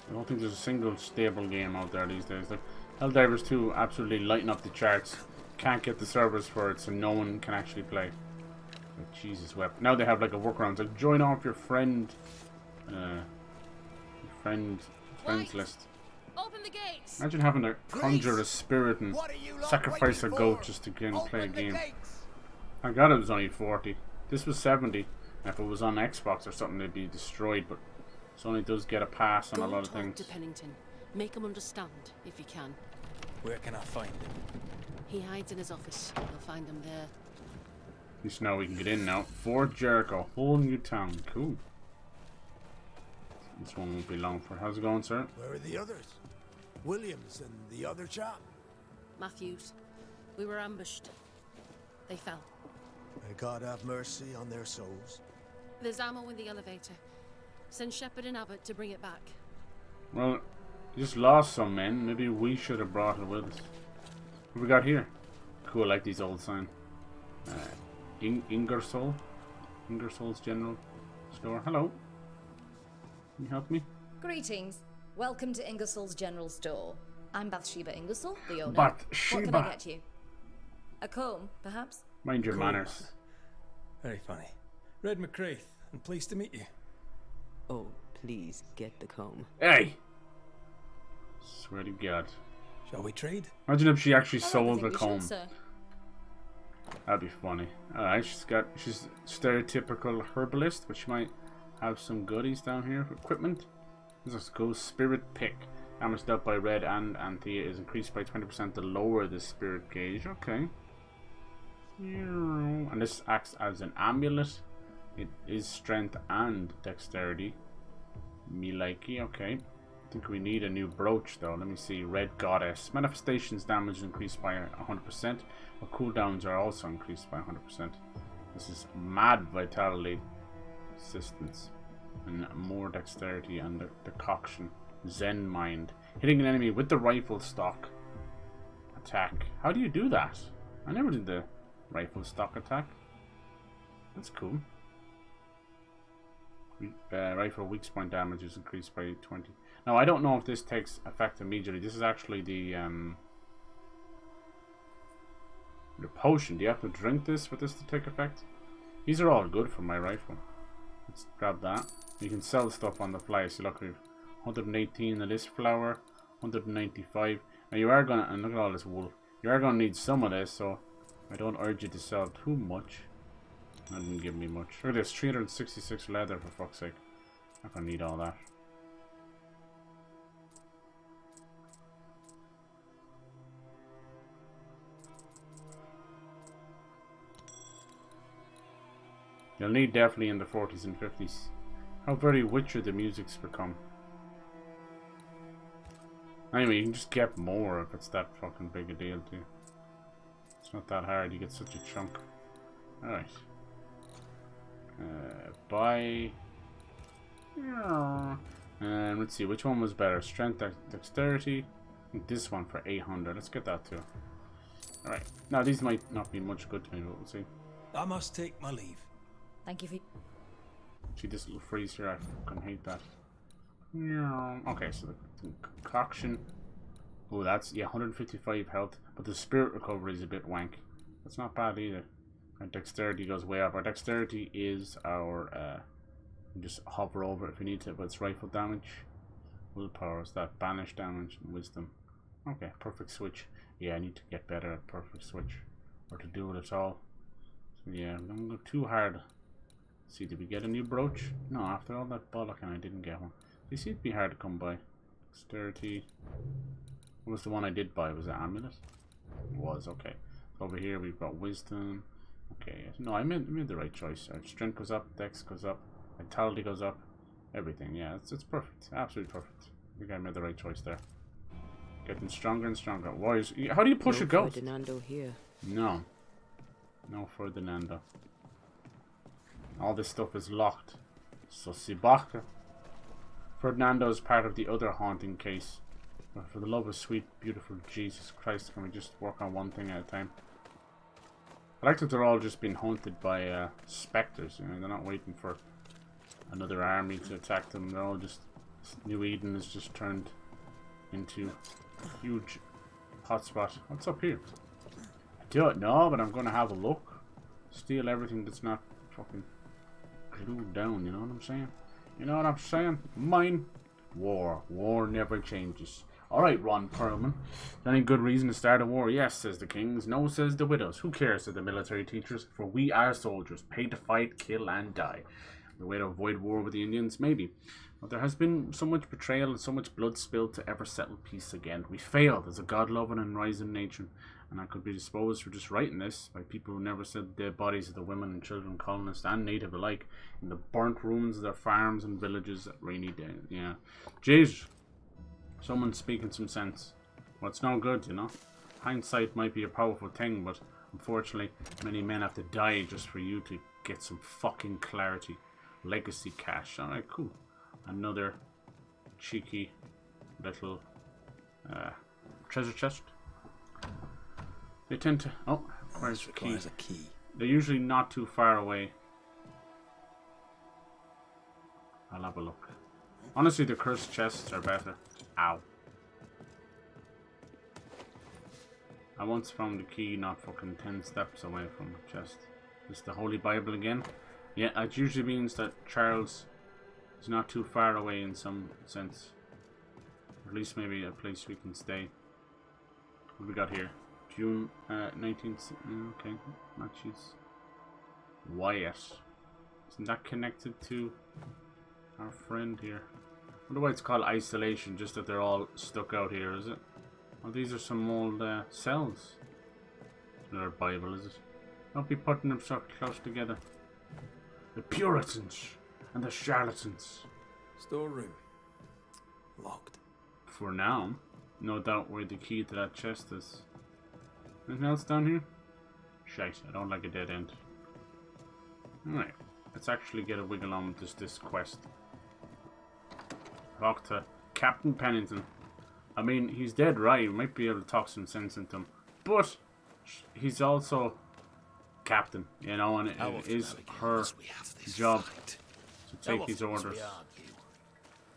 I don't think there's a single stable game out there these days. Like Helldivers 2 absolutely lighting up the charts. Can't get the servers for it, so no one can actually play. Like, Jesus wept. Now they have like a workaround. It's like join off your friends list. Open the gates. Imagine having to conjure a spirit and What are you lot sacrifice a waiting goat for? just to get and play a Open the game. gates. I got it was only 40. This was 70. And if it was on Xbox or something, they'd be destroyed. But Sony does get a pass on Go a lot of talk things. to Pennington. Make him understand, if you can. Where can I find him? He hides in his office. You'll find him there. At least now we can get in now. Fort Jericho, whole new town. Cool. This one won't be long for. How's it going, sir? Where are the others? Williams and the other chap. Matthews. We were ambushed. They fell. May God have mercy on their souls. There's ammo in the elevator. Send Shepard and Abbott to bring it back. Well, you just lost some men. Maybe we should have brought it with us. What we got here? Cool, I like these old signs. Ingersoll? Ingersoll's General Store. Hello. Can you help me? Greetings. Welcome to Ingersoll's General Store. I'm Bathsheba Ingersoll, the owner. Bathsheba. What can I get you? A comb, perhaps? Mind your Cool. manners. Very funny. Red McCraith, and pleased to meet you. Oh, please get the comb. Hey! Swear to God. Shall we trade? Imagine if she actually I like to sold think the we should, comb. sir. That'd be funny. Alright, she's stereotypical herbalist, but she might have some goodies down here. Equipment. Let's go. Spirit pick. Damage dealt by Red and Anthea is increased by 20% to lower the spirit gauge. Okay. And this acts as an amulet. It is strength and dexterity. Me likey, okay. I think we need a new brooch though. Let me see. Red Goddess. Manifestations damage is increased by 100%. But cooldowns are also increased by 100%. This is mad vitality. Assistance. And more dexterity and decoction. Zen mind. Hitting an enemy with the rifle stock attack. How do you do that? I never did the rifle stock attack. That's cool. Rifle weak point damage is increased by 20. Now I don't know if this takes effect immediately. This is actually the potion. Do you have to drink this for this to take effect? These are all good for my rifle. Let's grab that. You can sell stuff on the fly. So look, we've 118 of this flour, 195. Now you are gonna, and look at all this wool. You are gonna need some of this, so I don't urge you to sell too much. That didn't give me much. Look at this, 366 leather for fuck's sake. Not gonna need all that. You'll need definitely in the 40s and 50s. How very Witcher the music's become. Anyway, you can just get more if it's that fucking big a deal too. It's not that hard, you get such a chunk. Alright. Buy. And let's see, which one was better? Strength, dexterity. I think this one for 800. Let's get that too. Alright. Now these might not be much good to me, but we'll see. I must take my leave. Thank you for... See this little freeze here? I fucking hate that. Okay, so the concoction. Oh, that's, yeah, 155 health. But the spirit recovery is a bit wank. That's not bad either. Our dexterity goes way up. Our dexterity is our, just hover over it if you need to, but it's rifle damage. Willpower is that, banish damage, and wisdom. Okay, perfect switch. Yeah, I need to get better at perfect switch, or to do it at all. So yeah, I'm gonna go too hard. See, did we get a new brooch? No, after all that bollocking, I didn't get one. They seem to be hard to come by. Dexterity. What was the one I did buy? Was it amulet? It was, okay. Over here we've got wisdom. Okay, no, I made the right choice. Our strength goes up, dex goes up, vitality goes up, everything. Yeah, it's perfect, absolutely perfect. I think I made the right choice there. Getting stronger and stronger. Warriors, how do you push a ghost? Ferdinando here. No, no Ferdinando. All this stuff is locked. So Sibaka. Ferdinando is part of the other haunting case. But for the love of sweet, beautiful Jesus Christ, can we just work on one thing at a time? I like that they're all just being haunted by specters. You know, they're not waiting for another army to attack them. They're all just... New Eden is just turned into a huge hotspot. What's up here? I don't know, but I'm going to have a look. Steal everything that's not fucking glued down, you know what I'm saying? You know what I'm saying? Mine. War. War never changes. Alright, Ron Perlman. Any good reason to start a war? Yes, says the kings. No, says the widows. Who cares, said the military teachers? For we are soldiers, paid to fight, kill, and die. The way to avoid war with the Indians? Maybe. But there has been so much betrayal and so much blood spilled to ever settle peace again. We failed as a God-loving and rising nation. And I could be disposed for just writing this by people who never said the dead bodies of the women and children, colonists and native alike, in the burnt ruins of their farms and villages at rainy days. Yeah. Jeez. Someone's speaking some sense. Well, it's no good, you know. Hindsight might be a powerful thing, but unfortunately, many men have to die just for you to get some fucking clarity. Legacy cash. Alright, cool. Another cheeky little treasure chest. They tend to... Oh, where's the key? A key? They're usually not too far away. I'll have a look. Honestly, the cursed chests are better. Ow. I once found the key not fucking 10 steps away from the chest. Is the Holy Bible again? Yeah, it usually means that Charles is not too far away in some sense. Or at least maybe a place we can stay. What do we got here? June 19th. Okay, matches. Wyatt. Isn't that connected to our friend here? I wonder why it's called isolation, just that they're all stuck out here, is it? Oh, these are some old cells. Another Bible, is it? Don't be putting them so close together. The Puritans and the charlatans. Storeroom. Locked. For now. No doubt where the key to that chest is. Anything else down here? Shite, I don't like a dead end. Alright, let's actually get a wiggle on with this quest. Talk to Captain Pennington. I mean, he's dead right, we might be able to talk some sense into him. But he's also captain, you know, and it is her job to take his orders.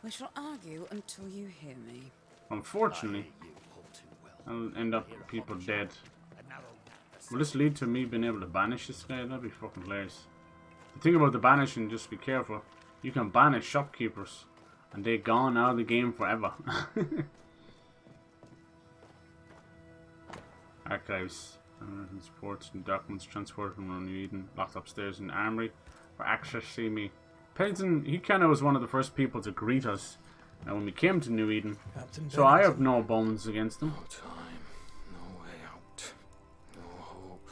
We shall argue until you hear me. Unfortunately, I'll end up with people dead. Will this lead to me being able to banish this guy? That'd be fucking hilarious. The thing about the banishing, just be careful. You can banish shopkeepers, and they're gone out of the game forever. Archives. Reports and documents transferred from New Eden, locked upstairs in the armory for access. See me. Pennington, he kind of was one of the first people to greet us when we came to New Eden. Captain so I have no bones against him. No time, no way out, no hope,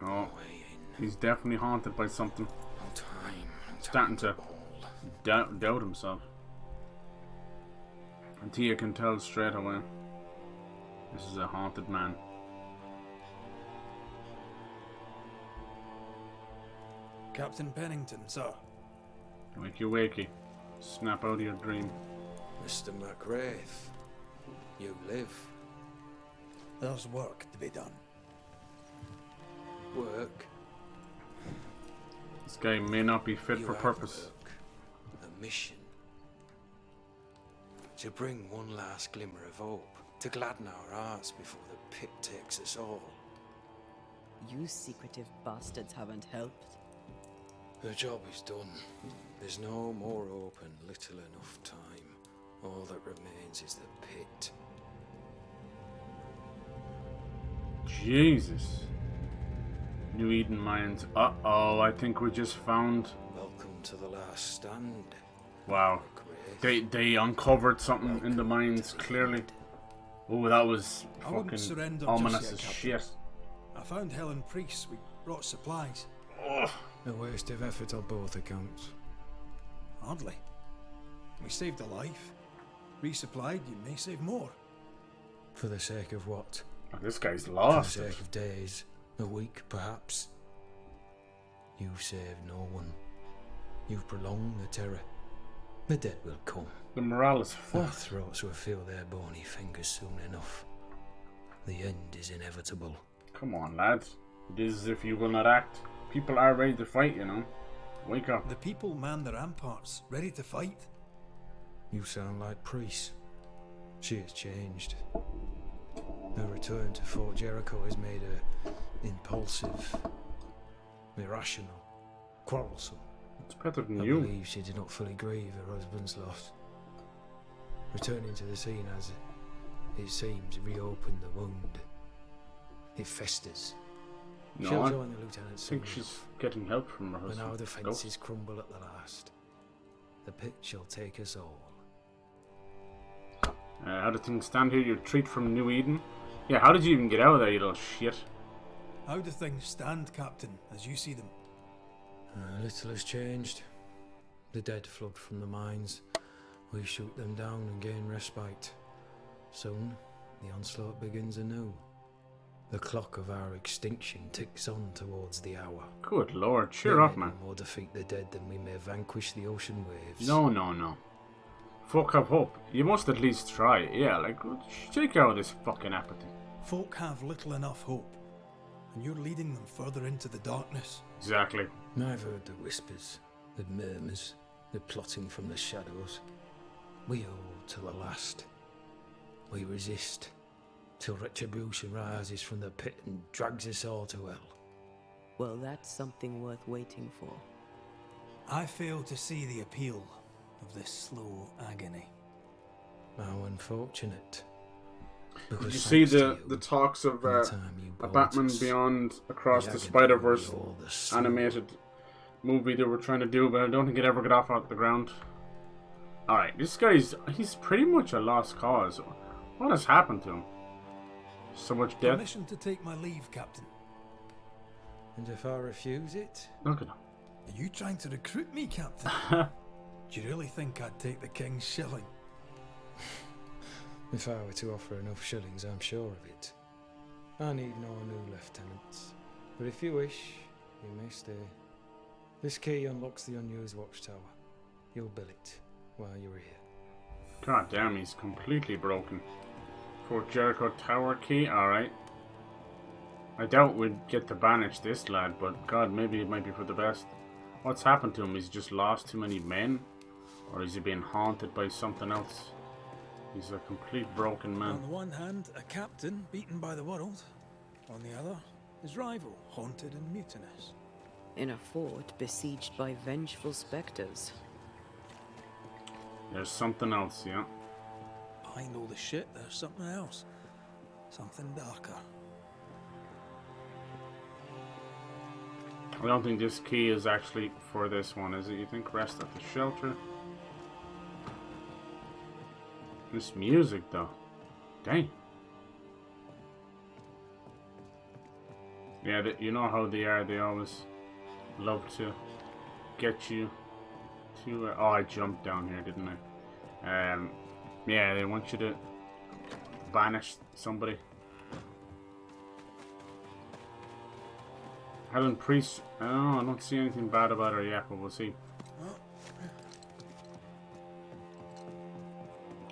Oh, no way in. He's definitely haunted by something. No time, Starting to doubt himself. And Tia can tell straight away. This is a haunted man. Captain Pennington, sir. Wakey wakey. Snap out of your dream. Mr. McGrath, you live. There's work to be done. Work? This guy may not be fit You for have purpose. Work. A mission. To bring one last glimmer of hope. To gladden our hearts before the pit takes us all. You secretive bastards haven't helped. The job is done. There's no more hope and little enough time. All that remains is the pit. Jesus. New Eden Mines. Uh-oh, I think we just found... Welcome to the last stand. Wow. They uncovered something in the mines, clearly. Oh, that was I wouldn't fucking surrender ominous just as yet, shit. I found Helen Priest. We brought supplies. Ugh. A waste of effort on both accounts. Hardly. We saved a life. Resupplied, you may save more. For the sake of what? Oh, this guy's For lost the it. sake of days, a week perhaps. You've saved no one. You've prolonged the terror. The dead will come. The morale is Our fucked. throats will feel their bony fingers soon enough. The end is inevitable. Come on, lads. It is as if you will not act. People are ready to fight, you know. Wake up. The people man the ramparts, ready to fight. You sound like Priest. She has changed. Her return to Fort Jericho has made her impulsive, irrational, quarrelsome. It's better than I you. believe she did not fully grieve her husband's loss. Returning to the scene has, it seems, reopened the wound. It festers. No, She'll I join the lieutenant soon think she's getting help from her when husband. our Nope. defences crumble at the last. The pit shall take us all. How do things stand here? Your treat from New Eden? Yeah, how did you even get out of there, you little shit? How do things stand, Captain, as you see them? Little has changed. The dead flood from the mines. We shoot them down and gain respite. Soon, the onslaught begins anew. The clock of our extinction ticks on towards the hour. Good lord, cheer up, We man. may more defeat the dead than we may vanquish the ocean waves. No, no, no. Fuck up hope. You must at least try. Yeah, like, shake out this fucking apathy. Folk have little enough hope, and you're leading them further into the darkness. Exactly. I've heard the whispers, the murmurs, the plotting from the shadows. We hold to the last. We resist, till retribution rises from the pit and drags us all to hell. Well, that's something worth waiting for. I fail to see the appeal of this slow agony. How unfortunate. Did Because you see thanks to the you, talks of and the time you a brought Batman us, Beyond Across the agony Spider-Verse we all the slow. animated movie they were trying to do, but I don't think it ever got off the ground. Alright, this he's pretty much a lost cause. What has happened to him? So much death? Permission to take my leave, Captain. And if I refuse it? Look at him. Are you trying to recruit me, Captain? Do you really think I'd take the King's shilling? If I were to offer enough shillings, I'm sure of it. I need no new lieutenants. But if you wish, you may stay. This key unlocks the unused watchtower. You'll bill it while you're here. God damn, he's completely broken. Fort Jericho Tower key? Alright. I doubt we'd get to banish this lad, but god, maybe it might be for the best. What's happened to him? He's just lost too many men? Or is he being haunted by something else? He's a complete broken man. On the one hand, a captain beaten by the world. On the other, his rival, haunted and mutinous. In a fort besieged by vengeful specters. There's something else, yeah. Behind all the shit, there's something else. Something darker. I don't think this key is actually for this one, is it? You think? Rest at the shelter? This music, though. Dang. Yeah, you know how they are. They always love to get you to... oh, I jumped down here, didn't I? Yeah, they want you to banish somebody. Helen Priest. Oh, I don't see anything bad about her yet, but we'll see.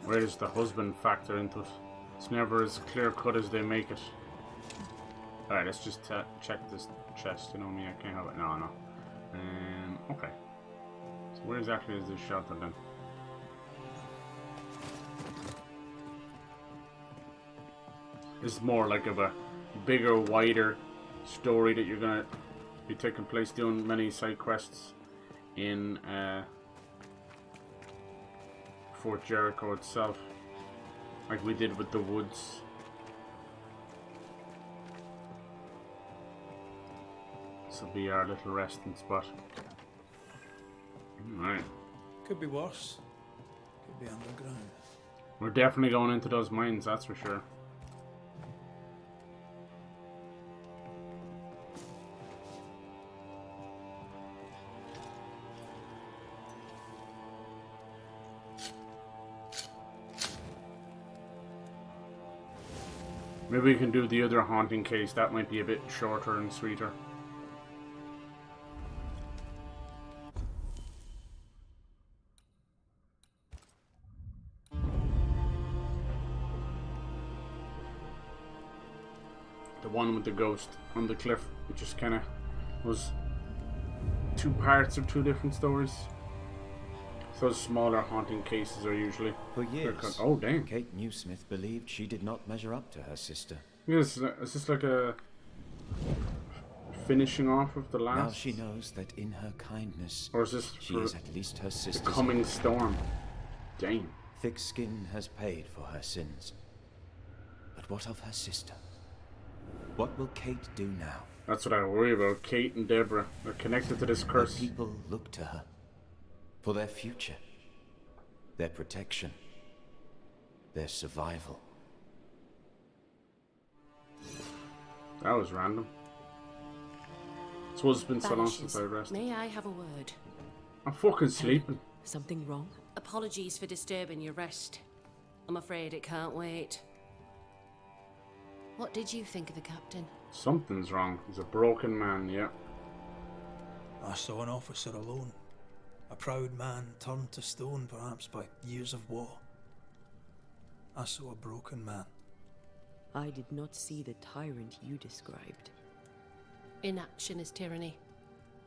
Where does the husband factor into it? It's never as clear cut as they make it. Alright, let's just check this chest. You know me, I can't have it. No, no. Okay. So where exactly is this shelter then? This is more like of a bigger, wider story that you're gonna be taking place doing many side quests in Fort Jericho itself, like we did with the woods. This will be our little resting spot. Alright. Could be worse. Could be underground. We're definitely going into those mines, that's for sure. Maybe we can do the other haunting case. That might be a bit shorter and sweeter. The one with the ghost on the cliff, it just kind of was two parts of two different stories. Those smaller haunting cases are usually... For years, oh, damn. Kate Newsmith believed she did not measure up to her sister. Yes, is this like a finishing off of the last? Now she knows that in her kindness, or is this she is at least her sister's the coming storm? Damn. Thick skin has paid for her sins. But what of her sister? What will Kate do now? That's what I worry about. Kate and Deborah are connected to this curse. But people look to her for their future, their protection, their survival. That was random. I suppose it's been so long since I rested. May I have a word? I'm fucking sleeping. Something wrong? Apologies for disturbing your rest. I'm afraid it can't wait. What did you think of the captain? Something's wrong. He's a broken man, yeah. I saw an officer alone. A proud man turned to stone, perhaps by years of war. I saw a broken man. I did not see the tyrant you described. Inaction is tyranny.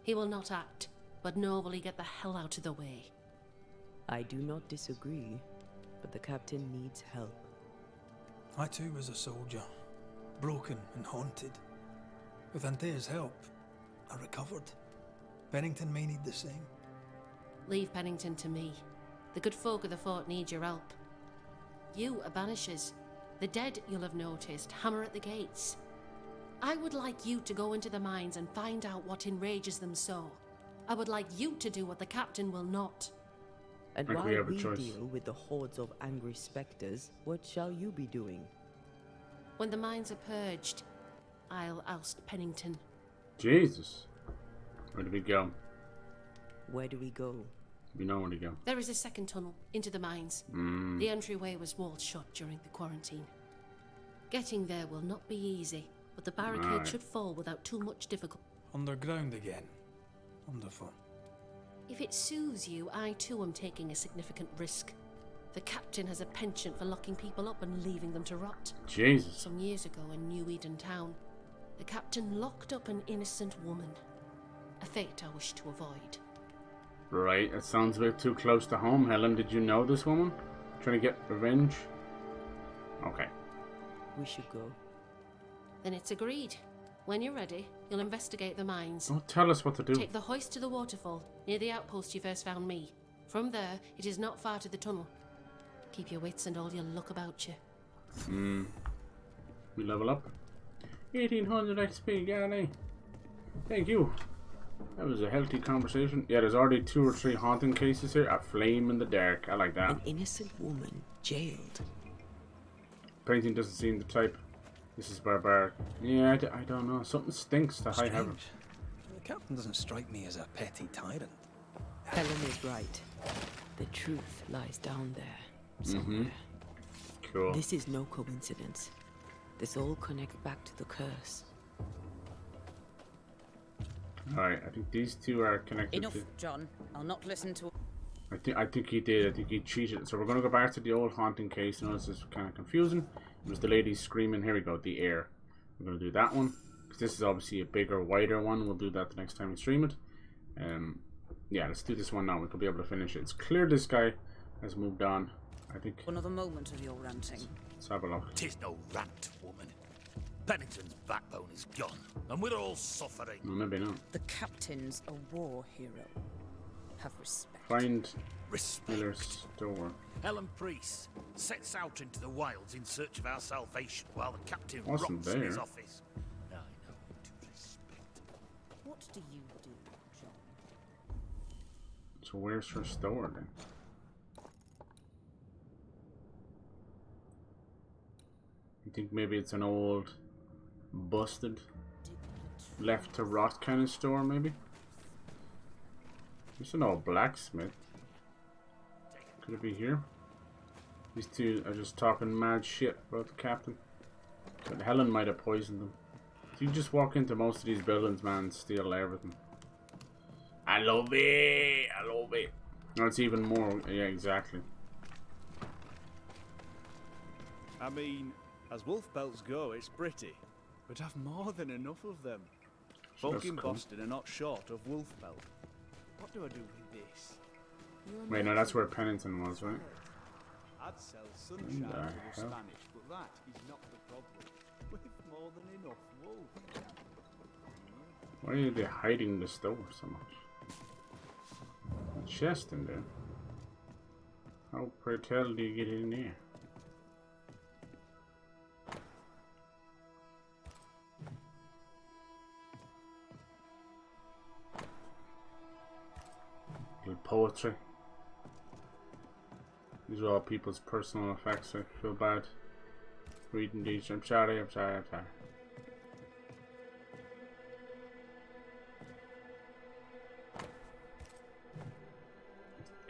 He will not act, but nobly get the hell out of the way. I do not disagree, but the captain needs help. I too was a soldier, broken and haunted. With Antea's help, I recovered. Pennington may need the same. Leave Pennington to me. The good folk of the fort need your help. You are Banishers. The dead, you'll have noticed, hammer at the gates. I would like you to go into the mines and find out what enrages them so. I would like you to do what the captain will not. And Like while we have a we choice. deal with the hordes of angry spectres, what shall you be doing? When the mines are purged, I'll oust Pennington. Jesus. Where do we go? Where do we go? We know where to go. There is a second tunnel into the mines. The entryway was walled shut during the quarantine. Getting there will not be easy, but the barricade should fall without too much difficulty. Underground again. Wonderful. If it soothes you, I too am taking a significant risk. The captain has a penchant for locking people up and leaving them to rot. Jesus. Some years ago in New Eden Town, the captain locked up an innocent woman. A fate I wish to avoid. Right, it sounds a bit too close to home. Helen, did you know this woman? Trying to get revenge? Okay. We should go. Then it's agreed. When you're ready, you'll investigate the mines. Don't tell us what to do. Take the hoist to the waterfall, near the outpost you first found me. From there, it is not far to the tunnel. Keep your wits and all your luck about you. We level up. 1800 XP, Yanni. Thank you. That was a healthy conversation. Yeah, there's already 2 or 3 haunting cases here. A flame in the dark. I like that. An innocent woman jailed. Painting doesn't seem the type. This is barbaric. Yeah, I don't know. Something stinks to high heaven. Strange. The captain doesn't strike me as a petty tyrant. Helen is right. The truth lies down there, somewhere. Cool. This is no coincidence. This all connects back to the curse. Alright, I think these two are connected. Enough, John. I'll not listen to... I think he did. I think he cheated. So we're going to go back to the old haunting case. You know, this is kind of confusing. It was the lady screaming. Here we go, the air. We're going to do that one. Because this is obviously a bigger, wider one. We'll do that the next time we stream it. Yeah, let's do this one now. We could be able to finish it. It's clear this guy has moved on. I think... Another moment of your ranting. Let's have a look. 'Tis no rant, woman. Pennington's backbone is gone, and we're all suffering. No, maybe not. The captain's a war hero. Have respect. Find Respect. Miller's store. Helen Priest sets out into the wilds in search of our salvation while the captain Wasn't rots in his there. office. I know to respect. What do you do, John? So where's her store then? You think maybe it's an old, busted, left to rot kind of store, maybe? There's an old blacksmith. Could it be here? These two are just talking mad shit about the captain. But Helen might have poisoned them. You just walk into most of these buildings, man, and steal everything. I love it! I love it! No, it's even more. Yeah, exactly. I mean, as wolf pelts go, it's pretty. But I've more than enough of them. Folk in cool. Boston are not short of wolf pelt. What do I do with this? Wait, no, that's where Pennington was, right? I'd sell sunshine to the hell? Spanish, but that is not the problem. We've more than enough wolf. Why are they hiding the store so much? A chest in there. How pray tell do you get in there? Little poetry. These are all people's personal effects. I feel bad reading these. I'm sorry.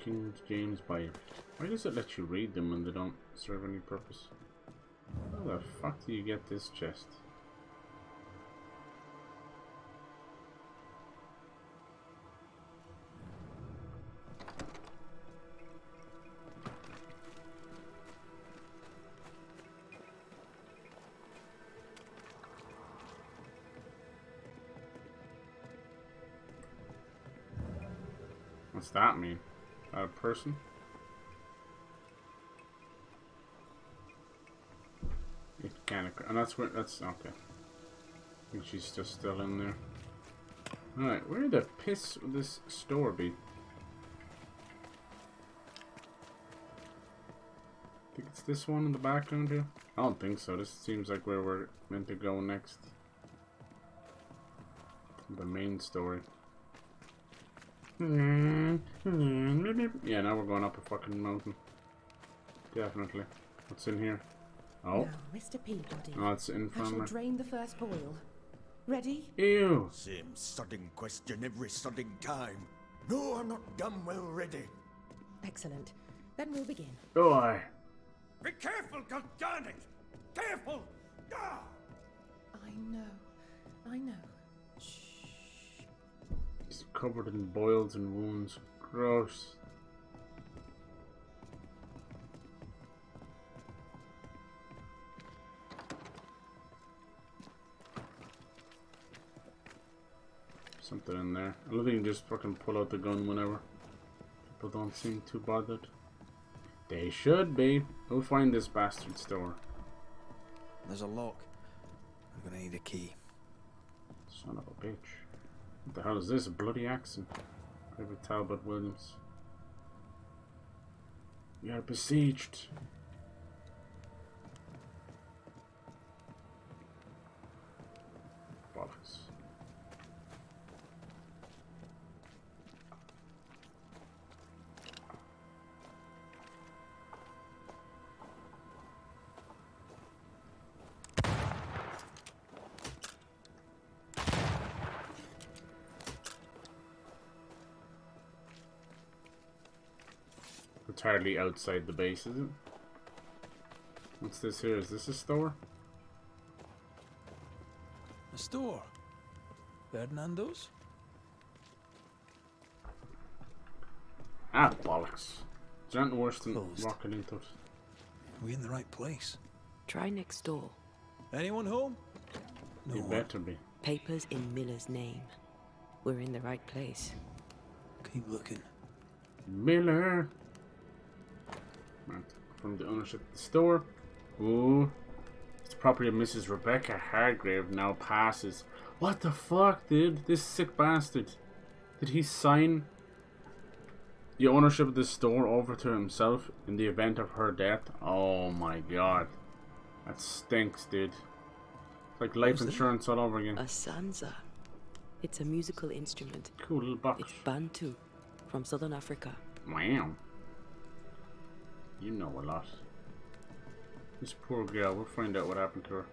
King James Bible. Why does it let you read them when they don't serve any purpose? How the fuck do you get this chest? What's that mean? A person? It kind of, and that's where, that's okay. I think she's just still in there. Alright, where the piss would this store be? Think it's this one in the background here? I don't think so. This seems like where we're meant to go next. The main story. Yeah, now we're going up a fucking mountain. Definitely. What's in here? Oh. Now, Mr. Peabody. Oh, it's I shall infirmary. drain the first boil. Ready? Ew. Same sodding question every sodding time. No, I'm not damn well ready. Excellent. Then we'll begin. Boy. Be careful, goddarn it! Careful! Ah! I know. It's covered in boils and wounds. Gross. Something in there. I love you can just fucking pull out the gun whenever. People don't seem too bothered. They should be. We'll find this bastard store. There's a lock. I'm gonna need a key. Son of a bitch. What the hell is this? A bloody accent. Private Talbot Williams. We are besieged. Bollocks. It's hardly outside the base, is it? What's this here? Is this a store? A store? Ferdinando's? Ah, bollocks. It's nothing worse than Closed. walking into it. Are we in the right place? Try next door. Anyone home? You better be. Papers in Miller's name. We're in the right place. Keep looking. Miller! Right. From the ownership of the store. Ooh. It's the property of Mrs. Rebecca Hargrave now passes. What the fuck, dude? This sick bastard. Did he sign the ownership of this store over to himself in the event of her death? Oh my god. That stinks, dude. It's like life insurance all over again. A sansa. It's a musical instrument. Cool little box. It's Bantu, from southern Africa. Wow. You know a lot. This poor girl, we'll find out what happened to her.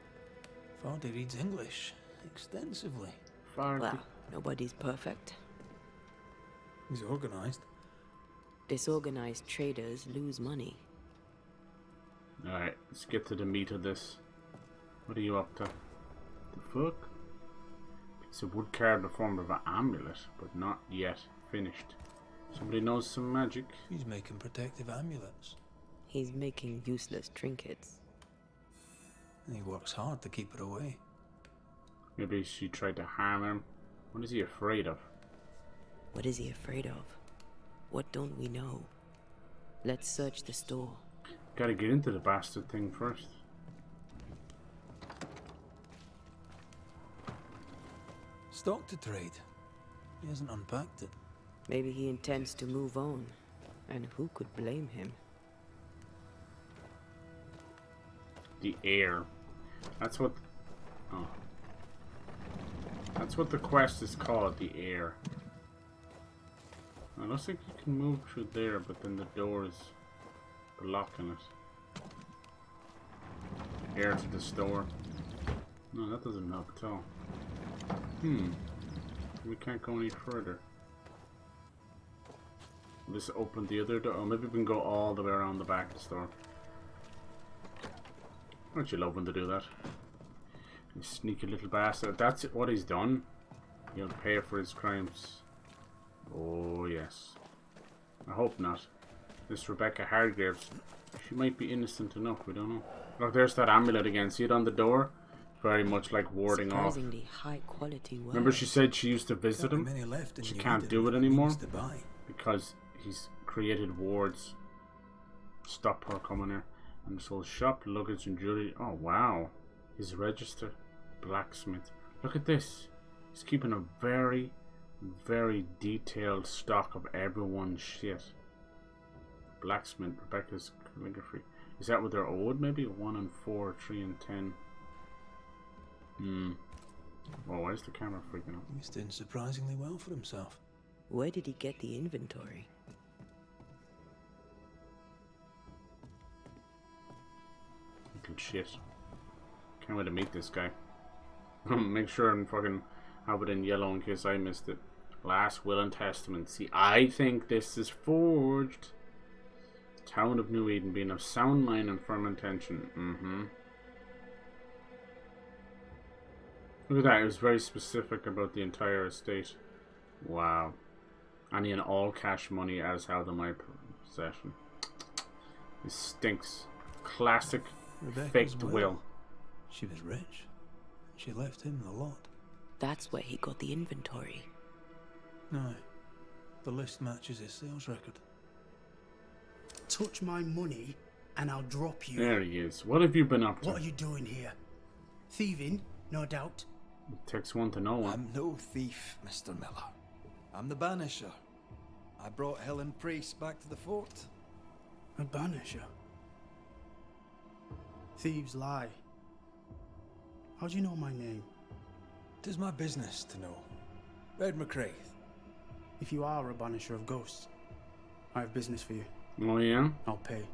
Vardy reads English extensively. Well, nobody's perfect. He's organised. Disorganized traders lose money. Alright, let's get to the meat of this. What are you up to? The fuck? It's a wood card in the form of an amulet, but not yet finished. Somebody knows some magic. He's making protective amulets. He's making useless trinkets. And he works hard to keep it away. Maybe she tried to harm him. What is he afraid of? What is he afraid of? What don't we know? Let's search the store. Gotta get into the bastard thing first. Stock to trade. He hasn't unpacked it. Maybe he intends to move on. And who could blame him? The heir. That's what... Oh. That's what the quest is called, the heir. It looks like you can move through there, but then the door is blocking it. Heir to the store. No, that doesn't help at all. We can't go any further. Just open the other door. Oh, maybe we can go all the way around the back of the store. Aren't you love when they do that? You sneaky little bastard. That's what he's done. He'll pay for his crimes. Oh, yes. I hope not. This Rebecca Hargraves, she might be innocent enough, we don't know. Look, there's that amulet again. See it on the door? Very much like warding off. Surprisingly high quality work. Remember she said she used to visit him? She can't do it anymore because he's created wards. Stop her coming here. And this whole shop, luggage and jewelry. Oh, wow. His register. Blacksmith. Look at this. He's keeping a very, very detailed stock of everyone's shit. Blacksmith. Rebecca's calligraphy. Is that what they're owed? Maybe 1 and 4, 3 and 10. Oh, why is the camera freaking out? He's doing surprisingly well for himself. Where did he get the inventory? Little shit. Can't wait to meet this guy. Make sure and fucking have it in yellow in case I missed it. Last will and testament. See, I think this is forged. Town of New Eden being of sound mind and firm intention. Look at that, it was very specific about the entire estate. Wow. And in all cash money as held in my possession. This stinks. Classic faked will. She was rich. She left him the lot. That's where he got the inventory. No. The list matches his sales record. Touch my money and I'll drop you. There he is. What have you been up to? What are you doing here? Thieving, no doubt. It takes one to know one. I'm no thief, Mr. Miller. I'm the Banisher. I brought Helen Priest back to the fort. A Banisher? Thieves lie. How do you know my name? 'Tis my business to know. Red McCraith. If you are a Banisher of ghosts, I have business for you. Oh yeah? I'll pay.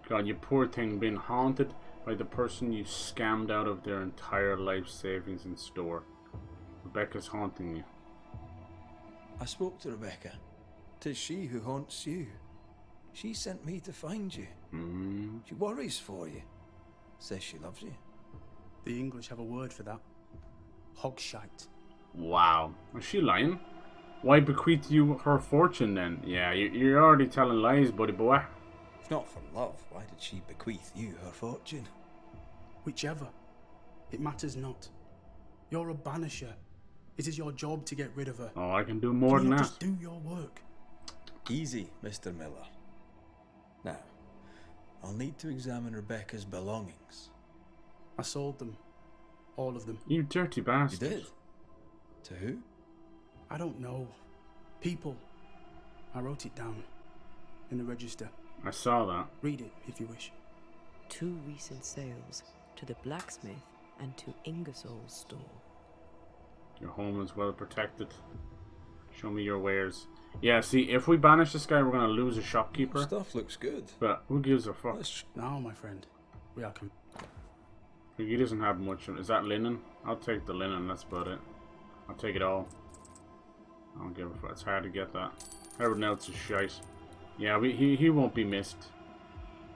God, you poor thing, being haunted by the person you scammed out of their entire life savings and store. Rebecca's haunting you. I spoke to Rebecca. 'Tis she who haunts you. She sent me to find you. She worries for you. Says she loves you. The English have a word for that. Hogshite. Wow. Was she lying? Why bequeath you her fortune then? Yeah, you're already telling lies, buddy boy. If not for love, why did she bequeath you her fortune? Whichever. It matters not. You're a Banisher. It is your job to get rid of her. Oh, I can do more than that. Just do your work. Easy, Mr. Miller. Now, I'll need to examine Rebecca's belongings. I sold them. All of them. You dirty bastard. You did? To who? I don't know. People. I wrote it down. In the register. I saw that. Read it, if you wish. 2 recent sales. To the blacksmith and to Ingersoll's store. Your home is well protected. Show me your wares. Yeah, see, if we banish this guy, we're going to lose a shopkeeper. Stuff looks good. But who gives a fuck? Now, my friend. We are coming. He doesn't have much. Is that linen? I'll take the linen, that's about it. I'll take it all. I don't give a fuck. It's hard to get that. Everyone else is shite. Yeah, he won't be missed.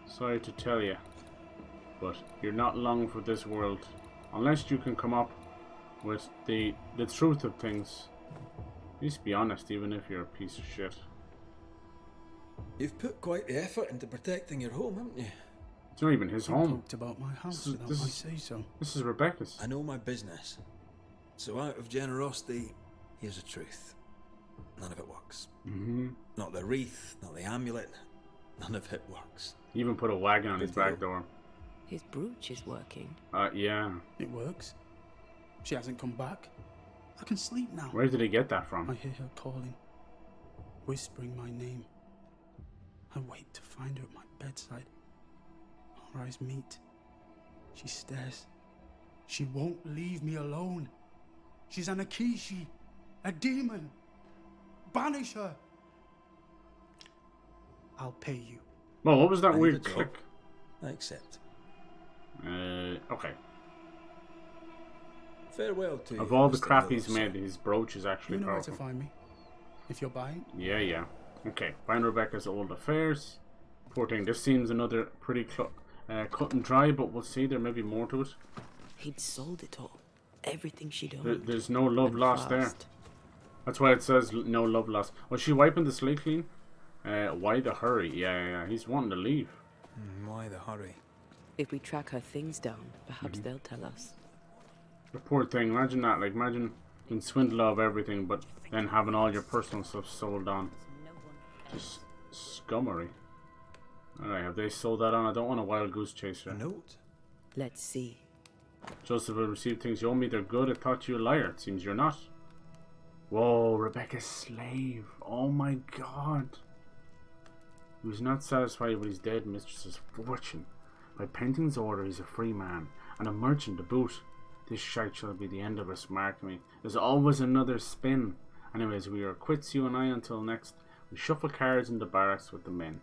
Sorry to tell you. But you're not long for this world. Unless you can come up with the truth of things. At least be honest, even if you're a piece of shit. You've put quite the effort into protecting your home, haven't you? It's not even his home. Talked about my house without my say-so. This is Rebecca's. I know my business. So out of generosity, here's the truth. None of it works. Not the wreath, not the amulet. None of it works. He even put a wagon on his back door. His brooch is working. Yeah. It works. She hasn't come back. I can sleep now. Where did he get that from? I hear her calling, whispering my name. I wait to find her at my bedside. Our eyes meet. She stares. She won't leave me alone. She's an Akishi, a demon. Banish her. I'll pay you. Well, what was that weird click? I accept. Okay. Farewell to you. Of all the crap he's made, his brooch is actually You know where powerful. to find me, if you're buying. Yeah. Okay, find Rebecca's old affairs. Poor thing. This seems another pretty cut and dry, but we'll see. There may be more to it. He'd sold it all. Everything she'd owned. There's no love lost there. That's why it says no love lost. Was she wiping the slate clean? Why the hurry? Yeah. He's wanting to leave. Why the hurry? If we track her things down, perhaps they'll tell us. The poor thing. Imagine that. Like, imagine being swindled of everything, but then having all your personal stuff sold on. Just scummery. Alright, have they sold that on? I don't want a wild goose chaser. Note. Let's see. Joseph will receive things you owe me. They're good. I thought you a liar. It seems you're not. Whoa, Rebecca's slave. Oh my god. He was not satisfied with his dead mistress's fortune. By Penton's order, he's a free man, and a merchant to boot. This shite shall be the end of us, mark me. There's always another spin. Anyways, we are quits, you and I, until next. We shuffle cards in the barracks with the men.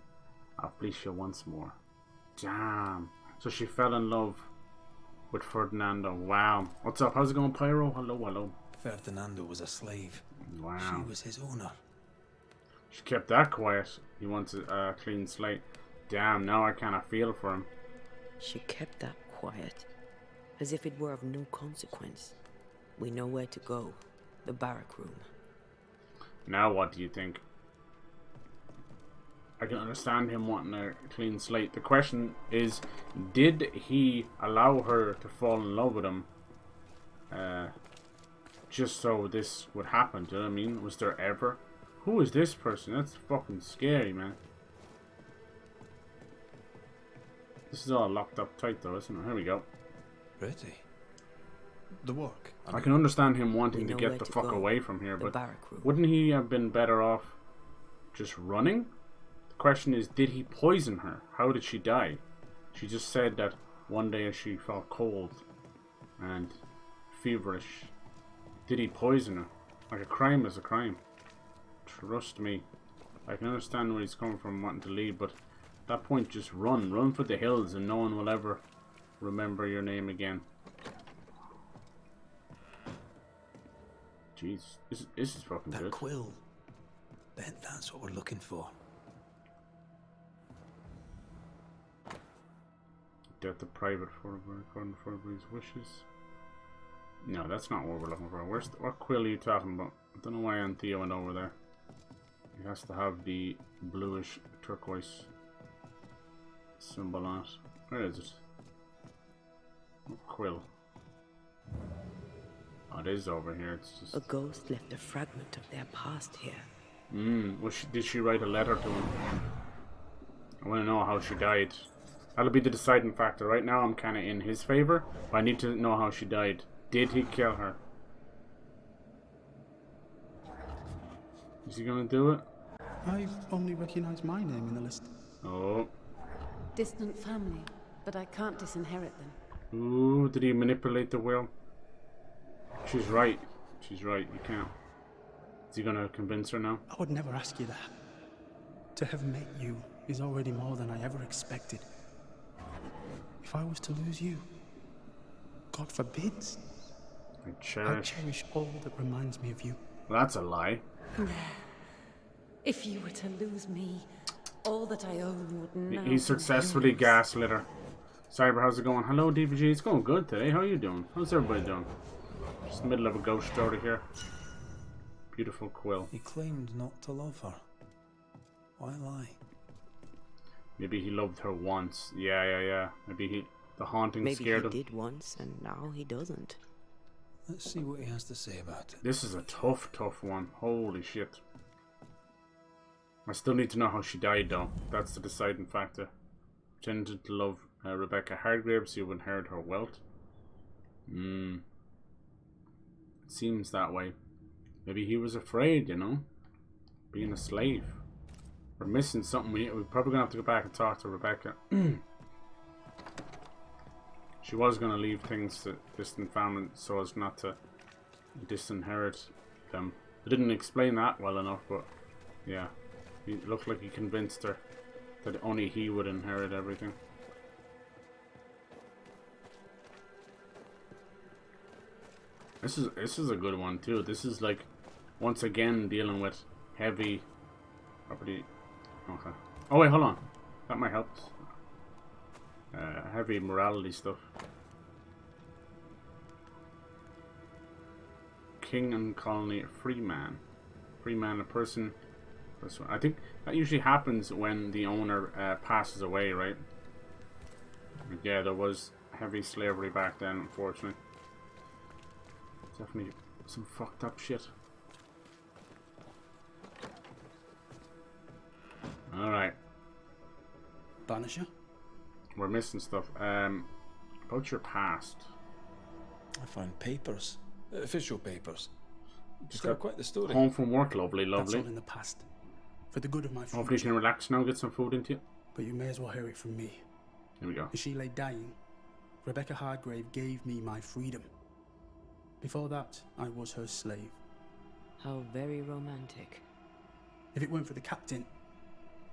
I'll fleece you once more. Damn. So she fell in love with Ferdinando. Wow. What's up? How's it going, Pyro? Hello. Ferdinando was a slave. Wow. She was his owner. She kept that quiet. He wants a clean slate. Damn, now I kind of feel for him. She kept that quiet, as if it were of no consequence. We know where to go. The barrack room. Now what do you think? I can understand him wanting a clean slate. The question is, did he allow her to fall in love with him just so this would happen? Do you know what I mean? Was there ever? Who is this person? That's fucking scary, man. This is all locked up tight though, isn't it? Here we go. Pretty. The work. I can understand him wanting to get the fuck away from here, but wouldn't he have been better off just running? The question is, did he poison her? How did she die? She just said that one day she felt cold and feverish. Did he poison her? Like, a crime is a crime. Trust me. I can understand where he's coming from wanting to leave, but at that point, just run. Run for the hills and no one will ever remember your name again. Jeez, this is fucking good. That quill. Bet that's what we're looking for. Death of Private Forbury, according to Forbury's wishes. No, that's not what we're looking for. What quill are you talking about? I don't know why Anthea went over there. It has to have the bluish turquoise symbol on it. Where is it? What quill? Oh, it is over here. It's just... A ghost left a fragment of their past here. Did she write a letter to him? I want to know how she died. That'll be the deciding factor. Right now, I'm kind of in his favor, but I need to know how she died. Did he kill her? Is he gonna do it? I only recognize my name in the list. Oh. Distant family, but I can't disinherit them. Ooh, did he manipulate the will? She's right. She's right. You can't. Is he gonna convince her now? I would never ask you that. To have met you is already more than I ever expected. If I was to lose you, God forbids, I cherish all that reminds me of you. Well, that's a lie. If you were to lose me, all that I own would now He successfully gaslit her. Cyber, how's it going? Hello, DVG. It's going good today. How are you doing? How's everybody doing? Just in the middle of a ghost story here. Beautiful quill. He claimed not to love her. Why lie? Maybe he loved her once. Yeah. Maybe the haunting scared him. Maybe he did once, and now he doesn't. Let's see what he has to say about it. This is a tough one. Holy shit. I still need to know how she died, though. That's the deciding factor. Pretended to love Rebecca Hargrave, so you would inherit her wealth. It seems that way. Maybe he was afraid, you know? Being a slave. We're missing something. We're probably going to have to go back and talk to Rebecca. She was going to leave things to distant family so as not to disinherit them. They didn't explain that well enough, but yeah. It looked like he convinced her that only he would inherit everything. This is a good one too. This is like once again dealing with heavy property. Okay. Oh wait, hold on. That might help. Heavy morality stuff. King and colony, free man. Free man, a person. I think that usually happens when the owner passes away, right? Yeah, there was heavy slavery back then, unfortunately. Definitely some fucked up shit. Alright. Banisher? We're missing stuff. About your past. I found papers. Official papers. Just got quite the story. Home from work, lovely. That's all in the past. For the good of my future. Hopefully you can relax now, get some food into you. But you may as well hear it from me. Here we go. As she lay dying, Rebecca Hargrave gave me my freedom. Before that, I was her slave. How very romantic. If it weren't for the captain,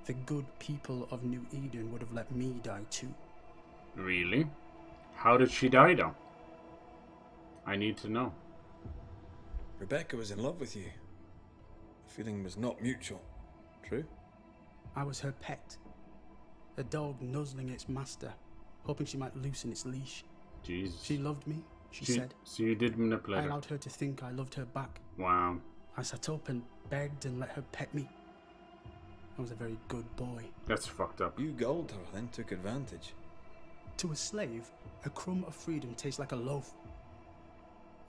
the good people of New Eden would have let me die too. Really? How did she die, though? I need to know. Rebecca was in love with you. The feeling was not mutual. True? I was her pet. A dog nuzzling its master, hoping she might loosen its leash. Jesus. She loved me, she said. So you did manipulate her? I allowed her to think I loved her back. Wow. I sat up and begged and let her pet me. I was a very good boy. That's fucked up. You gulled her, then took advantage. To a slave, a crumb of freedom tastes like a loaf.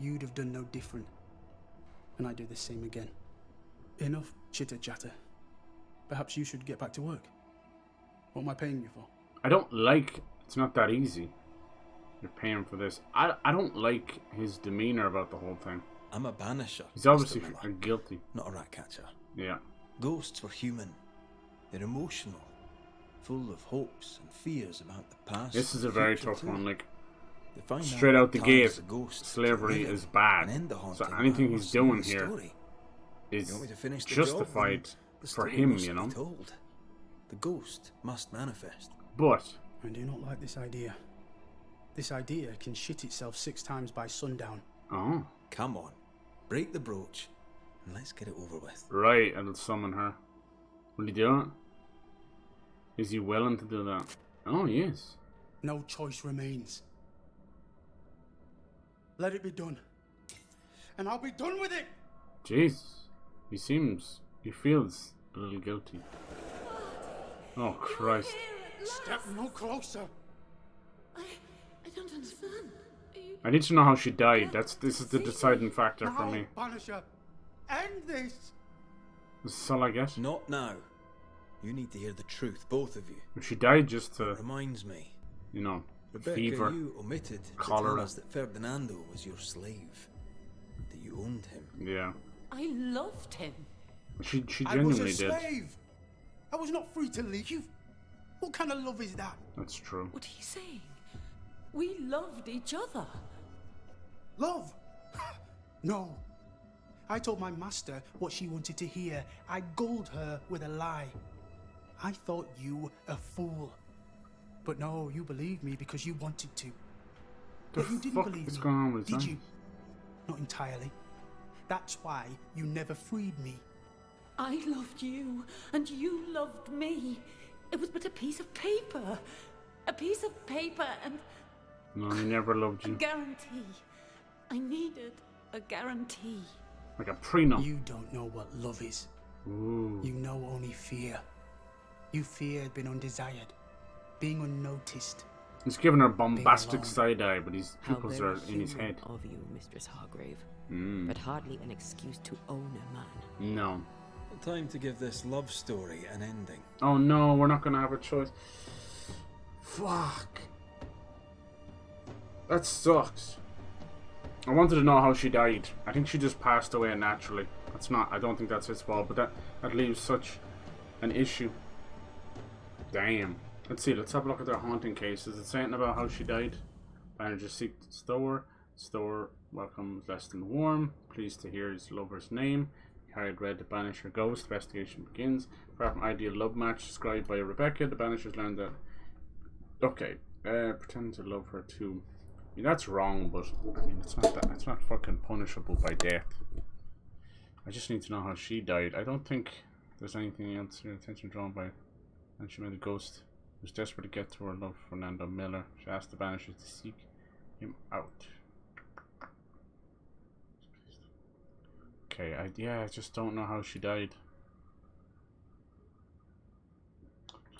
You'd have done no different. And I do the same again. Enough chitter-chatter. Perhaps you should get back to work. What am I paying you for? I don't like... It's not that easy. You're paying for this. I don't like his demeanor about the whole thing. I'm a banisher. He's obviously guilty. Not a rat catcher. Yeah. Ghosts were human. They're emotional. Full of hopes and fears about the past. This is a very tough one. Like, find straight out the gate, ghost slavery is bad. So anything he's doing here is justified for him, you know. Told. The ghost must manifest. But I do not like this idea. This idea can shit itself 6 times by sundown. Oh. Come on. Break the brooch and let's get it over with. Right, and it'll summon her. Will he do it? Is he willing to do that? Oh, he is. No choice remains. Let it be done. And I'll be done with it! Jesus. He feels a little guilty. Oh, Christ. Step no closer. I don't understand. I need to know how she died. This is the deciding factor for me. Banisher, end this! This is all I get? Not now. You need to hear the truth, both of you. She died just to... Reminds me. You know, Rebecca, fever, you omitted to cholera. tell us that Ferdinando was your slave. That you owned him. Yeah. I loved him. She genuinely I was a did. slave. I was not free to leave. What kind of love is that? That's true. What he's saying? We loved each other. Love? No. I told my master what she wanted to hear. I gulled her with a lie. I thought you a fool. But no, you believed me because you wanted to. But you didn't believe me, going on with did that? you? Not entirely. That's why you never freed me. I loved you, and you loved me. It was but a piece of paper. A piece of paper and... No, he never loved a you. guarantee. I needed a guarantee. Like a prenup. You don't know what love is. Ooh. You know only fear. You feared being undesired, being unnoticed. He's giving her bombastic alone. side eye, but his How pupils very are in his human head. of you, Mistress Hargrave. Mm. But hardly an excuse to own a man. No. Time to give this love story an ending. Oh no, we're not gonna have a choice. Fuck. That sucks. I wanted to know how she died. I think she just passed away naturally. That's not. I don't think that's his fault, but that leaves such an issue. Damn. Let's see. Let's have a look at their haunting cases. It's saying about how she died. Manager seek Stower. Stower welcomes less than warm. Pleased to hear his lover's name. Hired Red to banish her ghost. Investigation begins. Apart from ideal love match described by Rebecca, the Banishers learned that. Okay. Pretend to love her too. I mean, that's wrong, but I mean, it's not that. It's not fucking punishable by death. I just need to know how she died. I don't think there's anything else here. Attention drawn by. And she made a ghost. Was desperate to get to her love, Fernando Miller. She asked the Banishers to seek him out. Okay, I just don't know how she died.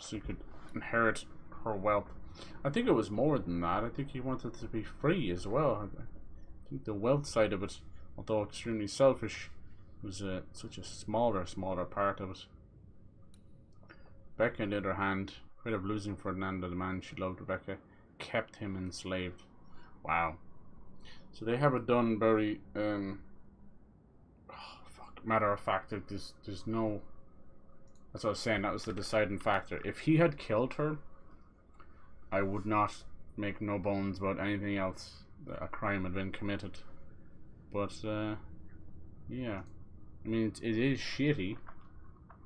So you could inherit her wealth. I think it was more than that. I think he wanted to be free as well. I think the wealth side of it, although extremely selfish, was such a smaller part of it. Rebecca, on the other hand, afraid of losing Fernando, the man she loved, Rebecca kept him enslaved. Wow. So they have it done very matter of fact. There's no. That's what I was saying. That was the deciding factor. If he had killed her, I would not make no bones about anything else. A crime had been committed. But yeah, I mean it is shitty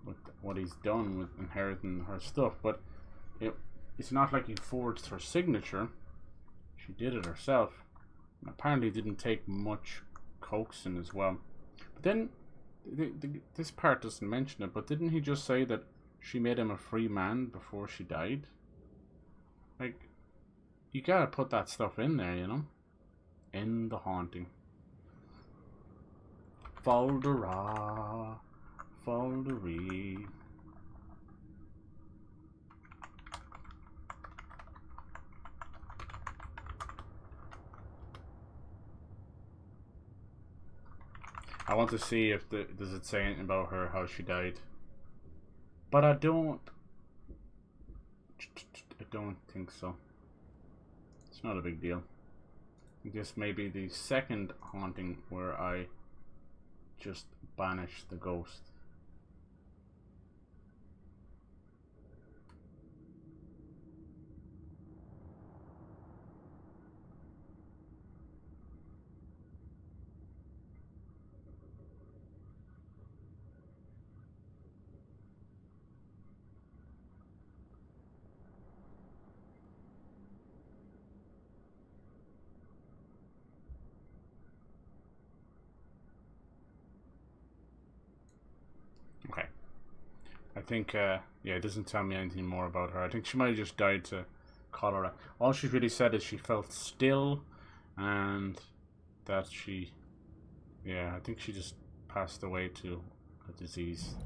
with what he's done with inheriting her stuff, but it's not like he forged her signature. She did it herself. And apparently didn't take much coaxing as well. But then this part doesn't mention it, but didn't he just say that she made him a free man before she died? Like, you gotta put that stuff in there, you know? In the haunting. Foldera. Foldery. I want to see if does it say anything about her, how she died. But I don't think so. It's not a big deal. This may be the second haunting where I just banish the ghost. Okay. I think, yeah, it doesn't tell me anything more about her. I think she might have just died to cholera. All she's really said is she felt still and that she, yeah, I think she just passed away to a disease.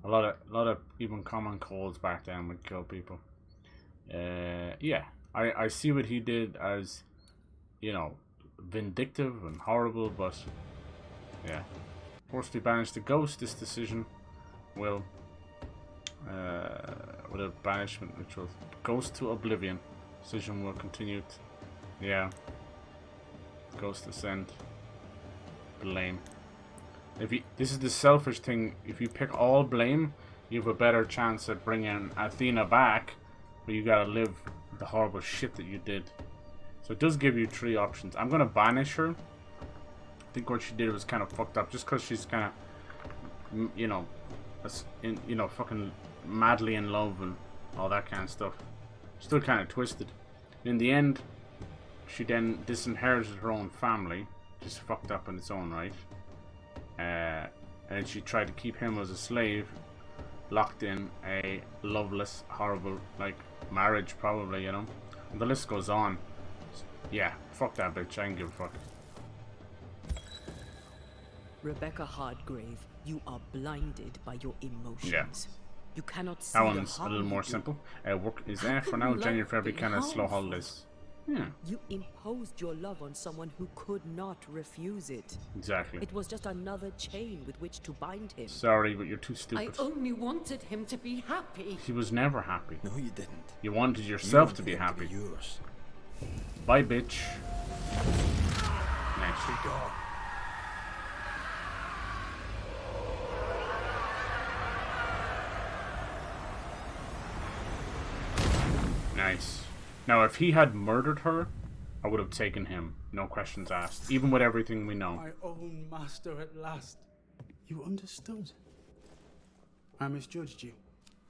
A lot of even common colds back then would kill people. Yeah, I see what he did as, you know, vindictive and horrible, but yeah. Forcibly banish the ghost. This decision will With a banishment ritual. Goes to oblivion. Decision will continue. Yeah. Goes to send. Blame. If you, this is the selfish thing. If you pick all blame, you have a better chance at bringing Athena back, but you gotta live with the horrible shit that you did. So it does give you 3 options. I'm gonna banish her. I think what she did was kind of fucked up, just because she's kind of, you know, fucking madly in love and all that kind of stuff. Still kind of twisted. In the end, she then disinherited her own family, just fucked up in its own right. And she tried to keep him as a slave, locked in a loveless, horrible, like, marriage probably, you know. And the list goes on. Yeah, fuck that bitch, I don't give a fuck. Rebecca Hardgrave, you are blinded by your emotions. Yeah. You cannot see that one's a little more simple. Work is there for now. January, February, kind of slow holidays. Yeah. You imposed your love on someone who could not refuse it. Exactly. It was just another chain with which to bind him. Sorry, but you're too stupid. I only wanted him to be happy. He was never happy. No, you didn't. You wanted yourself to be happy. Yours. Bye, bitch. Nice. Nice. Now, if he had murdered her, I would have taken him. No questions asked. Even with everything we know. My own master at last. You understood. I misjudged you.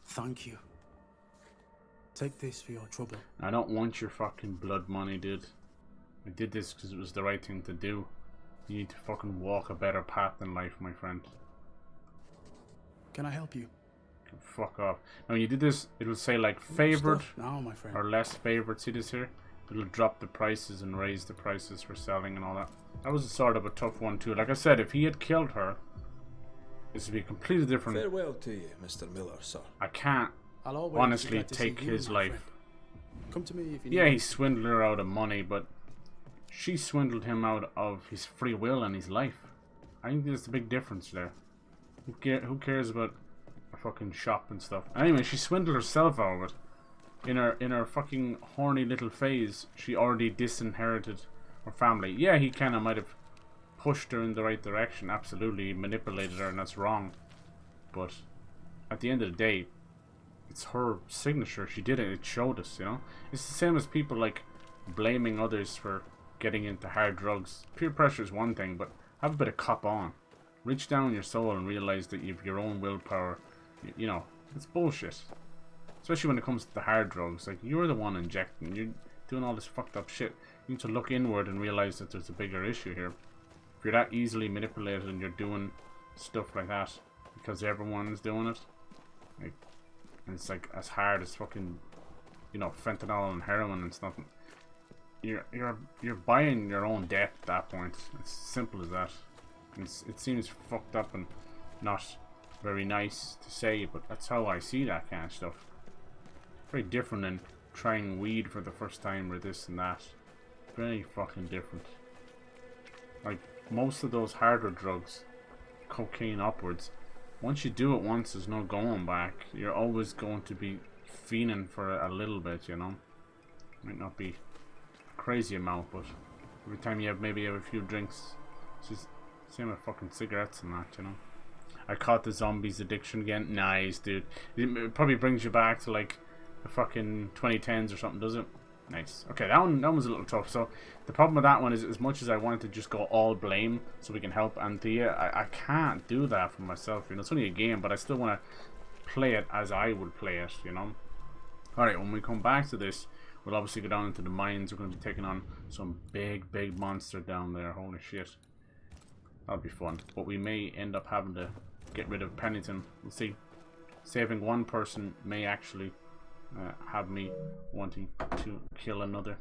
Thank you. Take this for your trouble. I don't want your fucking blood money, dude. I did this because it was the right thing to do. You need to fucking walk a better path in life, my friend. Can I help you? Fuck off. Now when you did this, it'll say like favored now, my friend. or less favored. See this here? It'll drop the prices and raise the prices for selling and all that. That was a sort of a tough one too. Like I said, if he had killed her, this would be a completely different. Farewell to you, Mr. Miller, sir. I can't honestly take his life. Come to me if you need. He swindled her out of money, but she swindled him out of his free will and his life. I think there's a big difference there. Who cares about a fucking shop and stuff? Anyway, she swindled herself out of it. In her fucking horny little phase, she already disinherited her family. Yeah, he kind of might have pushed her in the right direction. Absolutely, manipulated her, and that's wrong. But at the end of the day, it's her signature. She did it. It showed us, you know. It's the same as people like blaming others for getting into hard drugs. Peer pressure is one thing, but have a bit of cop on. Reach down your soul and realize that you've your own willpower. You know, it's bullshit. Especially when it comes to the hard drugs. Like, you're the one injecting. You're doing all this fucked up shit. You need to look inward and realize that there's a bigger issue here. If you're that easily manipulated and you're doing stuff like that because everyone's doing it, like, and it's like as hard as fucking, you know, fentanyl and heroin and stuff. You're buying your own death at that point. It's simple as that. It seems fucked up and not very nice to say, but that's how I see that kind of stuff. Very different than trying weed for the first time or this and that. Very fucking different. Like, most of those harder drugs, cocaine upwards, once you do it once, there's no going back. You're always going to be fiending for a little bit, you know. Might not be a crazy amount, but every time you have maybe a few drinks, it's just same with fucking cigarettes and that, you know. I caught the zombies addiction again. Nice, dude. It probably brings you back to like the fucking 2010s or something, does it? Nice. Okay, that one was a little tough. So the problem with that one is, as much as I wanted to just go all blame so we can help Anthea, I can't do that for myself. You know, it's only a game, but I still want to play it as I would play it, you know. Alright, when we come back to this, we'll obviously go down into the mines. We're going to be taking on some big monster down there. Holy shit. That'll be fun. But we may end up having to get rid of Pennington. We'll see. Saving one person may actually have me wanting to kill another.